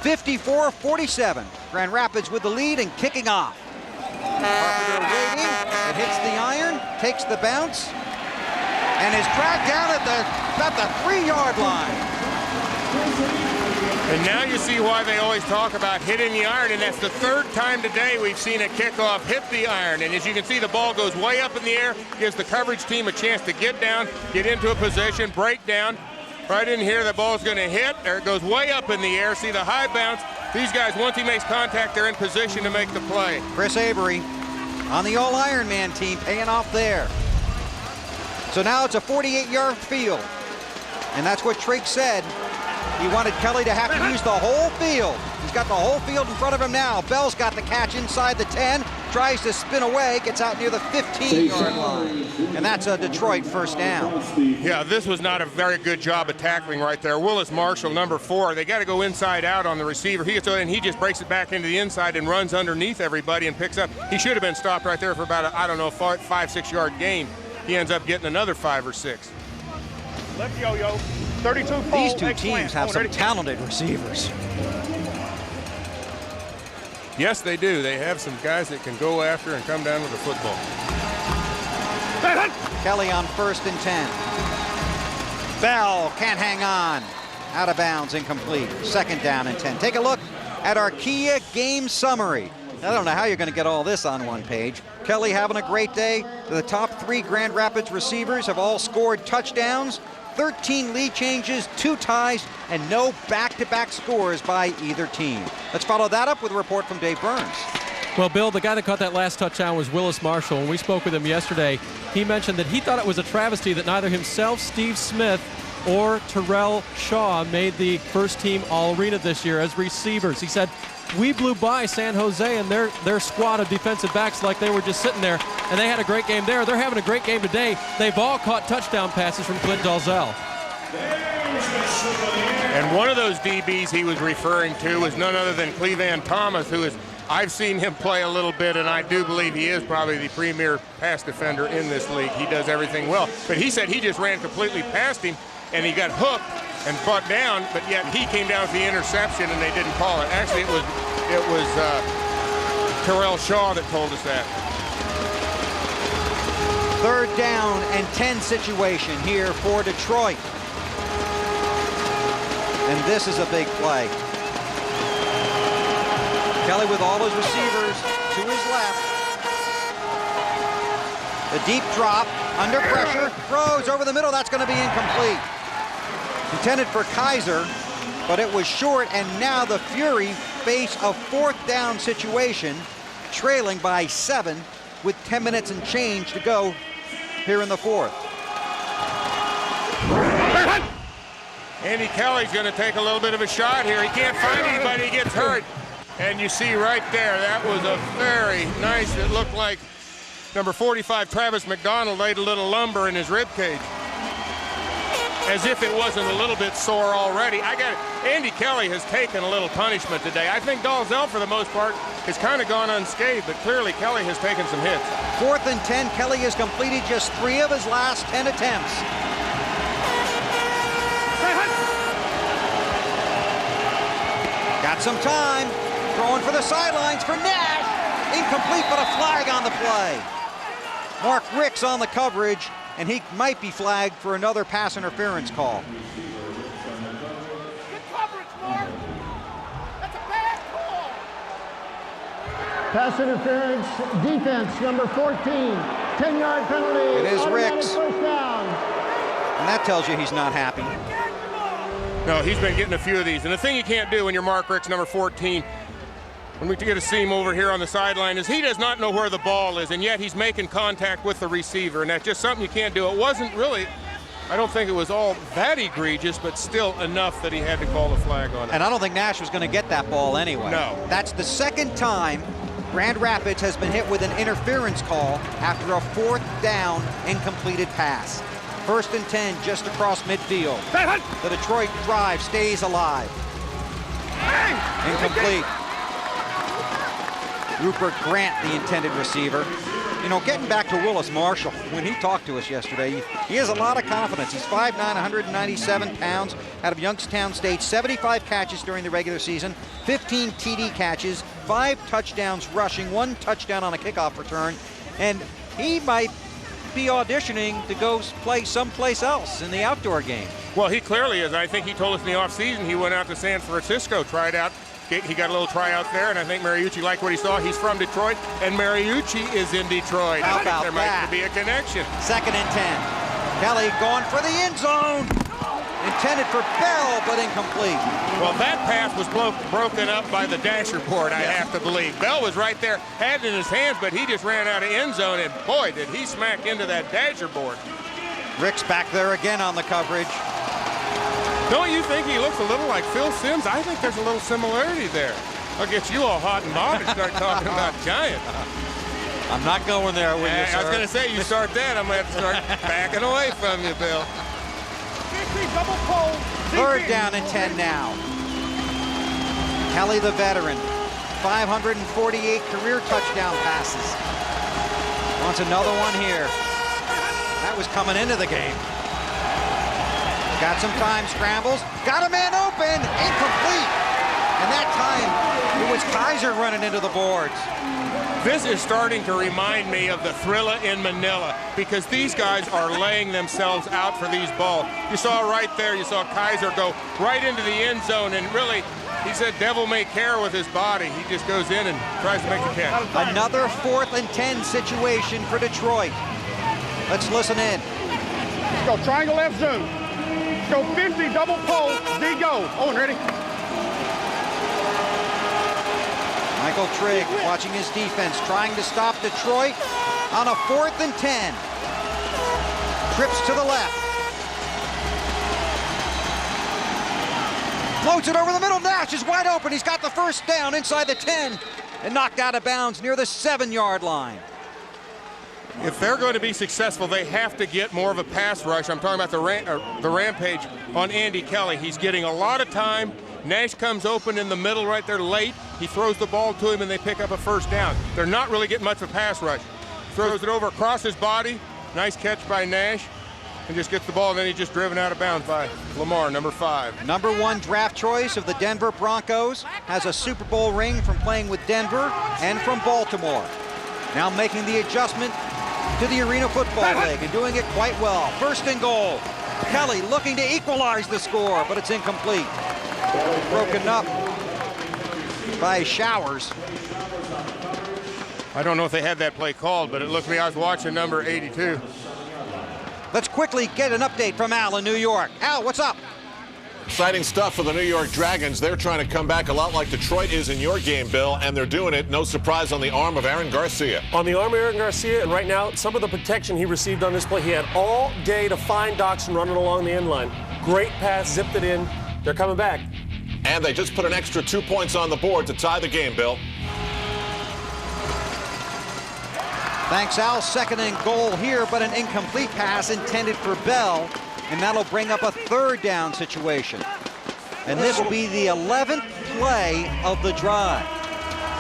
54-47. Grand Rapids with the lead and kicking off. Carpenter waiting. It hits the iron, takes the bounce, and is dragged down at the 3-yard line. And now you see why they always talk about hitting the iron, and that's the 3rd time today we've seen a kickoff hit the iron. And as you can see, the ball goes way up in the air, gives the coverage team a chance to get down, get into a position, break down. Right in here, the ball's going to hit. There it goes way up in the air. See the high bounce. These guys, once he makes contact, they're in position to make the play. Chris Avery on the All-Ironman team, paying off there. So now it's a 48-yard field. And that's what Trigg said. He wanted Kelly to have to use the whole field. He's got the whole field in front of him now. Bell's got the catch inside the 10, tries to spin away, gets out near the 15-yard line. And that's a Detroit first down. Yeah, this was not a very good job of tackling right there. Willis Marshall, number 4, they got to go inside out on the receiver. He gets it, and he just breaks it back into the inside and runs underneath everybody and picks up. He should have been stopped right there for about a, 5-6 yard gain. He ends up getting another 5 or 6. Left yo-yo, 32 full. These two teams have some talented receivers. Yes, they do. They have some guys that can go after and come down with the football. Kelly on 1st and 10. Bell can't hang on. Out of bounds, incomplete. 2nd down and 10. Take a look at our Kia game summary. I don't know how you're going to get all this on one page. Kelly having a great day. The top 3 Grand Rapids receivers have all scored touchdowns. 13 lead changes, 2 ties, and no back-to-back scores by either team. Let's follow that up with a report from Dave Burns. Well, Bill, the guy that caught that last touchdown was Willis Marshall. When we spoke with him yesterday, he mentioned that he thought it was a travesty that neither himself, Steve Smith, or Terrell Shaw made the first team All-Arena this year as receivers. He said, we blew by San Jose and their squad of defensive backs like they were just sitting there, and they had a great game there. They're having a great game today. They've all caught touchdown passes from Clint Dalzell. And one of those DBs he was referring to was none other than Cleveland Thomas, who is, I've seen him play a little bit, and I do believe he is probably the premier pass defender in this league. He does everything well. But he said he just ran completely past him, and he got hooked and brought down, but yet he came down with the interception, and they didn't call it. Actually, it was Terrell Shaw that told us that. 3rd down and 10 situation here for Detroit. And this is a big play. Kelly with all his receivers to his left. The deep drop, under pressure, throws over the middle. That's going to be incomplete. Intended for Kaiser, but it was short, and now the Fury face a 4th down situation, trailing by 7 with 10 minutes and change to go here in the 4th. Andy Kelly's going to take a little bit of a shot here. He can't find anybody. He gets hurt. And you see right there, that was a very nice, it looked like number 45, Travis McDonald, laid a little lumber in his rib cage. As if it wasn't a little bit sore already. Andy Kelly has taken a little punishment today. I think Dalzell, for the most part, has kind of gone unscathed, but clearly Kelly has taken some hits. 4th and 10, Kelly has completed just 3 of his last 10 attempts. Got some time. Throwing for the sidelines for Nash. Incomplete, but a flag on the play. Mark Ricks on the coverage, and he might be flagged for another pass interference call. Good coverage, Mark. That's a bad call. Pass interference, defense, number 14. 10-yard penalty. It is Automatic Ricks. First down. And that tells you he's not happy. No, he's been getting a few of these. And the thing you can't do when you're Mark Ricks, number 14, when we get to see him over here on the sideline, is he does not know where the ball is, and yet he's making contact with the receiver, and that's just something you can't do. It wasn't really, I don't think it was all that egregious, but still enough that he had to call the flag on it. And I don't think Nash was going to get that ball anyway. No. That's the second time Grand Rapids has been hit with an interference call after a 4th down incompleted pass. 1st and 10 just across midfield. The Detroit drive stays alive. Incomplete. Rupert Grant, the intended receiver. You know, getting back to Willis Marshall, when he talked to us yesterday, he has a lot of confidence. He's 5'9", 197 pounds, out of Youngstown State, 75 catches during the regular season, 15 TD catches, 5 touchdowns rushing, 1 touchdown on a kickoff return, and he might be auditioning to go play someplace else in the outdoor game. Well, he clearly is. I think he told us in the offseason he went out to San Francisco, tried out. He got a little tryout there, and I think Mariucci liked what he saw. He's from Detroit, and Mariucci is in Detroit. How I think about there that? might be a connection. 2nd and 10. Kelly going for the end zone. Intended for Bell, but incomplete. Well, that pass was broken up by the dasher board, I have to believe. Bell was right there, had it in his hands, but he just ran out of end zone, and boy, did he smack into that dasher board. Rick's back there again on the coverage. Don't you think he looks a little like Phil Simms? I think there's a little similarity there. I'll get you all hot and bothered and start talking about Giant. I'm not going there with you, sir. I was going to say, you start that, I'm going to have to start backing away from you, Bill. Double pole. 3rd down and 10 now. Kelly, the veteran, 548 career touchdown passes. Wants another one here. That was coming into the game. Got some time, scrambles, got a man open, incomplete. And that time, it was Kaiser running into the boards. This is starting to remind me of the Thrilla in Manila, because these guys are laying themselves out for these balls. You saw right there, you saw Kaiser go right into the end zone, and really, he said devil may care with his body. He just goes in and tries to make the catch. Another 4th and 10 situation for Detroit. Let's listen in. Let's go triangle left zone. Let's go 50, double pole, Z go. Owen, ready? Michael Trigg watching his defense, trying to stop Detroit on a 4th and 10. Trips to the left. Floats it over the middle. Nash is wide open. He's got the 1st down inside the 10 and knocked out of bounds near the 7-yard line. If they're going to be successful, they have to get more of a pass rush. I'm talking about the Rampage on Andy Kelly. He's getting a lot of time. Nash comes open in the middle right there late. He throws the ball to him, and they pick up a 1st down. They're not really getting much of a pass rush. Throws it over across his body. Nice catch by Nash. And just gets the ball, and then he's just driven out of bounds by Lamar, number 5. Number 1 draft choice of the Denver Broncos. Has a Super Bowl ring from playing with Denver and from Baltimore. Now making the adjustment to the Arena Football League and doing it quite well. 1st and goal. Kelly looking to equalize the score, but it's incomplete. Broken up by Showers. I don't know if they had that play called, but it looked to me, I was watching number 82. Let's quickly get an update from Al in New York. Al, what's up? Exciting stuff for the New York Dragons. They're trying to come back a lot like Detroit is in your game, Bill, and they're doing it, no surprise, on the arm of Aaron Garcia. On the arm of Aaron Garcia, and right now, some of the protection he received on this play, he had all day to find Doxson running along the end line. Great pass, zipped it in. They're coming back. And they just put an extra 2 points on the board to tie the game, Bill. Thanks, Al. Second and goal here, but an incomplete pass intended for Bell, and that'll bring up a third down situation. And this will be the 11th play of the drive.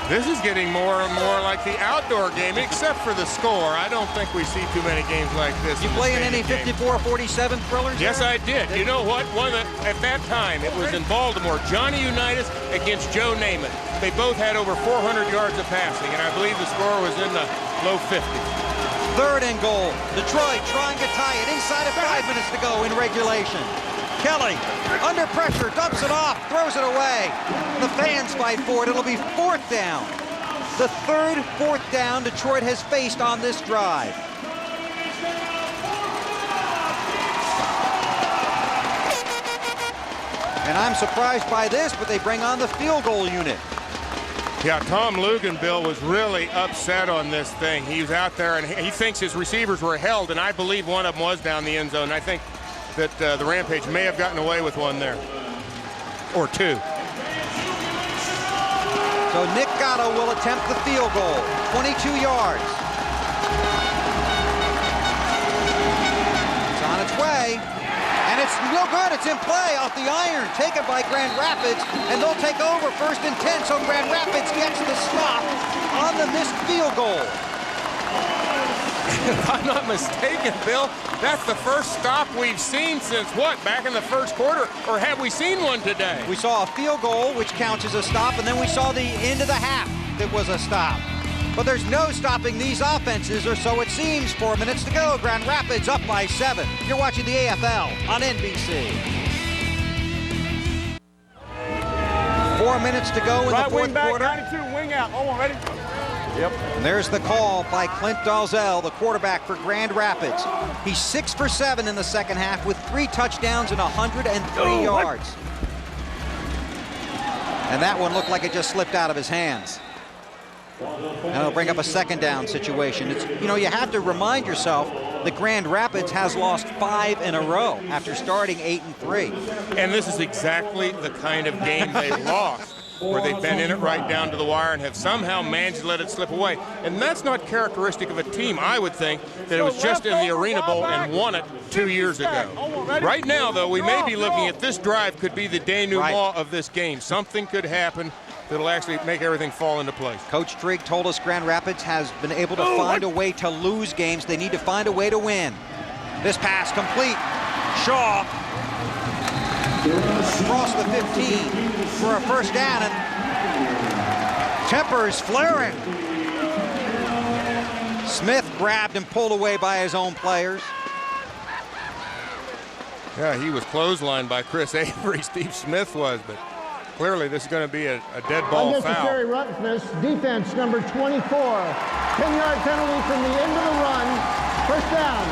This is getting more and more like the outdoor game, except for the score. I don't think we see too many games like this. You play in any 54-47 thrillers? Yes, I did. You know what? At that time, it was in Baltimore. Johnny Unitas against Joe Namath. They both had over 400 yards of passing, and I believe the score was in the low 50s. Third and goal. Detroit trying to tie it inside of 5 minutes to go in regulation. Kelly, under pressure, dumps it off, throws it away. The fans fight for it. It'll be fourth down. The third fourth down Detroit has faced on this drive. And I'm surprised by this, but they bring on the field goal unit. Yeah, Tom Lugan, Bill, was really upset on this thing. He was out there, and he thinks his receivers were held, and I believe one of them was down the end zone. I think that the Rampage may have gotten away with one there, or two. So Nick Gatto will attempt the field goal, 22 yards. It's on its way, and it's no good. It's in play off the iron, taken by Grand Rapids, and they'll take over 1st and 10, so Grand Rapids gets the stop on the missed field goal. If I'm not mistaken, Bill, that's the first stop we've seen since what, back in the first quarter, or have we seen one today? We saw a field goal, which counts as a stop, and then we saw the end of the half that was a stop. But there's no stopping these offenses, or so it seems. 4 minutes to go. Grand Rapids up by 7. You're watching the AFL on NBC. 4 minutes to go in the fourth quarter. 92, wing out. Hold on, ready? Yep. And there's the call by Clint Dalzell, the quarterback for Grand Rapids. He's 6 for 7 in the second half with 3 touchdowns and 103 yards. And that one looked like it just slipped out of his hands. And it'll bring up a second down situation. You have to remind yourself that Grand Rapids has lost 5 in a row after starting 8-3. And this is exactly the kind of game they lost, where they've been in it right down to the wire and have somehow managed to let it slip away. And that's not characteristic of a team. I would think that it was just in the Arena Bowl and won it 2 years ago. Right now, though, we may be looking at this drive could be the denouement of this game. Something could happen that'll actually make everything fall into place. Coach Trigg told us Grand Rapids has been able to find a way to lose games. They need to find a way to win. This pass complete. Shaw across the 15 for a first down, and tempers flaring. Smith grabbed and pulled away by his own players. Yeah, he was clotheslined by Chris Avery. Steve Smith was, but clearly this is going to be a dead ball foul. Unnecessary roughness, defense number 24. 10-yard penalty from the end of the run. First down.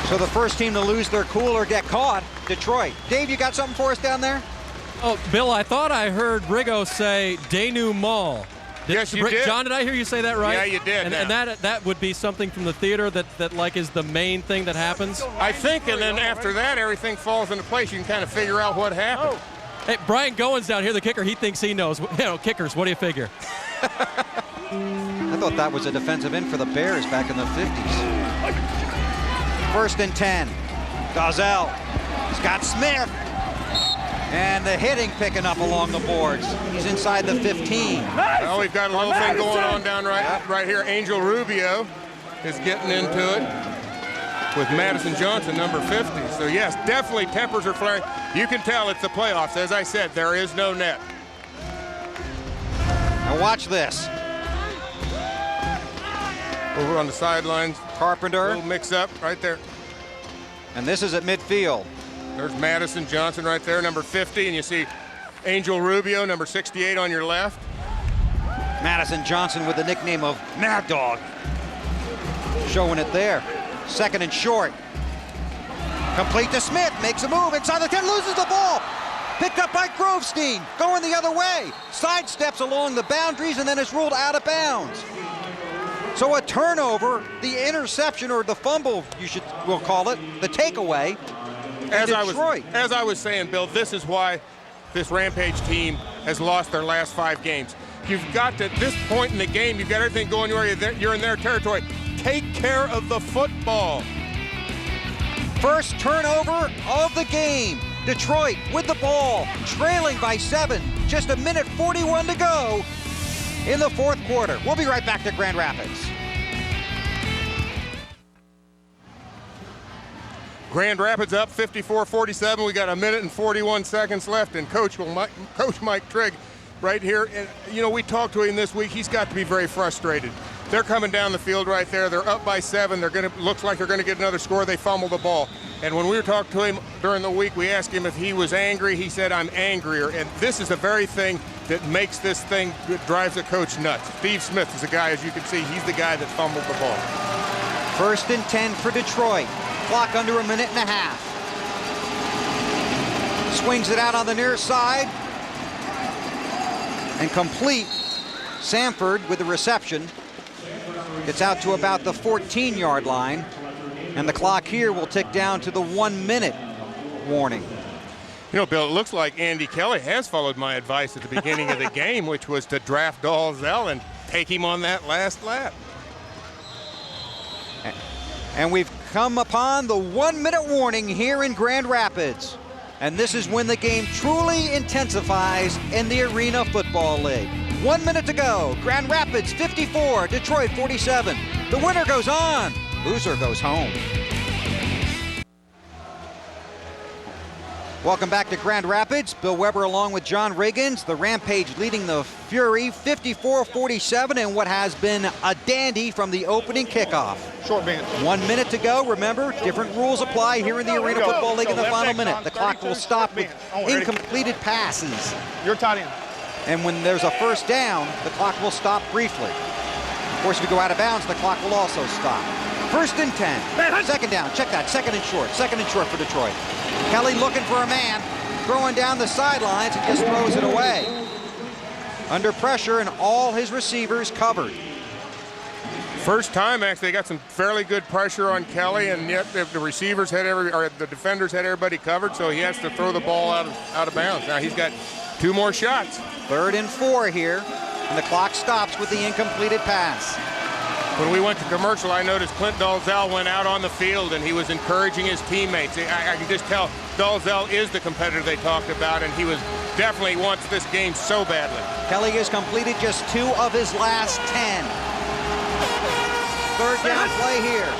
So the first team to lose their cool or get caught, Detroit. Dave, you got something for us down there? Oh, Bill, I thought I heard Rigo say denouement. Yes, you did. John, did I hear you say that right? Yeah, you did. And that would be something from the theater that like is the main thing that happens? I think, and then after that, everything falls into place. You can kind of figure out what happened. Hey, Brian Goins down here, the kicker, he thinks he knows. Kickers, what do you figure? I thought that was a defensive end for the Bears back in the 50s. 1st and 10. Dalzell. Scott Smith. And the hitting picking up along the boards. He's inside the 15. Well, we've got a little thing going on down right here. Angel Rubio is getting into it with Madison Johnson, number 50. So, yes, definitely tempers are flaring. You can tell it's the playoffs. As I said, there is no net. Now watch this. Over on the sidelines. Carpenter. A little mix-up right there. And this is at midfield. There's Madison Johnson right there, number 50, and you see Angel Rubio, number 68 on your left. Madison Johnson with the nickname of Mad Dog. Showing it there. 2nd and short. Complete to Smith, makes a move inside the 10, loses the ball. Picked up by Grovestein, going the other way. Sidesteps along the boundaries and then is ruled out of bounds. So a turnover, the interception or the fumble, we'll call it, the takeaway. As Detroit. I was saying, Bill, this is why this Rampage team has lost their last 5 games. You've got to, at this point in the game, you've got everything going your way. You're in their territory. Take care of the football. First turnover of the game. Detroit with the ball, trailing by 7. Just a minute 41 to go in the fourth quarter. We'll be right back to Grand Rapids. Grand Rapids up 54-47. We got a minute and 41 seconds left, and Coach Mike Trigg right here. And, you know, we talked to him this week. He's got to be very frustrated. They're coming down the field right there. They're up by 7. Looks like they're going to get another score. They fumble the ball. And when we were talking to him during the week, we asked him if he was angry. He said, I'm angrier. And this is the very thing that makes this thing, that drives a coach nuts. Steve Smith is the guy, as you can see, he's the guy that fumbled the ball. First and 10 for Detroit. Clock under a minute and a half. Swings it out on the near side. And complete. Samford with the reception. Gets out to about the 14-yard line. And the clock here will tick down to the 1-minute warning. You know, Bill, it looks like Andy Kelly has followed my advice at the beginning of the game, which was to draft Dalzell and take him on that last lap. And we've come upon the 1-minute warning here in Grand Rapids. And this is when the game truly intensifies in the Arena Football League. 1 minute to go. Grand Rapids 54, Detroit 47. The winner goes on. Loser goes home. Welcome back to Grand Rapids. Bill Weber along with John Riggins. The Rampage leading the Fury 54-47 in what has been a dandy from the opening kickoff. Short bench. 1 minute to go. Remember, different rules apply here in the Arena Football League in the final minute. The clock will stop with incompleted passes. You're tight end. And when there's a first down, the clock will stop briefly. Of course, if you go out of bounds, the clock will also stop. First and 10. Second down. Check that. Second and short. Second and short for Detroit. Kelly looking for a man, throwing down the sidelines and just throws it away. Under pressure and all his receivers covered. First time, actually, they got some fairly good pressure on Kelly, and yet the receivers had the defenders had everybody covered, so he has to throw the ball out of bounds. Now he's got 2 more shots. 3rd and 4 here, and the clock stops with the incompleted pass. When we went to commercial, I noticed Clint Dalzell went out on the field and he was encouraging his teammates. I can just tell Dalzell is the competitor they talked about, and he was definitely wants this game so badly. Kelly has completed just 2 of his last 10. 3rd down play here.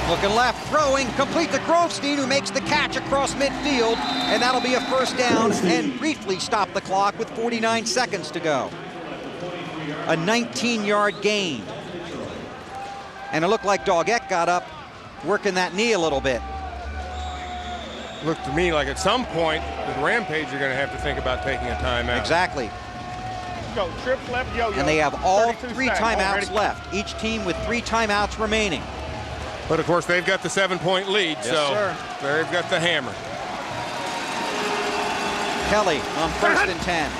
Looking left, throwing, complete to Grovestein, who makes the catch across midfield, and that'll be a first down and briefly stop the clock with 49 seconds to go. A 19-yard gain. And it looked like Doggett got up, working that knee a little bit. Looked to me like at some point, the Rampage are going to have to think about taking a timeout. Exactly. Go, trips left, yo-yo. And they have all 3 timeouts left. Each team with 3 timeouts remaining. But of course, they've got the 7-point lead, Yes, so sir. they've got the hammer. Kelly on 1st and 10.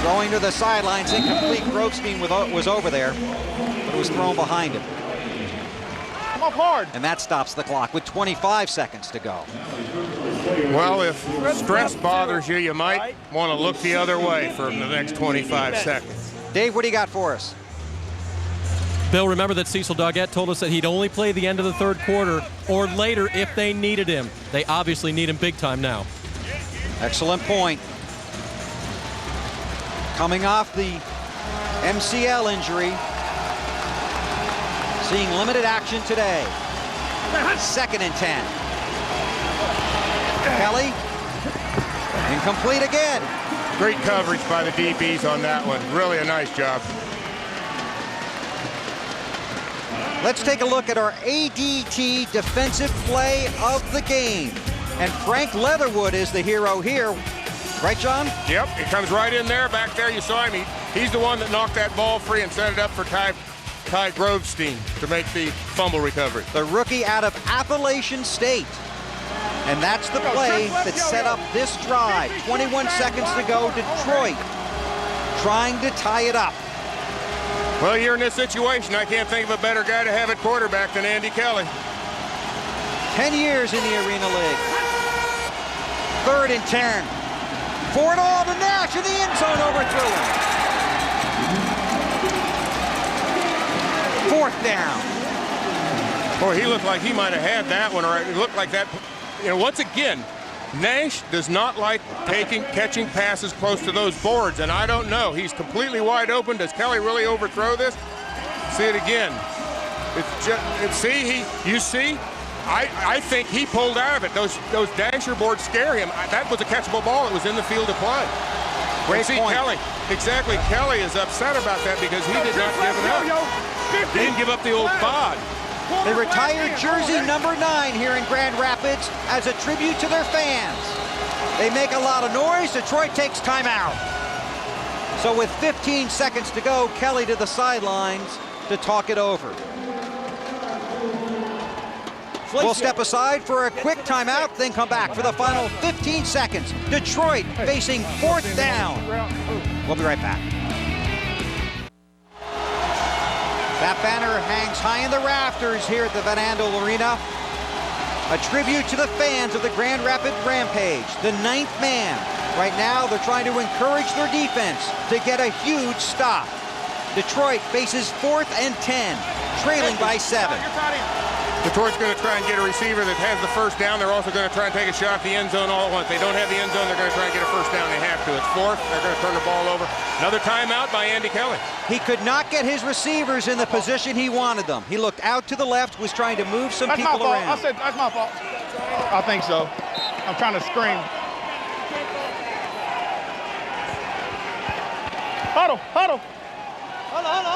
Throwing to the sidelines, incomplete. Grovestein was over there, but it was thrown behind him. Come up hard. And that stops the clock with 25 seconds to go. Well, if stress bothers you, you might want to look the other way for the next 25 seconds. Dave, what do you got for us? Bill, remember that Cecil Doggett told us that he'd only play the end of the 3rd quarter or later if they needed him. They obviously need him big time now. Excellent point. Coming off the MCL injury, seeing limited action today. 2nd and 10. Kelly, incomplete again. Great coverage by the DBs on that one. Really a nice job. Let's take a look at our ADT defensive play of the game. And Frank Leatherwood is the hero here. Right, John? Yep, he comes right in there. Back there, you saw him. He's the one that knocked that ball free and set it up for Ty Grovestein to make the fumble recovery. The rookie out of Appalachian State. And that's the play that set up this drive. 21 seconds to go. Detroit trying to tie it up. Well, you're in this situation. I can't think of a better guy to have at quarterback than Andy Kelly. 10 years in the Arena League. 3rd and 10. For it all to Nash in the end zone, overthrew him. 4th down. Boy, he looked like he might have had that one, or it looked like that. You know, once again, Nash does not like catching passes close to those boards, and I don't know. He's completely wide open. Does Kelly really overthrow this? See it again. You see? I think he pulled out of it. Those dasher boards scare him. That was a catchable ball. It was in the field of play. Great point. Kelly, exactly. Kelly is upset about that because he did not give it up. He didn't give up the old bod. They retired jersey number 9 here in Grand Rapids as a tribute to their fans. They make a lot of noise. Detroit takes timeout. So with 15 seconds to go, Kelly to the sidelines to talk it over. We'll step aside for a quick timeout, then come back for the final 15 seconds. Detroit facing 4th down. We'll be right back. That banner hangs high in the rafters here at the Van Andel Arena. A tribute to the fans of the Grand Rapids Rampage, the 9th man. Right now, they're trying to encourage their defense to get a huge stop. Detroit faces 4th and 10, trailing by 7. Detroit's going to try and get a receiver that has the first down. They're also going to try and take a shot at the end zone all at once. They don't have the end zone. They're going to try and get a first down. They have to. It's 4th. They're going to turn the ball over. Another timeout by Andy Kelly. He could not get his receivers in the position he wanted them. He looked out to the left, was trying to move some people around. I said, that's my fault. I think so. I'm trying to scream. Huddle, huddle. Hold on.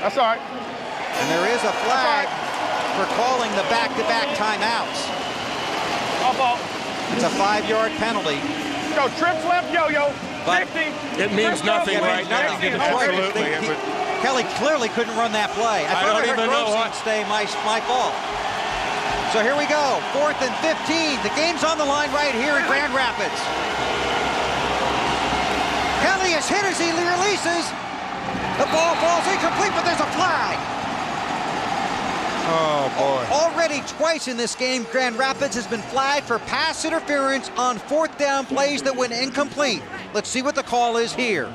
That's all right. And there is a flag for calling the back-to-back timeouts. It's a 5-yard penalty. Go trips left, yo-yo. But 50. It means nothing right now. Absolutely. Kelly clearly couldn't run that play. I don't even know what. Stay my fault. So here we go. 4th and 15. The game's on the line right here in Grand Rapids. Kelly is hit as he releases. The ball falls incomplete, but there's a flag. Oh, boy. Already twice in this game, Grand Rapids has been flagged for pass interference on 4th down plays that went incomplete. Let's see what the call is here.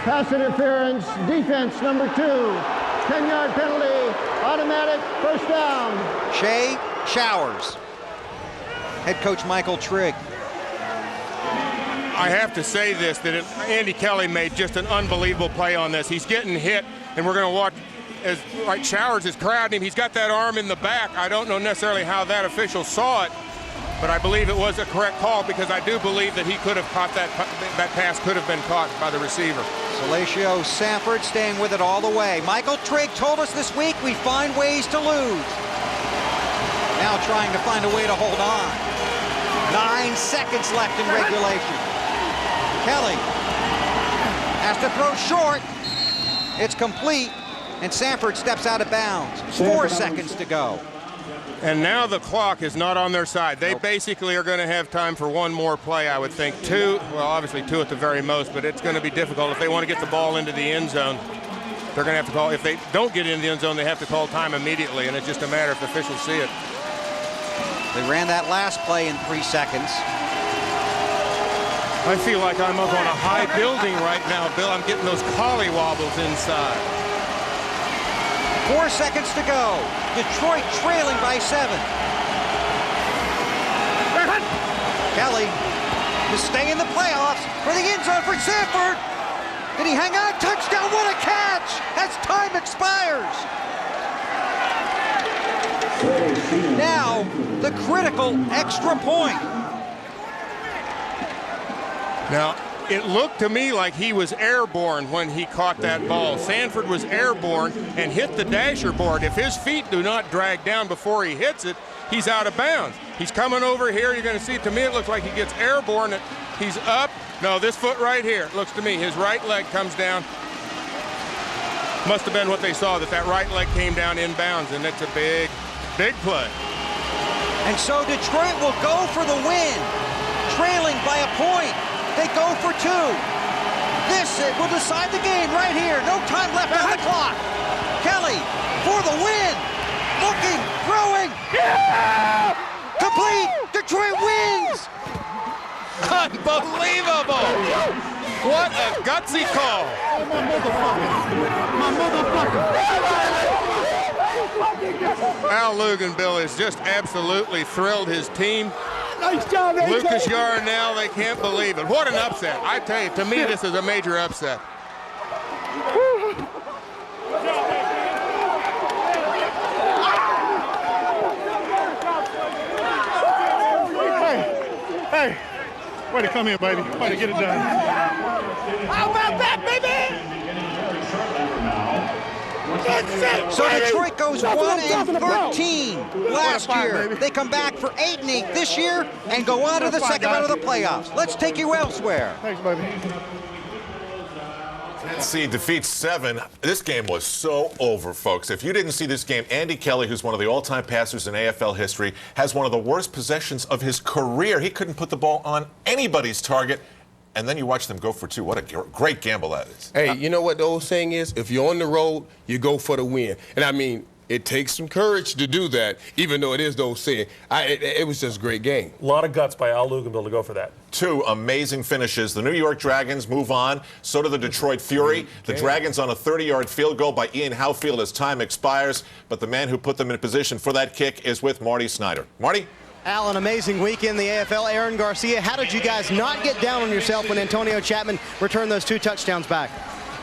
Pass interference, defense number 2. 10-yard penalty, automatic, first down. Shea Showers. Head coach Michael Trigg. I have to say this, that Andy Kelly made just an unbelievable play on this. He's getting hit, and we're going to watch as Showers is crowding him. He's got that arm in the back. I don't know necessarily how that official saw it, but I believe it was a correct call because I do believe that he could have caught that pass could have been caught by the receiver. Salacio Sanford staying with it all the way. Michael Trigg told us this week we find ways to lose. Now trying to find a way to hold on. 9 seconds left in regulation. Kelly has to throw short. It's complete, and Sanford steps out of bounds. 4 seconds to go. And now the clock is not on their side. They basically are going to have time for one more play, I would think. 2, well, obviously 2 at the very most, but it's going to be difficult. If they want to get the ball into the end zone, they're going to have to call. If they don't get in the end zone, they have to call time immediately, and it's just a matter if the officials see it. They ran that last play in 3 seconds. I feel like I'm up on a high building right now, Bill. I'm getting those collie wobbles inside. 4 seconds to go. Detroit trailing by 7. Kelly to stay in the playoffs for the end zone for Sanford. Did he hang on? Touchdown, what a catch! As time expires. Now, the critical extra point. Now, it looked to me like he was airborne when he caught that ball. Sanford was airborne and hit the dasher board. If his feet do not drag down before he hits it, he's out of bounds. He's coming over here. You're going to see, to me, it looks like he gets airborne. He's up. No, this foot right here, it looks to me, his right leg comes down. Must have been what they saw, that right leg came down inbounds, and it's a big, big play. And so Detroit will go for the win, trailing by a point. They go for 2. This will decide the game right here. No time left on the clock. Kelly for the win. Looking, throwing. Yeah! Complete. Detroit wins. Unbelievable! What a gutsy call! Al Luganbill has just absolutely thrilled his team. Nice job, AJ. Lucas Yarnell, they can't believe it. What an upset. I tell you, to me, this is a major upset. Hey, way to come in, baby. Way to get it done. How about that, baby? So Detroit goes 1-13 last year. They come back for 8-8 this year and go on to the second round of the playoffs. Let's take you elsewhere. Thanks, baby. Tennessee defeats 7. This game was so over, folks. If you didn't see this game, Andy Kelly, who's one of the all-time passers in AFL history, has one of the worst possessions of his career. He couldn't put the ball on anybody's target. And then you watch them go for 2. What a great gamble that is. Hey, you know what the old saying is? If you're on the road, you go for the win. And I mean, it takes some courage to do that, even though it is the old saying. It was just a great game. A lot of guts by Al Luganbill to go for that. 2 amazing finishes. The New York Dragons move on. So do the Detroit Fury. The Dragons on a 30-yard field goal by Ian Howfield as time expires. But the man who put them in position for that kick is with Marty Snyder. Marty? Al, an amazing week in the AFL. Aaron Garcia, how did you guys not get down on yourself when Antonio Chapman returned those 2 touchdowns back?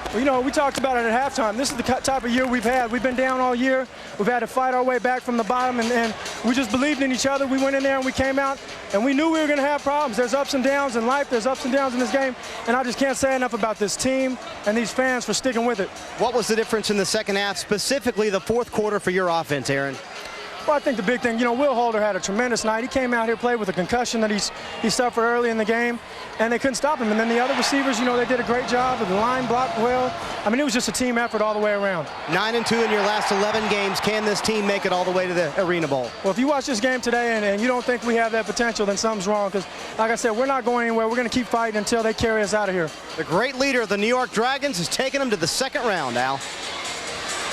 Well, you know, we talked about it at halftime. This is the type of year we've had. We've been down all year. We've had to fight our way back from the bottom, and we just believed in each other. We went in there and we came out, and we knew we were going to have problems. There's ups and downs in life. There's ups and downs in this game, and I just can't say enough about this team and these fans for sticking with it. What was the difference in the second half, specifically the fourth quarter for your offense, Aaron? Well, I think the big thing, you know, Will Holder had a tremendous night. He came out here, played with a concussion that he suffered early in the game, and they couldn't stop him. And then the other receivers, you know, they did a great job. The line blocked well. I mean, it was just a team effort all the way around. 9-2 in your last 11 games. Can this team make it all the way to the Arena Bowl? Well, if you watch this game today and you don't think we have that potential, then something's wrong. Because, like I said, we're not going anywhere. We're going to keep fighting until they carry us out of here. The great leader of the New York Dragons has taken them to the second round, Al.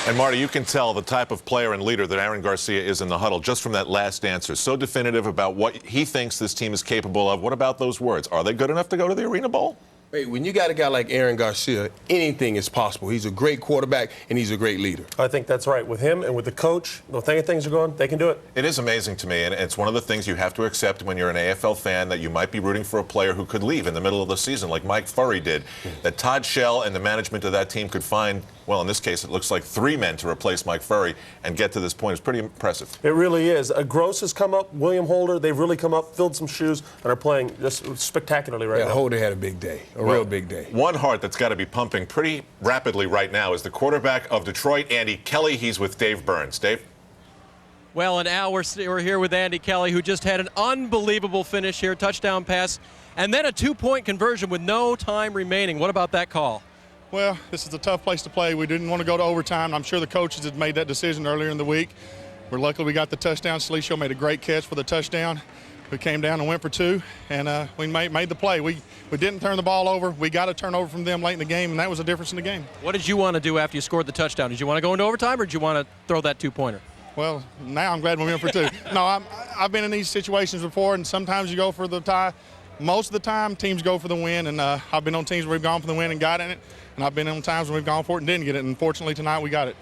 And Marty, you can tell the type of player and leader that Aaron Garcia is in the huddle just from that last answer. So definitive about what he thinks this team is capable of. What about those words? Are they good enough to go to the Arena Bowl? Hey, when you got a guy like Aaron Garcia, anything is possible. He's a great quarterback, and he's a great leader. I think that's right. With him and with the coach, the thing things are going, they can do it. It is amazing to me, and it's one of the things you have to accept when you're an AFL fan, that you might be rooting for a player who could leave in the middle of the season, like Mike Furry did. That Todd Shell and the management of that team could find, well, in this case, it looks like 3 men to replace Mike Furry and get to this point. It's pretty impressive. It really is. Gross has come up, William Holder, they've really come up, filled some shoes, and are playing just spectacularly right now. Holder had a big day, real big day. One heart that's got to be pumping pretty rapidly right now is the quarterback of Detroit, Andy Kelly. He's with Dave Burns. Dave? Well, and Al, we're here with Andy Kelly, who just had an unbelievable finish here, touchdown pass, and then a 2-point conversion with no time remaining. What about that call? Well, this is a tough place to play. We didn't want to go to overtime. I'm sure the coaches had made that decision earlier in the week. We're lucky we got the touchdown. Salicio made a great catch for the touchdown. We came down and went for 2, and we made the play. We didn't turn the ball over. We got a turnover from them late in the game, and that was the difference in the game. What did you want to do after you scored the touchdown? Did you want to go into overtime, or did you want to throw that 2-pointer? Well, now I'm glad we went for 2. No, I've been in these situations before, and sometimes you go for the tie. Most of the time, teams go for the win, and I've been on teams where we've gone for the win and got in it, and I've been on times when we've gone for it and didn't get it, and fortunately tonight we got it.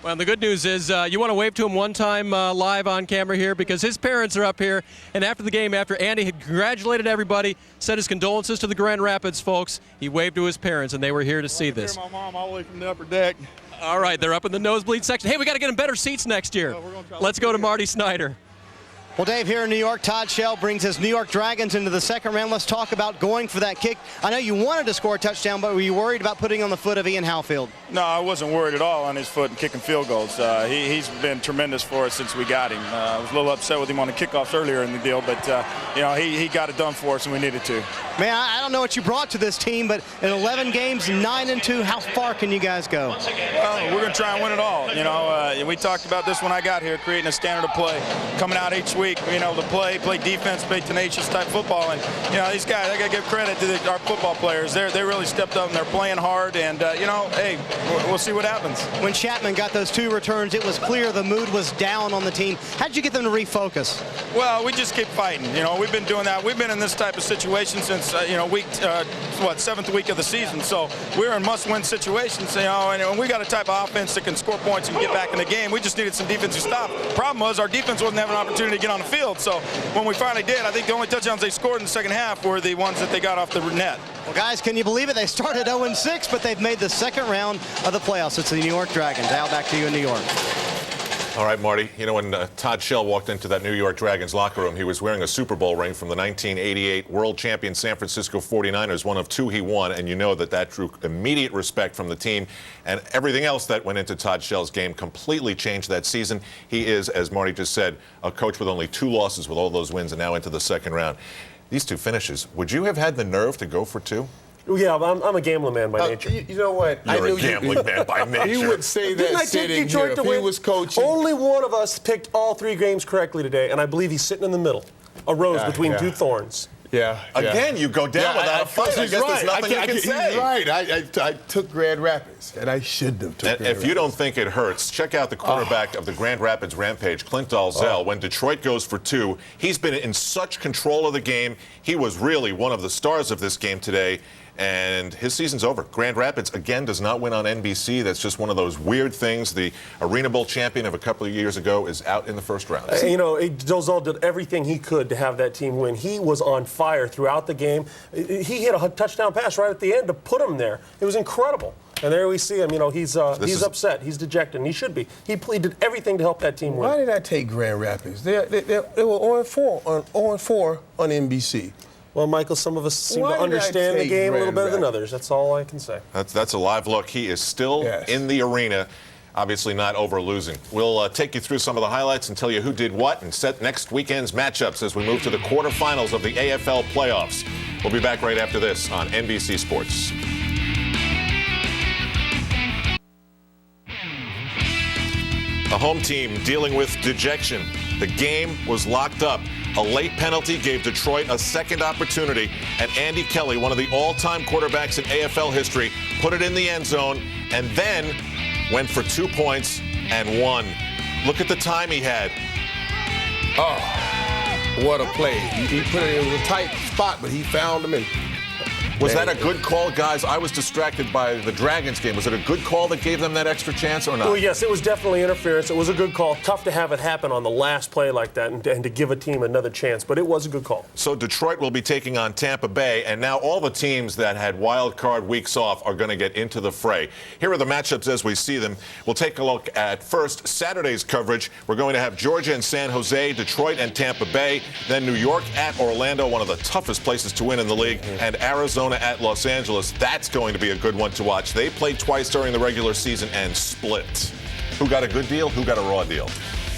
Well, the good news is you want to wave to him one time live on camera here, because his parents are up here. And after the game, after Andy had congratulated everybody, said his condolences to the Grand Rapids folks, he waved to his parents, and they were here to see this. My mom all the way from the upper deck. All right, they're up in the nosebleed section. Hey, we got to get them better seats next year. Let's go to Marty Snyder. Well, Dave, here in New York, Todd Shell brings his New York Dragons into the second round. Let's talk about going for that kick. I know you wanted to score a touchdown, but were you worried about putting on the foot of Ian Howfield? No, I wasn't worried at all on his foot and kicking field goals. He's been tremendous for us since we got him. I was a little upset with him on the kickoffs earlier in the deal, but you know, he got it done for us, and we needed to. Man, I don't know what you brought to this team, but in 11 games, 9-2, how far can you guys go? Well, we're going to try and win it all. You know, we talked about this when I got here, creating a standard of play, coming out each week. week, to play defense, play tenacious type football. And, these guys, I got to give credit to our football players. They really stepped up and they're playing hard. And, hey, we'll see what happens. When Chapman got those 2 returns, it was clear the mood was down on the team. How did you get them to refocus? Well, we just keep fighting. We've been doing that. We've been in this type of situation since, week, 7th week of the season. So we're in must-win situations, and we got a type of offense that can score points and get back in the game. We just needed some defensive stop. Problem was our defense wasn't having an opportunity to get on the field. So when we finally did, I think the only touchdowns they scored in the second half were the ones that they got off the net. Well, guys, can you believe it? They started 0-6, but they've made the second round of the playoffs. It's the New York Dragons. Al, back to you in New York. All right, Marty. When Todd Shell walked into that New York Dragons locker room, he was wearing a Super Bowl ring from the 1988 world champion San Francisco 49ers, one of 2 he won, and you know that drew immediate respect from the team, and everything else that went into Todd Shell's game completely changed that season. He is, as Marty just said, a coach with only 2 losses with all those wins and now into the second round. These 2 finishes, would you have had the nerve to go for 2? Yeah, I'm a gambling man by nature. You know what? You're a gambling man by nature. He would say that Didn't I take sitting Detroit here to if win? he was coaching. Only one of us picked all 3 games correctly today, and I believe he's sitting in the middle. A rose between 2 thorns. Yeah. Again, you go down without a fight. I guess there's nothing you can say. He's right. I took Grand Rapids, and I shouldn't have took Grand Rapids. If you don't think it hurts, check out the quarterback of the Grand Rapids Rampage, Clint Dalzell. When Detroit goes for 2, he's been in such control of the game. He was really one of the stars of this game today. And his season's over. Grand Rapids, again, does not win on NBC. That's just one of those weird things. The Arena Bowl champion of a couple of years ago is out in the first round. Dalzell did everything he could to have that team win. He was on fire throughout the game. He hit a touchdown pass right at the end to put him there. It was incredible. And there we see him. He's upset. He's dejected. And he should be. He did everything to help that team win. Why did I take Grand Rapids? They were 0-4 on NBC. Well, Michael, some of us seem to understand the game a little better than others. That's all I can say. That's a live look. He is still in the arena, obviously not over losing. We'll take you through some of the highlights and tell you who did what and set next weekend's matchups as we move to the quarterfinals of the AFL playoffs. We'll be back right after this on NBC Sports. A home team dealing with dejection. The game was locked up. A late penalty gave Detroit a second opportunity, and Andy Kelly, one of the all-time quarterbacks in AFL history, put it in the end zone and then went for 2 points and won. Look at the time he had. Oh, what a play. He put it in a tight spot, but he found him. Was that a good call, guys? I was distracted by the Dragons game. Was it a good call that gave them that extra chance or not? Well, yes, it was definitely interference. It was a good call. Tough to have it happen on the last play like that and to give a team another chance, but it was a good call. So Detroit will be taking on Tampa Bay, and now all the teams that had wild card weeks off are going to get into the fray. Here are the matchups as we see them. We'll take a look at first Saturday's coverage. We're going to have Georgia and San Jose, Detroit and Tampa Bay, then New York at Orlando, one of the toughest places to win in the league, and Arizona at Los Angeles. That's going to be a good one to watch. They played twice during the regular season and split. Who got a good deal? Who got a raw deal?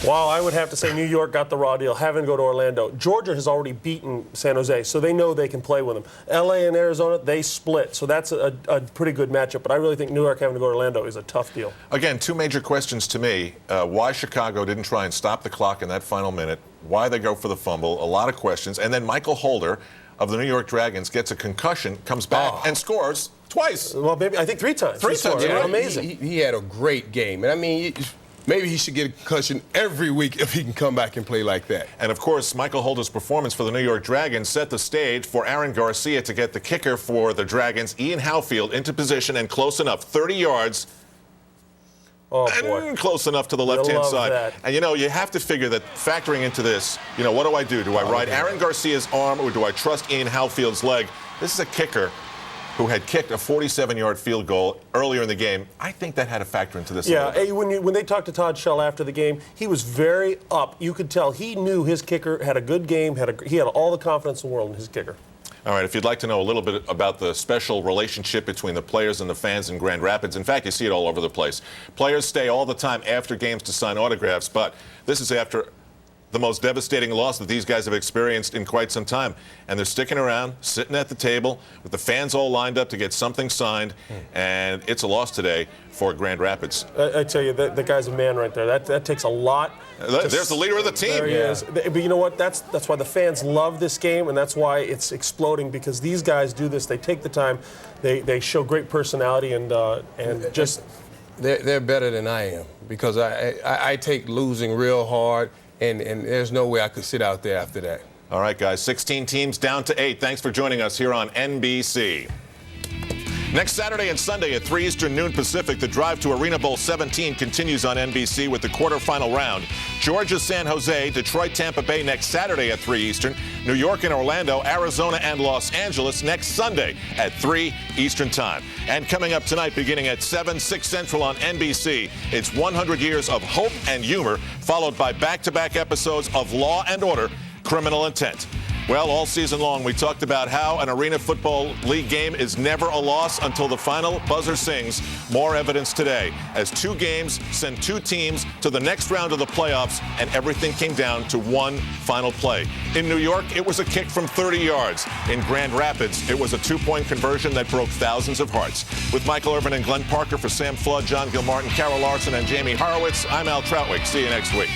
Well, I would have to say New York got the raw deal, having to go to Orlando. Georgia has already beaten San Jose, so they know they can play with them. LA and Arizona, they split, so that's a pretty good matchup. But I really think New York having to go to Orlando is a tough deal. Again, 2 major questions to me. Why Chicago didn't try and stop the clock in that final minute, why they go for the fumble, a lot of questions. And then Michael Holder of the New York Dragons gets a concussion, comes back and scores twice. Well, maybe I think 3 times. 3 times. Yeah, amazing. He had a great game. And I mean, maybe he should get a concussion every week if he can come back and play like that. And, of course, Michael Holder's performance for the New York Dragons set the stage for Aaron Garcia to get the kicker for the Dragons, Ian Howfield, into position and close enough, 30 yards. Oh, boy. And close enough to the left-hand side. That. And, you have to figure that factoring into this, what do I do? Do I ride Aaron Garcia's arm or do I trust Ian Howfield's leg? This is a kicker who had kicked a 47-yard field goal earlier in the game. I think that had a factor into this. Yeah, when they talked to Todd Shell after the game, he was very up. You could tell he knew his kicker had a good game, he had all the confidence in the world in his kicker. All right, if you'd like to know a little bit about the special relationship between the players and the fans in Grand Rapids, in fact, you see it all over the place. Players stay all the time after games to sign autographs, but this is after the most devastating loss that these guys have experienced in quite some time. And they're sticking around, sitting at the table with the fans all lined up to get something signed. And it's a loss today for Grand Rapids. I tell you, that guy's a man right there. That takes a lot. There's the leader of the team. There he is. But you know what? That's why the fans love this game, and that's why it's exploding, because these guys do this. They take the time. They show great personality and just. They're better than I am, because I take losing real hard, and there's no way I could sit out there after that. All right, guys, 16 teams down to 8. Thanks for joining us here on NBC. Next Saturday and Sunday at 3 Eastern, noon Pacific, the drive to Arena Bowl 17 continues on NBC with the quarterfinal round. Georgia, San Jose, Detroit, Tampa Bay next Saturday at 3 Eastern. New York and Orlando, Arizona and Los Angeles next Sunday at 3 Eastern time. And coming up tonight, beginning at 7, 6 Central on NBC, it's 100 years of hope and humor, followed by back-to-back episodes of Law and Order, Criminal Intent. Well, all season long, we talked about how an Arena Football League game is never a loss until the final buzzer sings. More evidence today, as 2 games sent 2 teams to the next round of the playoffs, and everything came down to one final play. In New York, it was a kick from 30 yards. In Grand Rapids, it was a 2-point conversion that broke thousands of hearts. With Michael Irvin and Glenn Parker, for Sam Flood, John Gilmartin, Carol Larson, and Jamie Horowitz, I'm Al Troutwig. See you next week.